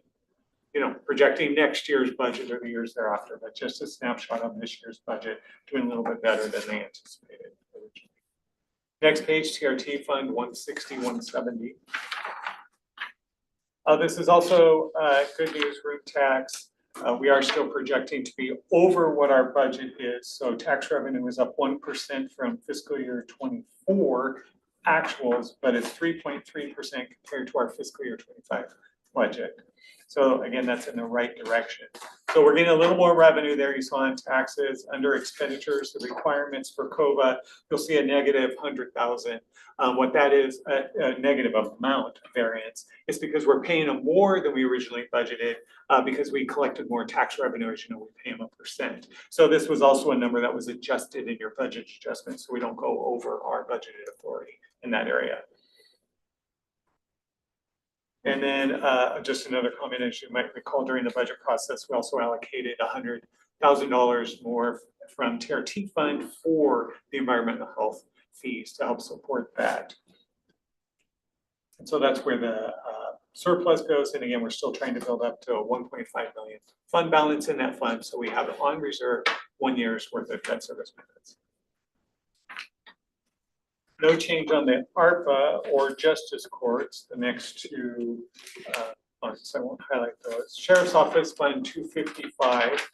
projecting next year's budget or the years thereafter, but just a snapshot of this year's budget, doing a little bit better than they anticipated originally. Next page, TRT Fund 160, 170. This is also good news, room tax. We are still projecting to be over what our budget is. So tax revenue is up 1% from fiscal year 24 actuals, but it's 3.3% compared to our fiscal year 25 budget. So again, that's in the right direction. So we're getting a little more revenue there. You saw in taxes, under expenditures, the requirements for COVA, you'll see a negative 100,000. What that is, a negative amount variance, is because we're paying them more than we originally budgeted because we collected more tax revenue. As you know, we pay them a percent. So this was also a number that was adjusted in your budget adjustment, so we don't go over our budgeted authority in that area. And then just another comment, as you might recall, during the budget process, we also allocated $100,000 more from TRT Fund for the environmental health fees to help support that. And so that's where the surplus goes. And again, we're still trying to build up to a 1.5 million fund balance in that fund. So we have it on reserve 1 year's worth of debt service payments. No change on the ARPA or justice courts, the next two funds. I won't highlight those. Sheriff's Office Fund 255.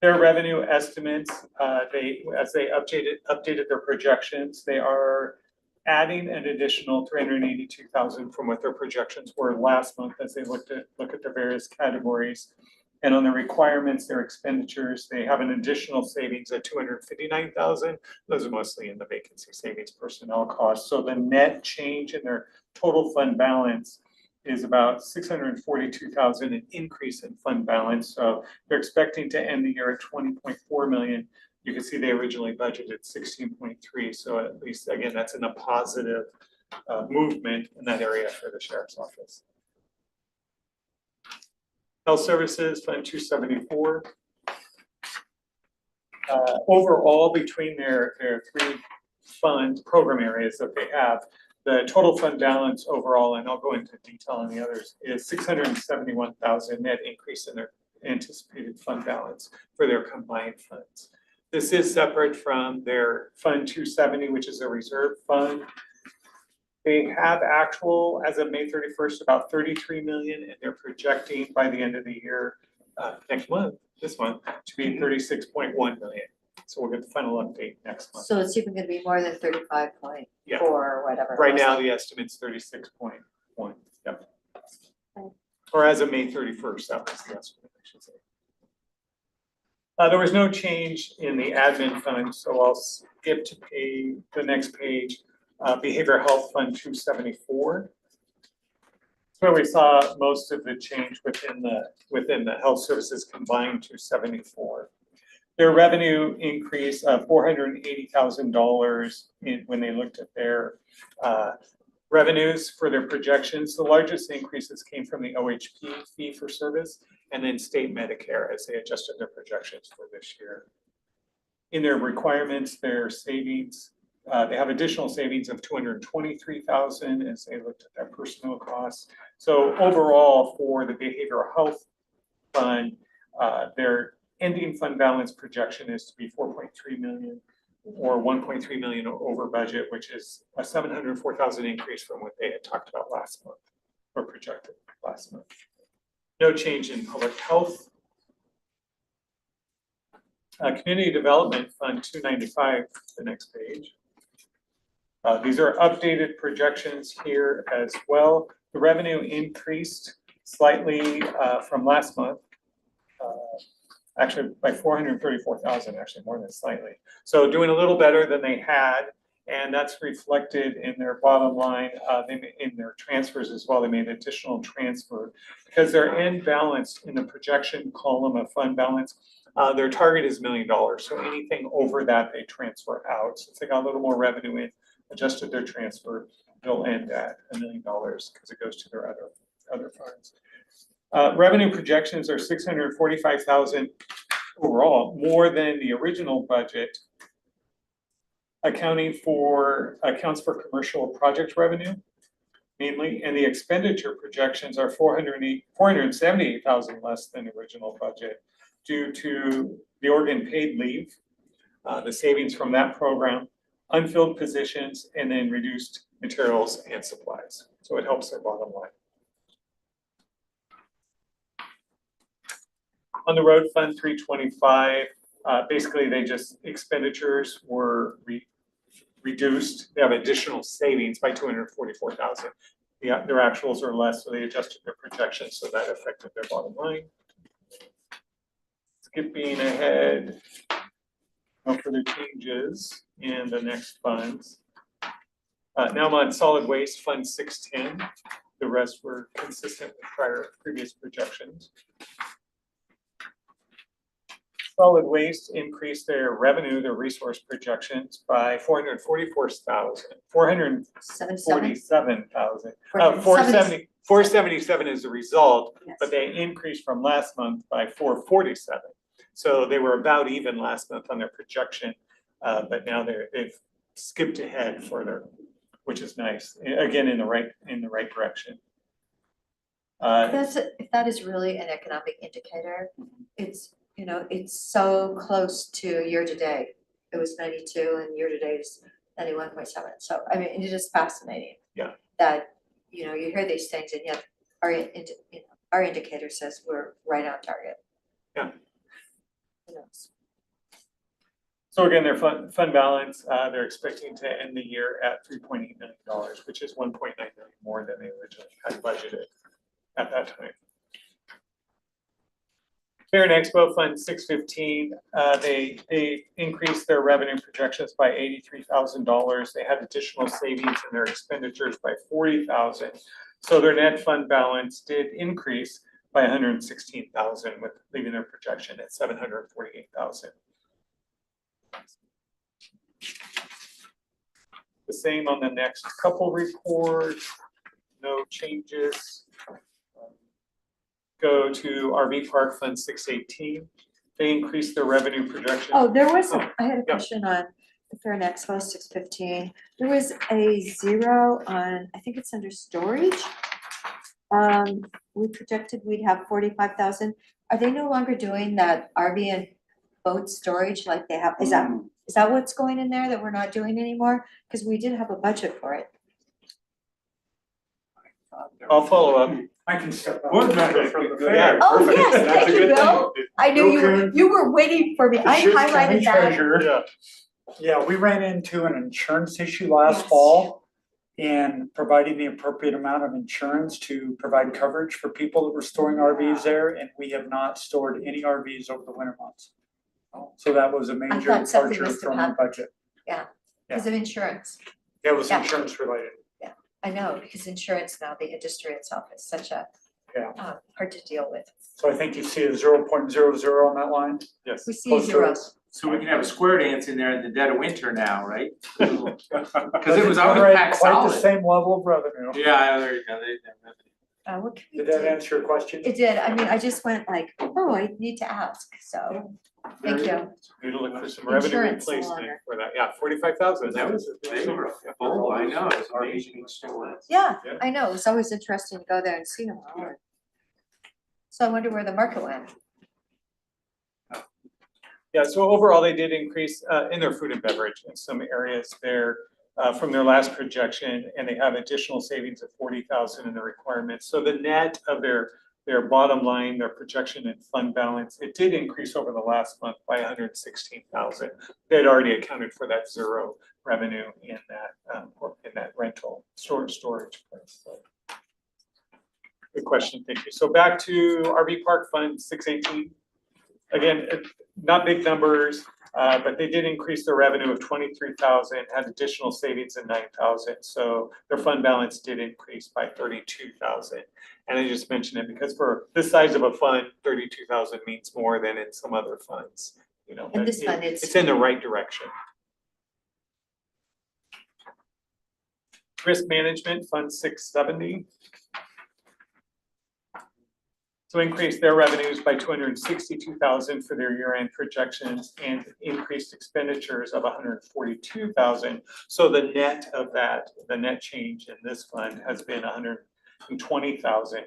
Their revenue estimates, as they updated their projections, they are adding an additional 382,000 from what their projections were last month as they look at the various categories. And on the requirements, their expenditures, they have an additional savings of 259,000. Those are mostly in the vacancy savings personnel costs. So the net change in their total fund balance is about 642,000, an increase in fund balance. So they're expecting to end the year at 20.4 million. You can see they originally budgeted 16.3. So at least, again, that's in a positive movement in that area for the Sheriff's Office. Health Services Fund 274. Overall, between their three fund program areas that they have, the total fund balance overall, and I'll go into detail on the others, is 671,000 net increase in their anticipated fund balance for their combined funds. This is separate from their Fund 270, which is a reserve fund. They have actual, as of May 31st, about 33 million, and they're projecting by the end of the year, this month, to be 36.1 million. So we'll get the final update next month. So it's even gonna be more than 35.4 or whatever. Right now, the estimate's 36.1, yep. Or as of May 31st, that was the estimate, I should say. There was no change in the admin fund, so I'll skip to the next page. Behavioral Health Fund 274. That's where we saw most of the change within the health services combined 274. Their revenue increase of $480,000 when they looked at their revenues for their projections. The largest increases came from the OHP fee for service and then state Medicare as they adjusted their projections for this year. In their requirements, their savings, they have additional savings of 223,000 as they looked at their personnel costs. So overall, for the behavioral health fund, their ending fund balance projection is to be 4.3 million or 1.3 million over budget, which is a 704,000 increase from what they had talked about last month or projected last month. No change in public health. Community Development Fund 295, the next page. These are updated projections here as well. The revenue increased slightly from last month, actually by 434,000, actually more than slightly. So doing a little better than they had, and that's reflected in their bottom line, in their transfers as well. They made additional transfer because their end balance in the projection column of fund balance, their target is $1 million. So anything over that, they transfer out. Since they got a little more revenue in, adjusted their transfer, they'll end at $1 million because it goes to their other funds. Revenue projections are $645,000 overall, more than the original budget. Accounts for commercial project revenue mainly, and the expenditure projections are $478,000 less than the original budget due to the Oregon paid leave, the savings from that program, unfilled positions, and then reduced materials and supplies. So it helps their bottom line. On the road fund 325, basically they just expenditures were reduced. They have additional savings by $244,000. Their actuals are less, so they adjusted their projections, so that affected their bottom line. Skipping ahead, no further changes in the next funds. Now I'm on solid waste fund 610. The rest were consistent with previous projections. Solid waste increased their revenue, their resource projections by $447,000. 477 is the result, but they increased from last month by 447. So they were about even last month on their projection, but now they've skipped ahead further, which is nice. Again, in the right direction. If that is really an economic indicator, it's, you know, it's so close to year to date. It was 92 and year to date is 91.7. So, I mean, it is fascinating. Yeah. That, you know, you hear these things and yet our indicator says we're right on target. Yeah. Who knows? So again, their fund balance, they're expecting to end the year at $3.8 million, which is $1.9 million more than they originally had budgeted at that time. Fair and Expo Fund 615, they increased their revenue projections by $83,000. They had additional savings in their expenditures by $40,000. So their net fund balance did increase by $116,000, with leaving their projection at $748,000. The same on the next couple reports, no changes. Go to RV Park Fund 618. They increased their revenue projection. Oh, there was, I had a question on the Fair and Expo 615. There was a zero on, I think it's under storage. We projected we'd have 45,000. Are they no longer doing that RV and boat storage like they have? Is that what's going in there that we're not doing anymore? Because we did have a budget for it. I'll follow up. I can step up. Board member from the fair. Oh, Perfect. yes, That's thank a you, good Bill. thing. I knew you were waiting for me. I highlighted that. Yeah, we ran into an insurance issue last Yes. fall in providing the appropriate amount of insurance to provide coverage for people that were storing RVs there, and we have not stored any RVs over the winter months. So that was a major thought something departure must have from our happened. budget. Yeah, because of insurance. It was Yeah. insurance related. I know, because insurance now, the industry itself is such a hard to deal with. So I think you see a 0.00 on that line. Yes. We see zeros. So we can have a square dance in there in the dead of winter now, right? Cause it was Doesn't always generate packed quite the solid. same level of revenue. Yeah, there you go. What can we Did that do? answer your question? It did. I mean, I just went like, oh, I need to ask, so, thank you. Need to look for some revenue Insurance no replacement longer. for that. Yeah, 45,000. That was, they were full, I know, it's amazing. Yeah, Yeah. I know. It's always interesting to go there and see them all. So I wonder where the market went. Yeah, so overall, they did increase in their food and beverage in some areas there from their last projection, and they have additional savings of 40,000 in the requirements. So the net of their bottom line, their projection and fund balance, it did increase over the last month by 116,000. They had already accounted for that zero revenue in that rental storage place. So, good question, thank you. So back to RV Park Fund 618. Again, not big numbers, but they did increase their revenue of 23,000, had additional savings of 9,000. So their fund balance did increase by 32,000. And I just mentioned it because for this size of a fund, 32,000 means more than in some other funds. You know, In but this fund, it's in the right direction. Risk Management, Fund 670. To increase their revenues by 262,000 for their year-end projections and increased expenditures of 142,000. So the net of that, the net change in this fund has been 120,000.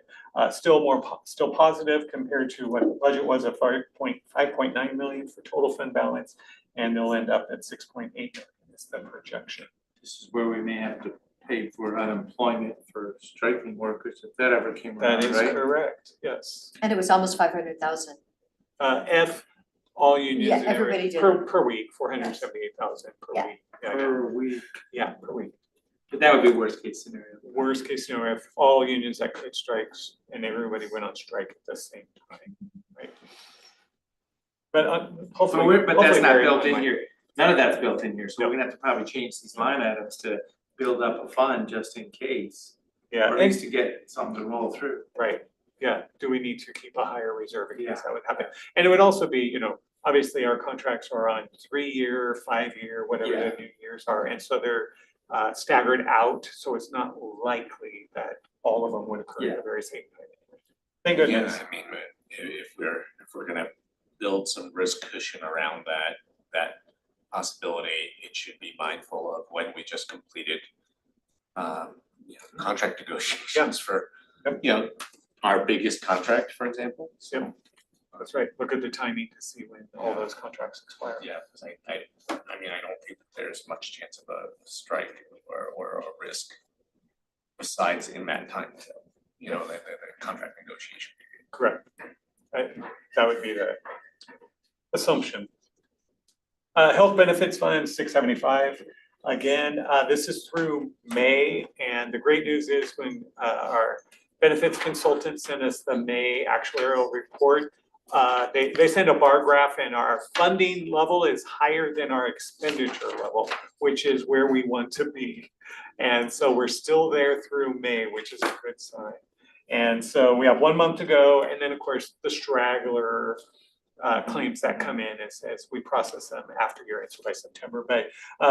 Still positive compared to what the budget was at 5.9 million for total fund balance, and they'll end up at 6.8 million is the projection. This is where we may have to pay for unemployment for striking workers if that ever came around, That is right? correct, yes. And it was almost 500,000. F, all unions. Yeah, in area everybody did. Per week, 478,000 per Yeah. week. Yeah, Per week, yeah, per week. but that would be worst case scenario. Worst case scenario, if all unions exit strikes and everybody went on strike at the same time, right? But hopefully. But that's hopefully not very built in unlikely. here, none of that's built in here, so we're gonna have to probably change these line items to build up a fund just in case. Yeah, Or at and- least to get something to roll through. Right, yeah, do we need to keep a higher reserve in case that would happen? And it would also be, you know, obviously our contracts are on 3-year, 5-year, whatever the new years are, and so they're staggered out, so it's not likely that all of them would occur at the very same time. Thank goodness. Yeah, I mean, if we're gonna build some risk cushion around that possibility, it should be mindful of when we just completed contract negotiations for, our biggest contract, for example, so. Yep. That's right, look at the timing to see when all those contracts expire. Yeah, because I mean, I don't think that there's much chance of a strike or a risk besides in that time, the contract negotiation period. Correct. That would be the assumption. Health Benefits Fund, 675. Again, this is through May, and the great news is when our benefits consultant sent us the May actuarial report, they sent a bar graph, and our funding level is higher than our expenditure level, which is where we want to be. And so we're still there through May, which is a good sign. And so we have 1 month to go, and then of course the straggler claims that come in as we process them after year end, so by September. But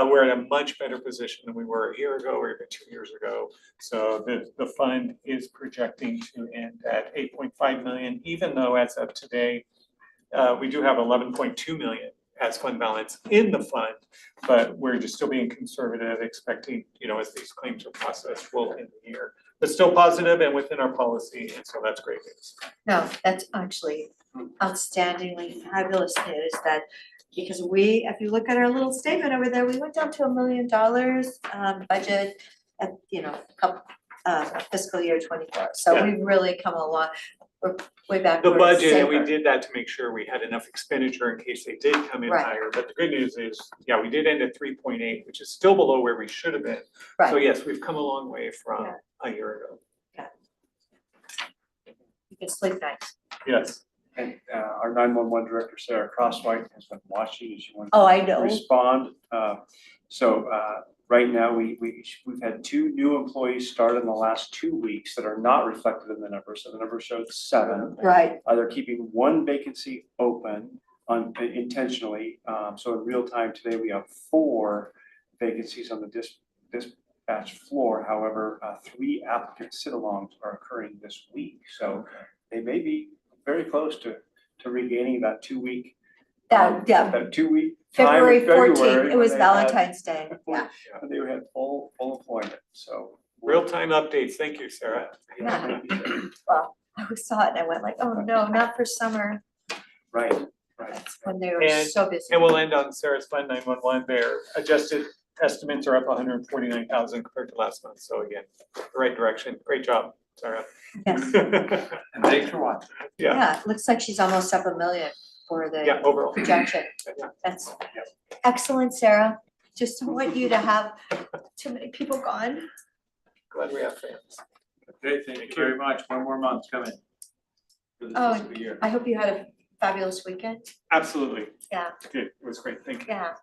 we're in a much better position than we were a year ago or even 2 years ago. So the fund is projecting to end at 8.5 million, even though as of today, we do have 11.2 million as fund balance in the fund, but we're just still being conservative, expecting, as these claims are processed, we'll end the year. But still positive and within our policy, and so that's great news. No, that's actually outstandingly fabulous news that, because we, if you look at our little statement over there, we went down to $1 million budget at, couple fiscal year 24. So Yeah. we've really come a lot, we're way back. The where it's budget, and we safer. did that to make sure we had enough expenditure in case they did come in Right. higher. But the good news is, we did end at 3.8, which is still below where we should have been. So Right. yes, we've come a long way from a year ago. You can sleep nice. Yes. And our 911 director, Sarah Crosswhite, has been watching, and she wanted Oh, I to know. respond. Right now, we've had 2 new employees start in the last 2 weeks that are not reflected in the number, so the number showed 7. Right. They're keeping 1 vacancy open intentionally, so in real time today, we have 4 vacancies on the dispatch floor. However, 3 applicant sit-alongs are occurring this week, so they may be very close to regaining that 2-week. Yeah. That 2-week time in February 14th, February it was when they had- Valentine's Day, yeah. when they had full employment, so. Real-time updates. Thank you, Sarah. Yeah. Well, I saw it and I went like, oh no, not for summer, Right. when they were And- so busy. And we'll end on Sarah's Fund 911. Their adjusted estimates are up 149,000 compared to last month. So again, the right direction. Great job, Sarah. Yes. And thanks for watching. Yeah. Yeah, it looks like she's almost up $1 million for the Yeah, overall. projection. That's excellent, Sarah. Just don't want you to have too many people gone. Glad we have fans. Okay, thank you very much. 1 more month coming. For this Oh, fiscal year. I hope you had a fabulous weekend. Absolutely. Yeah, Good. It was great. Thank you. yeah.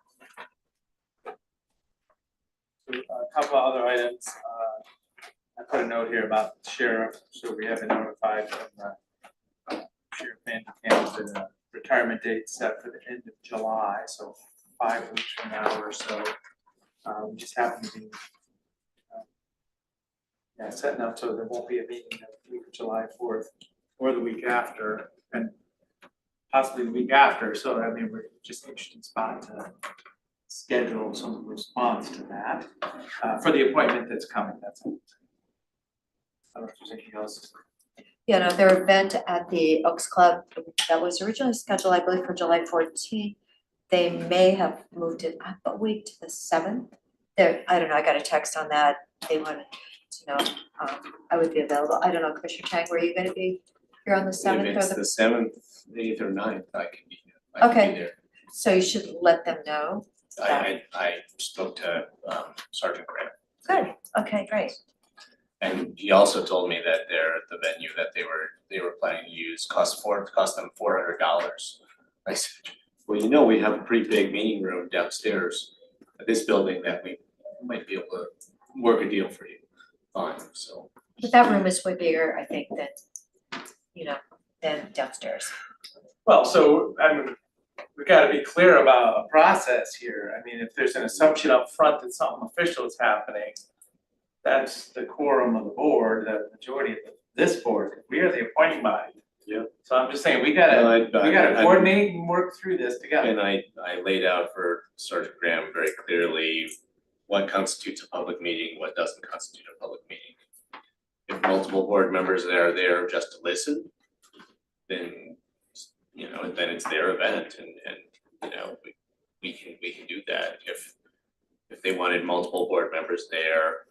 A couple of other items, I put a note here about the sheriff, so we have been notified from Sheriff Andy Campbell that a retirement date set for the end of July, so 5 weeks from now or so. We just happen to be Yeah, setting up so there won't be a meeting the week of July 4th or the week after, and possibly the week after, so I mean, we're just an interesting spot to schedule some response to that, for the appointment that's coming, that's all. I don't know if there's anything else. You know, their event at the Oaks Club that was originally scheduled, I believe, for July 14th. They may have moved it up a week to the 7th. There, I don't know, I got a text on that. They wanted to know, I would be available. I don't know, Commissioner Chang, were you gonna be here on the 7th If or it's the? the 7th, 8th, or 9th, I can be here. I can Okay. be there. So you should let them know. I spoke to Sergeant Graham. Good, okay, great. And he also told me that the venue that they were planning to use cost them $400. I said, well, you know, we have a pretty big meeting room downstairs at this building that we might be able to work a deal for you on, so. But that room is way bigger, I think, than, you know, than downstairs. Well, so, I mean, we gotta be clear about a process here. I mean, if there's an assumption up front that something official is happening, that's the quorum of the board, the majority of this board, we are the appointing body. Yeah. So I'm just saying, we gotta coordinate and work through this together. And I laid out for Sergeant Graham very clearly what constitutes a public meeting, what doesn't constitute a public meeting. If multiple board members are there just to listen, then, you know, then it's their event and, you know, we can do that. If they wanted multiple board members there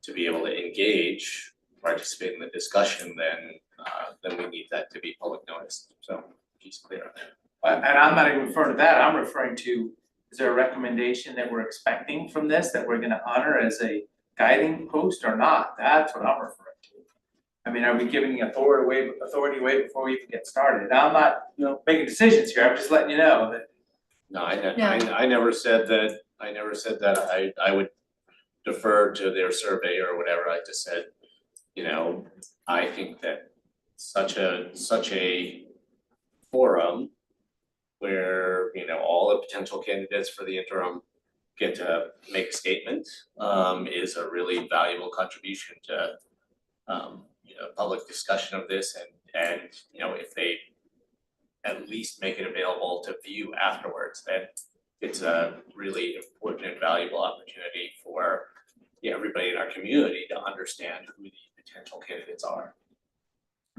to be able to engage, participate in the discussion, then we need that to be public notice, so he's clear on that. And I'm not even referring to that, I'm referring to, is there a recommendation that we're expecting from this that we're gonna honor as a guiding post or not? That's what I'm referring to. I mean, are we giving authority away before we even get started? Now, I'm not, you know, making decisions here, I'm just letting you know that. No, I never said that, I would defer to their survey or whatever, I just said, you know, I think that such a forum where, you know, all the potential candidates for the interim get to make a statement, is a really valuable contribution to, you know, public discussion of this and, you know, if they at least make it available to view afterwards, then it's a really important and valuable opportunity for everybody in our community to understand who the potential candidates are.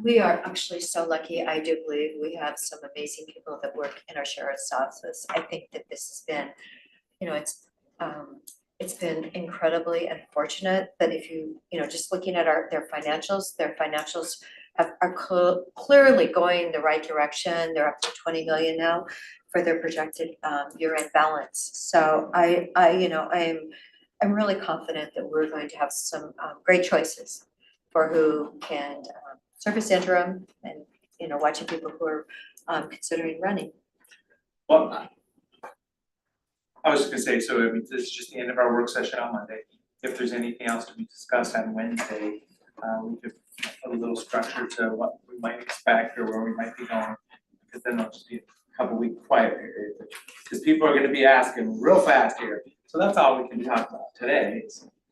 We are actually so lucky. I do believe we have some amazing people that work in our sheriff's office. I think that this has been, you know, it's been incredibly unfortunate, but if you know, just looking at their financials are clearly going the right direction. They're up to 20 million now for their projected year-end balance. So I'm really confident that we're going to have some great choices for who can service interim and, you know, watching people who are considering running. Well, I was just gonna say, so I mean, this is just the end of our work session on Monday. If there's anything else to be discussed on Wednesday, we could put a little structure to what we might expect or where we might be going. Because then there'll just be a couple week quiet period, because people are gonna be asking real fast here. So that's all we can talk about today.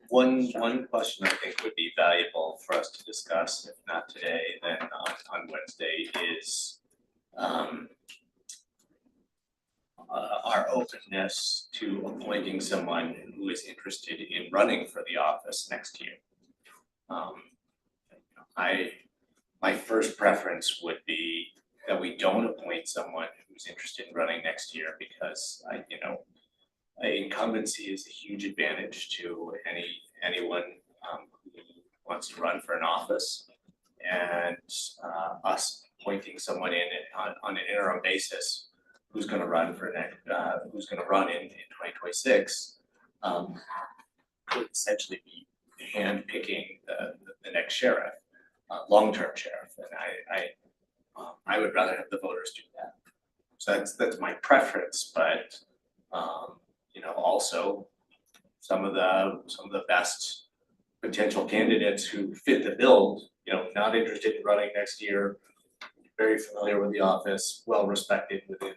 One question I think would be valuable for us to discuss, if not today, then on Wednesday, is our openness to appointing someone who is interested in running for the office next year. My first preference would be that we don't appoint someone who's interested in running next year, because incumbency is a huge advantage to anyone who wants to run for an office, and us appointing someone on an interim basis who's going to run in 2026 could essentially be handpicking the next sheriff, long-term sheriff, and I would rather have the voters do that. So that's my preference, but also some of the best potential candidates who fit the bill, not interested in running next year, very familiar with the office, well respected within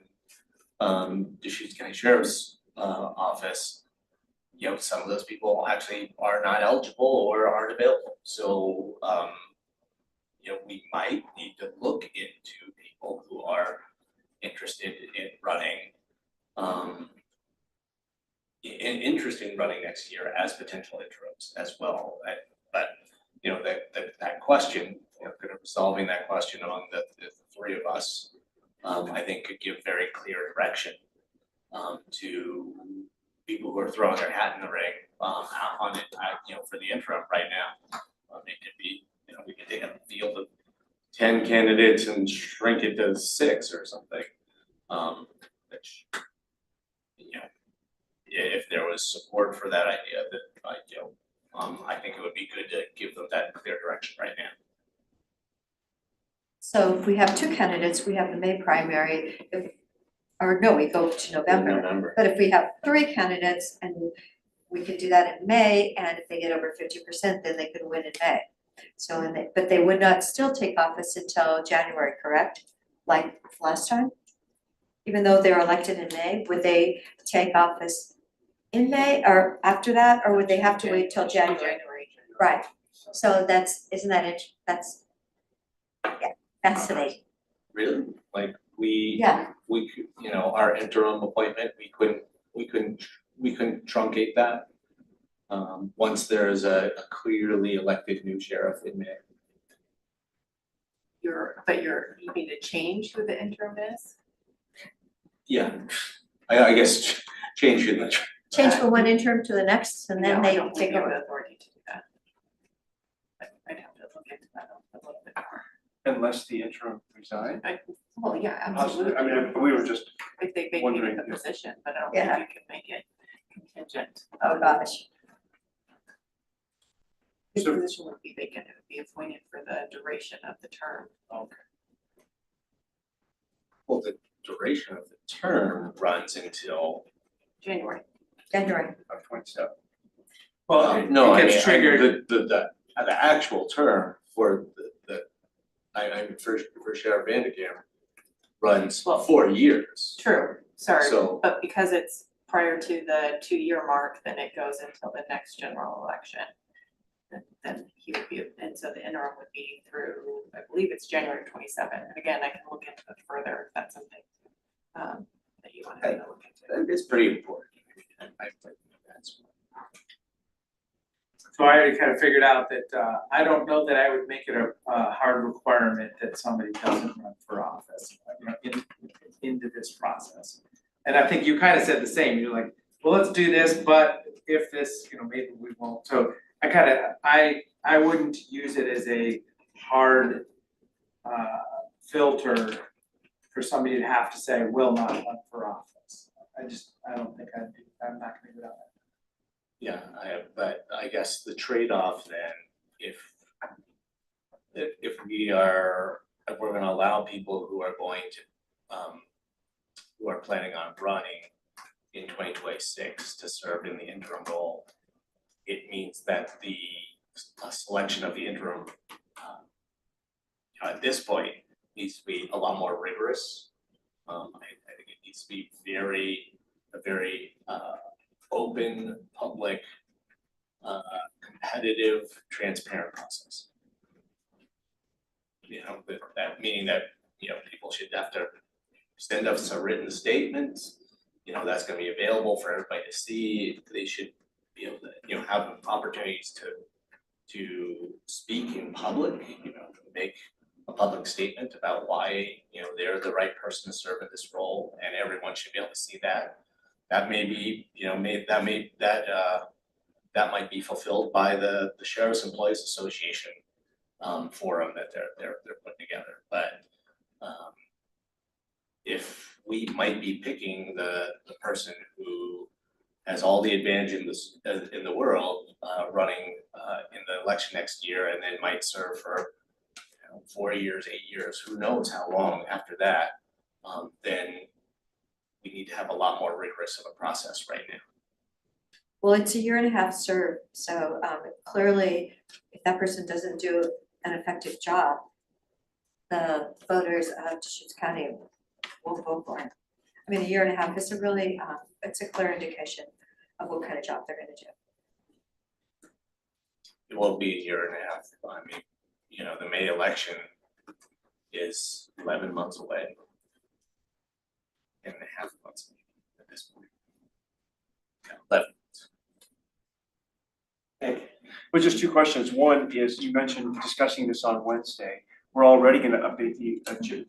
Deschutes County Sheriff's office, you know, some of those people actually are not eligible or aren't available. So, you know, we might need to look into people who are interested in running, interested in running next year as potential interims as well. But, you know, that question, you know, kind of resolving that question among the three of us, I think could give very clear direction to people who are throwing their hat in the ring on it, you know, for the interim right now. It could be, you know, we could take a field of 10 candidates and shrink it to 6 or something. Which, you know, if there was support for that idea, that you know, I think it would be good to give them that clear direction right now. So if we have 2 candidates, we have the May primary, we go to November. But if we have 3 candidates and we could do that in May, and if they get over 50%, then they could win in May. So, but they would not still take office until January, correct? Like last time? Even though they're elected in May, would they take office in May or after that, or would they have to wait till January? Right, so that's fascinating. Really? Like we could, you know, our interim appointment, we couldn't truncate that. Once there is a clearly elected new sheriff in May. You mean to change who the interim is? Yeah, I guess change in the. Change from one interim to the next, and then No, they I don't think take you have over. the authority to do that. I'd have to look into that a little bit more. Unless the interim resign. Well, yeah, absolutely. I mean, we were just If they vacated wondering the if- position, but I don't Yeah. think you can make it contingent. Oh, gosh. The So- position would be vacant, it would be appointed for the duration of the term. Okay. Well, the duration of the term runs until January. of 27. Well, no, it I gets mean, triggered. the actual term for for Sheriff Vandekam runs Well- 4 years. True, sorry, So- but because it's prior to the 2-year mark, then it goes until the next general election. Then he would be, and so the interim would be through, I believe it's January 27. And again, I can look into it further if that's something that you want to look into. It's pretty important. I think that's. So I already kind of figured out that I don't know that I would make it a hard requirement that somebody doesn't run for office, you know, into this process. And I think you kind of said the same, you're like, well, let's do this, but if this, you know, maybe we won't. So I wouldn't use it as a hard filter for somebody to have to say will not run for office. I don't think I'm not gonna do that. Yeah, but I guess the trade-off then, if we're gonna allow people who are going to, who are planning on running in 2026 to serve in the interim role, it means that the selection of the interim at this point needs to be a lot more rigorous. I think it needs to be a very open, public, competitive, transparent process. You know, that meaning that, you know, people should have to send us a written statement, you know, that's gonna be available for everybody to see. They should be able to, you know, have opportunities to speak in public, you know, make a public statement about why, you know, they're the right person to serve in this role, and everyone should be able to see that. That may be, you know, that might be fulfilled by the Sheriff's Employees Association forum that they're putting together, but if we might be picking the person who has all the advantage in the world running in the election next year, and then might serve for 4 years, 8 years, who knows how long after that, then we need to have a lot more rigorous of a process right now. Well, it's a 1.5 serve, so clearly, if that person doesn't do an effective job, the voters of Deschutes County won't vote for him. I mean, a 1.5 is a really, it's a clear indication of what kind of job they're gonna do. It won't be a year and a half. I mean, you know, the May election is 11 months away. 10.5 months at this point. Yeah, 11 months. Okay, but just two questions. One is, you mentioned discussing this on Wednesday. We're already gonna update the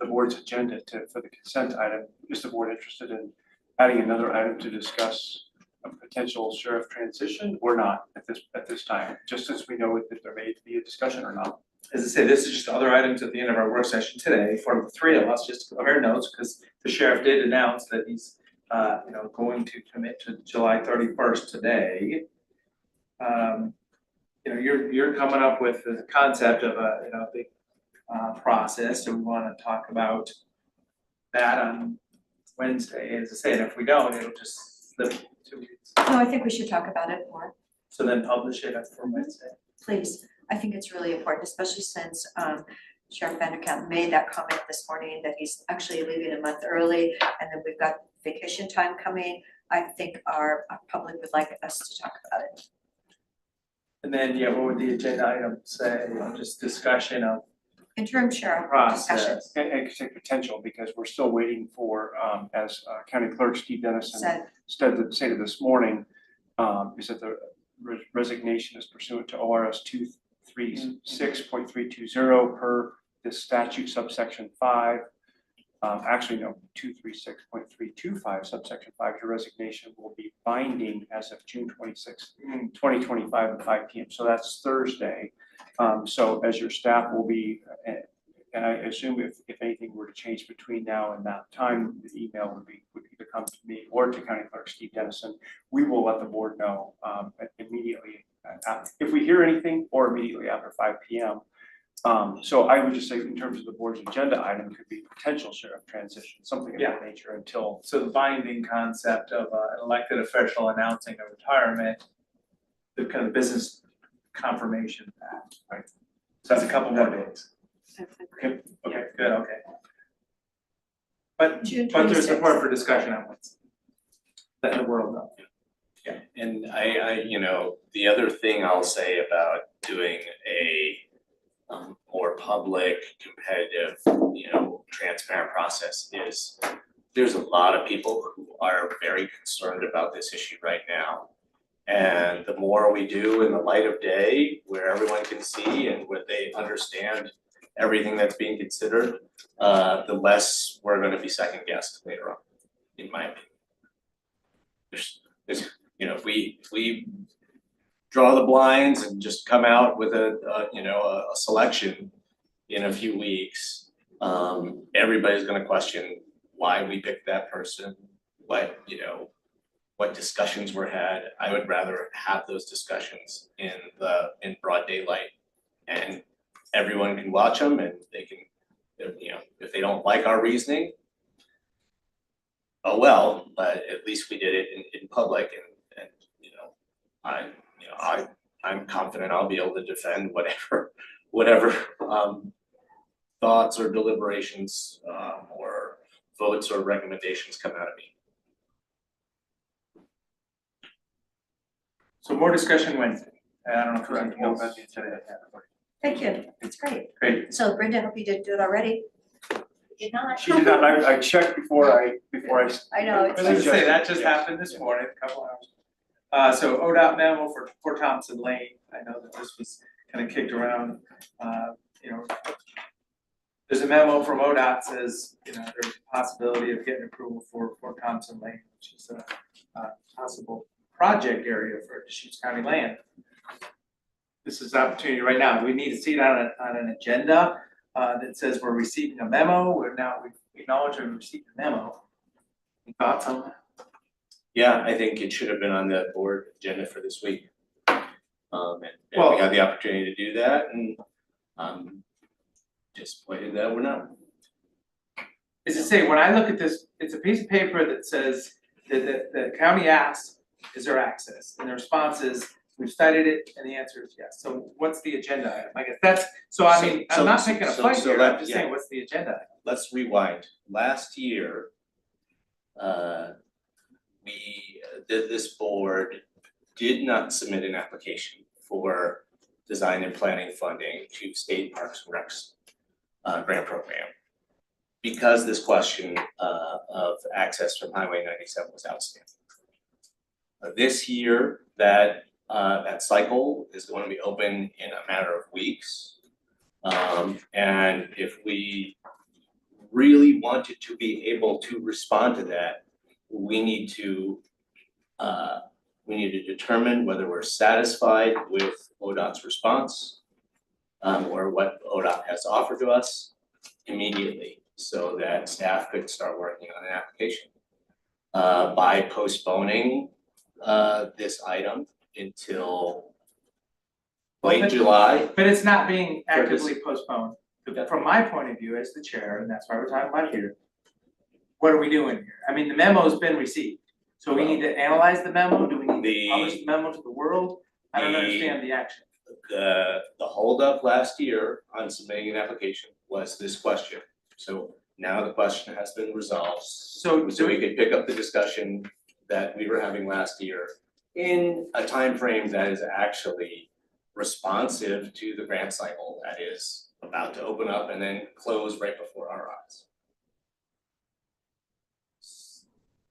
board's agenda for the consent item. Is the board interested in adding another item to discuss a potential sheriff transition or not at this time? Just as we know if there may be a discussion or not. As I say, this is just other items at the end of our work session today for the three of us, just to compare notes, because the sheriff did announce that he's, going to commit to July 31st today. You're coming up with the concept of a big process, and we want to talk about that on Wednesday. As I say, and if we don't, it'll just slip 2 weeks. No, I think we should talk about it more, So then publish it for Wednesday. please. I think it's really important, especially since Sheriff Vanderkamp made that comment this morning that he's actually leaving a month early, and then we've got vacation time coming. I think our public would like us to talk about it. And then, what would the agenda item say? Just discussion of Interim sheriff discussion. process. And I could say potential, because we're still waiting for, as County Clerk Steve Dennison stated this morning, is that the resignation is pursuant to ORS 236.320 per this statute subsection 5. Actually, no, 236.325 subsection 5. Your resignation will be binding as of June 26, 2025 at 5 p.m. So that's Thursday. So as your staff will be, and I assume if anything were to change between now and that time, the email would either come to me or to County Clerk Steve Dennison. We will let the board know immediately if we hear anything, or immediately after 5 p.m. So I would just say, in terms of the board's agenda item, could be potential sheriff transition, something of that nature until. So the binding concept of an elected official announcing a retirement, the kind of business confirmation of that, right? So that's a couple more days. Okay, good, okay. But June there's 26th. support for discussion on what's that the world knows. Yeah, and I, the other thing I'll say about doing a more public, competitive, transparent process is there's a lot of people who are very concerned about this issue right now. And the more we do in the light of day, where everyone can see and where they understand everything that's being considered, the less we're gonna be second guessed later on, in my opinion. There's if we draw the blinds and just come out with a selection in a few weeks, everybody's gonna question why we picked that person, what discussions were had. I would rather have those discussions in broad daylight, and everyone can watch them, and they can, if they don't like our reasoning, oh well, but at least we did it in public, and I'm confident I'll be able to defend whatever thoughts or deliberations or votes or recommendations come out of me. So more discussion Wednesday. I don't know if there's anything else today. Thank you, that's great. Great. So Brenda, I hope you didn't do it already. Did not. She did not, I checked before I. I know, it's- I was gonna say, that just happened this morning, a couple hours. So ODOT memo for Thompson Lane, I know that this was kind of kicked around, there's a memo from ODOT says, there's a possibility of getting approval for Thompson Lane, which is a possible project area for Deschutes County land. This is the opportunity right now. We need to see it on an agenda that says we're receiving a memo. We've acknowledged we received a memo. Any thoughts on that? Yeah, I think it should have been on the board agenda for this week. And Well- we had the opportunity to do that, and disappointed that we're not. Is to say, when I look at this, it's a piece of paper that says that the county asked, is there access? And the response is, we've studied it, and the answer is yes. So what's the agenda item? I guess that's, I'm not picking a fight here, I'm just saying, what's the agenda item? Let's rewind. Last year, this board did not submit an application for design and planning funding to State Parks and Recs grant program. Because this question of access from Highway 97 was outstanding. This year, that cycle is going to be open in a matter of weeks. And if we really wanted to be able to respond to that, we need to determine whether we're satisfied with ODOT's response or what ODOT has offered to us immediately, so that staff could start working on an application. By postponing this item until late July. But it's not being actively postponed. From my point of view as the chair, and that's why we're talking about here, what are we doing here? I mean, the memo's been received. So we need to analyze the memo? Do we need to publish the memo to the world? I don't understand the action. The holdup last year on submitting an application was this question. So now the question has been resolved. So we could pick up the discussion that we were having last year in a time frame that is actually responsive to the grant cycle that is about to open up and then close right before our eyes.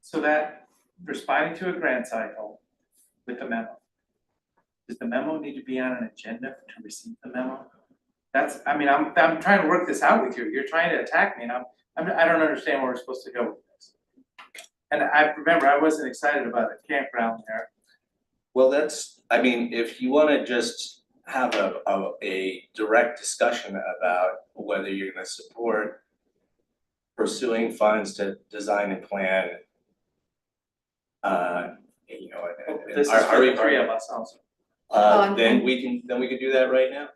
So that responding to a grant cycle with the memo. Does the memo need to be on an agenda to receive the memo? That's, I mean, I'm trying to work this out with you. You're trying to attack me and I don't understand where we're supposed to go with this. And I remember I wasn't excited about the campground there. Well, that's, I mean, if you wanna just have a direct discussion about whether you're gonna support pursuing funds to design and plan, you know, This is for the three of us also. Then we can do that right now.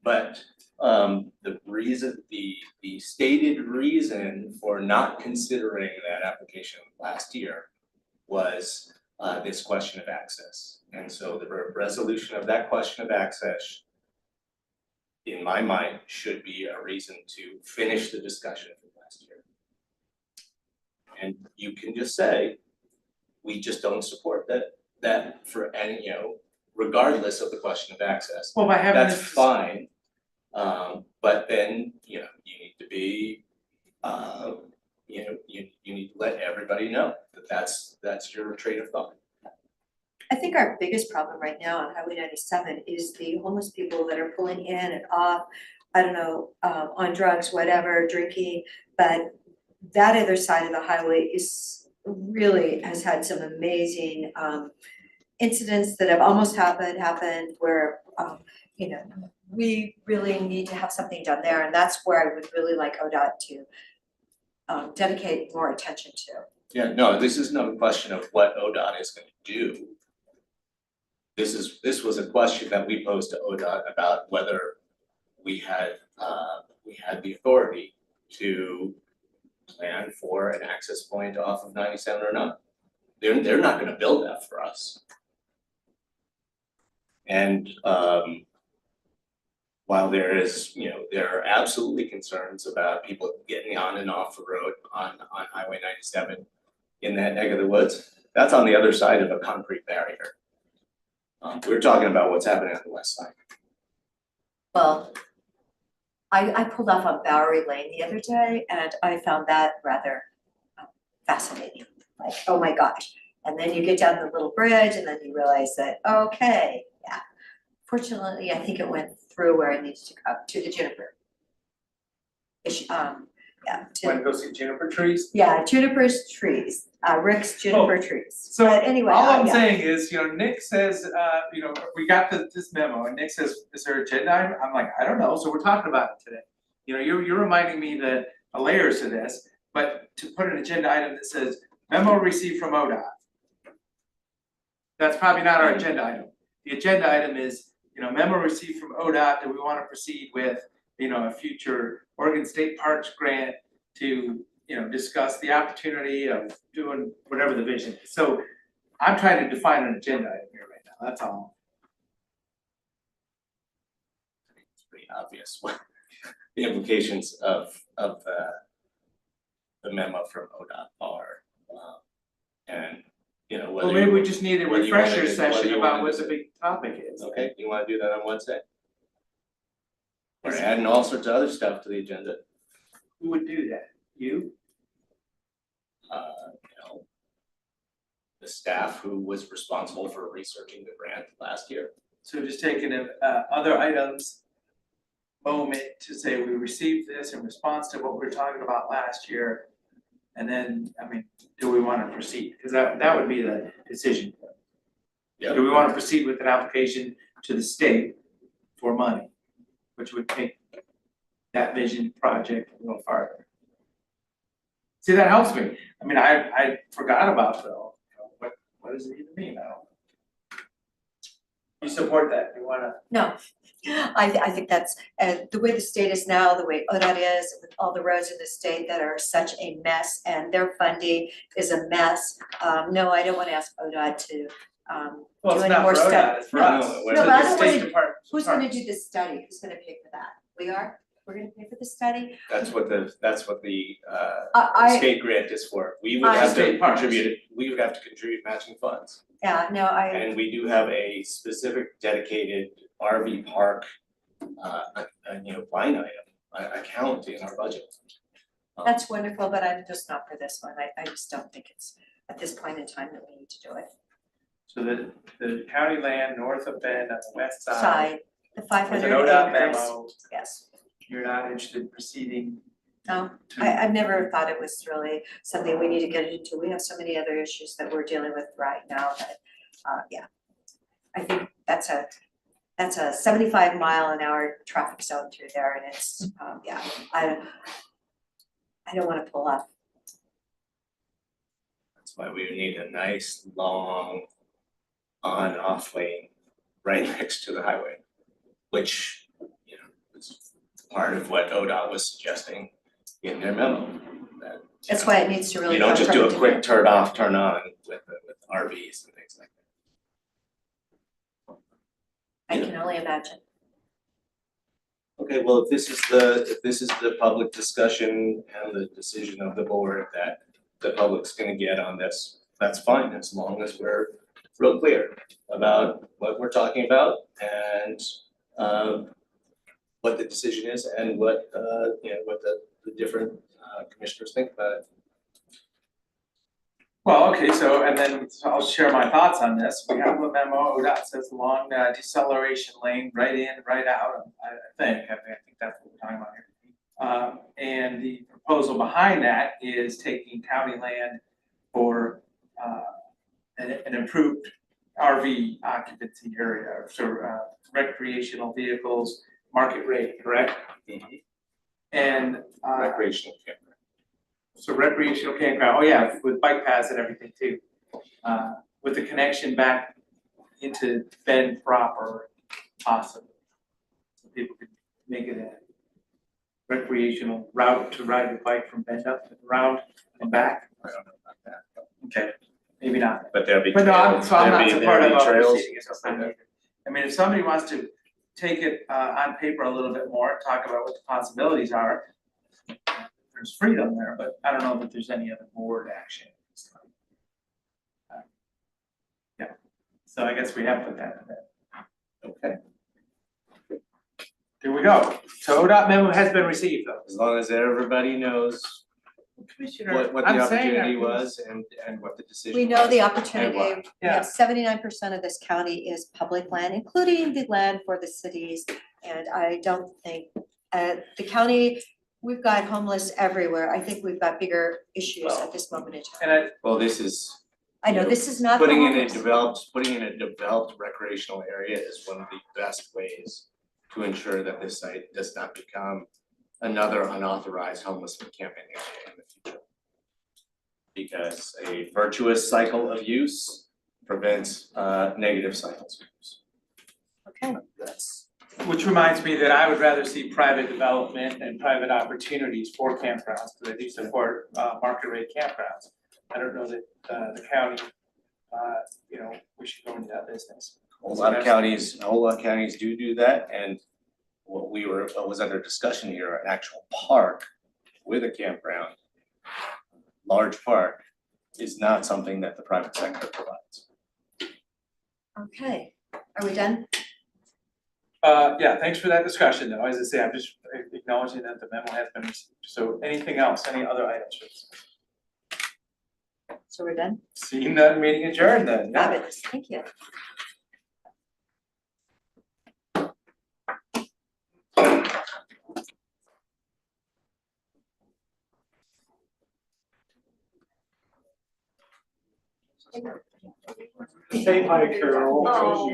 But the reason, the stated reason for not considering that application last year was this question of access. And so the resolution of that question of access, in my mind, should be a reason to finish the discussion from last year. And you can just say, we just don't support that for any, you know, regardless of the question of access. Well, by having That's this. fine. But then, you know, you need to be, you know, you need to let everybody know that that's your train of thought. I think our biggest problem right now on Highway 97 is the homeless people that are pulling in and off, I don't know, on drugs, whatever, drinking, but that other side of the highway is really has had some amazing incidents that have almost happened where you know, we really need to have something done there, and that's where I would really like ODOT to dedicate more attention to. Yeah, no, this is not a question of what ODOT is gonna do. This was a question that we posed to ODOT about whether we had the authority to plan for an access point off of 97 or not. They're not gonna build that for us. And while there is, you know, there are absolutely concerns about people getting on and off the road on Highway 97 in that neck of the woods, that's on the other side of a concrete barrier. We're talking about what's happening on the west side. Well, I pulled off on Bowery Lane the other day and I found that rather fascinating. Like, oh my gosh. And then you get down the little bridge and then you realize that, okay, yeah. Fortunately, I think it went through where it needs to go, to the juniper. Yeah. Want to go see juniper trees? Yeah, juniper's trees, Rick's juniper trees. So But anyway, all I'm yeah. saying is, you know, Nick says, you know, we got this memo and Nick says, is there an agenda item? I'm like, I don't know, so we're talking about it today. You know, you're reminding me that layers to this, but to put an agenda item that says memo received from ODOT. That's probably not our agenda item. The agenda item is, you know, memo received from ODOT that we want to proceed with, you know, a future Oregon State Parks grant to, you know, discuss the opportunity of doing whatever the vision is. So I'm trying to define an agenda item here right now, that's all. It's pretty obvious what the implications of the memo from ODOT are. And you know, Well, whether maybe you- we just need a whether you wanna refresher just- whether session you about wanna what the just- big topic is. Okay, you wanna do that on Wednesday? We're adding all sorts of other stuff to the agenda, Who would do that? You? you know. The staff who was responsible for researching the grant last year. So just taking other items moment to say we received this in response to what we were talking about last year. And then, I mean, do we wanna proceed? Cause that would be the decision. Yeah. Do we wanna proceed with an application to the state for money? Which would take that vision project a little farther. See, that helps me. I mean, I forgot about though, what does it even mean? I don't know. You support that? You wanna? No, I think that's, the way the state is now, the way ODOT is, with all the roads in the state that are such a mess and their funding is a mess. No, I don't wanna ask ODOT to, Well, do it's any not more for study. ODOT, it's for No, us. no, It's but I the don't State wanna- Department of Who's gonna Parks. do this study? Who's gonna pay for that? We are? We're gonna pay for the study? That's what the I- state grant is for. We would I- have to State parks. contribute, we would have to contribute matching funds. Yeah, no, And we do have a specific dedicated RV park, line item, account in our budget. that's wonderful, but I'm just not for this one. I just don't think it's at this point in time that we need to do it. So the county land north of Bend on the west side, Side, the with 500 an ODOT acres, memo, yes. you're not interested in proceeding No, to. I've never thought it was really something we need to get into. We have so many other issues that we're dealing with right now that, yeah. I think that's a 75-mile-an-hour traffic zone through there and it's, yeah, I don't wanna pull up. That's why we need a nice, long on-off lane right next to the highway, which, is part of what ODOT was suggesting in their memo. That, That's why it needs to really you don't come just from do a a quick different- turn off, turn on with RVs and things like that. I can only imagine. Okay, well, if this is the public discussion and the decision of the board that the public's gonna get on this, that's fine, as long as we're real clear about what we're talking about and what the decision is and what what the different commissioners think about it. Well, okay, so I'll share my thoughts on this. We have a memo, ODOT says long deceleration lane, right in, right out, I think that's what we're talking about here. And the proposal behind that is taking county land for an improved RV occupancy area, so recreational vehicles, market rate, correct? And Recreational campground. so recreational campground, oh yeah, with bike paths and everything too. With the connection back into Bend proper possible. So people could make it a recreational route to ride your bike from Bend up and around and back. I don't know about that. Okay, maybe not. But there'll be But no, I'm not there'll be supportive of trails. proceeding as a plan. I mean, if somebody wants to take it on paper a little bit more, talk about what the possibilities are. There's freedom there, but I don't know that there's any other board action at this time. Yeah, so I guess we have put that in there. Okay, There we go. So ODOT memo has been received though. as long as everybody knows Commissioner, what the I'm saying opportunity that- was and what the decision We know the was. opportunity, why. we Yeah. have 79% of this county is public land, including the land for the cities. And I don't think, the county, we've got homeless everywhere. I think we've got bigger issues at this moment in time. And Well, this is. I know, this is not the Putting in a homeless. developed recreational area is one of the best ways to ensure that this site does not become another unauthorized homeless encampment area in the future. Because a virtuous cycle of use prevents negative cycles of use. Okay. That's. which reminds me that I would rather see private development and private opportunities for campgrounds, because I do support market rate campgrounds. I don't know that the county, we should go into that business. A whole lot of counties do that, and what was under discussion here, an actual park with a campground, large park, is not something that the private sector provides. Okay, are we done? Yeah, thanks for that discussion though. As I say, I'm just acknowledging that the memo has been received. So anything else, any other items? So we're done? Seeing none, meeting adjourned then. Yeah. Fabulous, thank you. Say hi, Carol. Oh.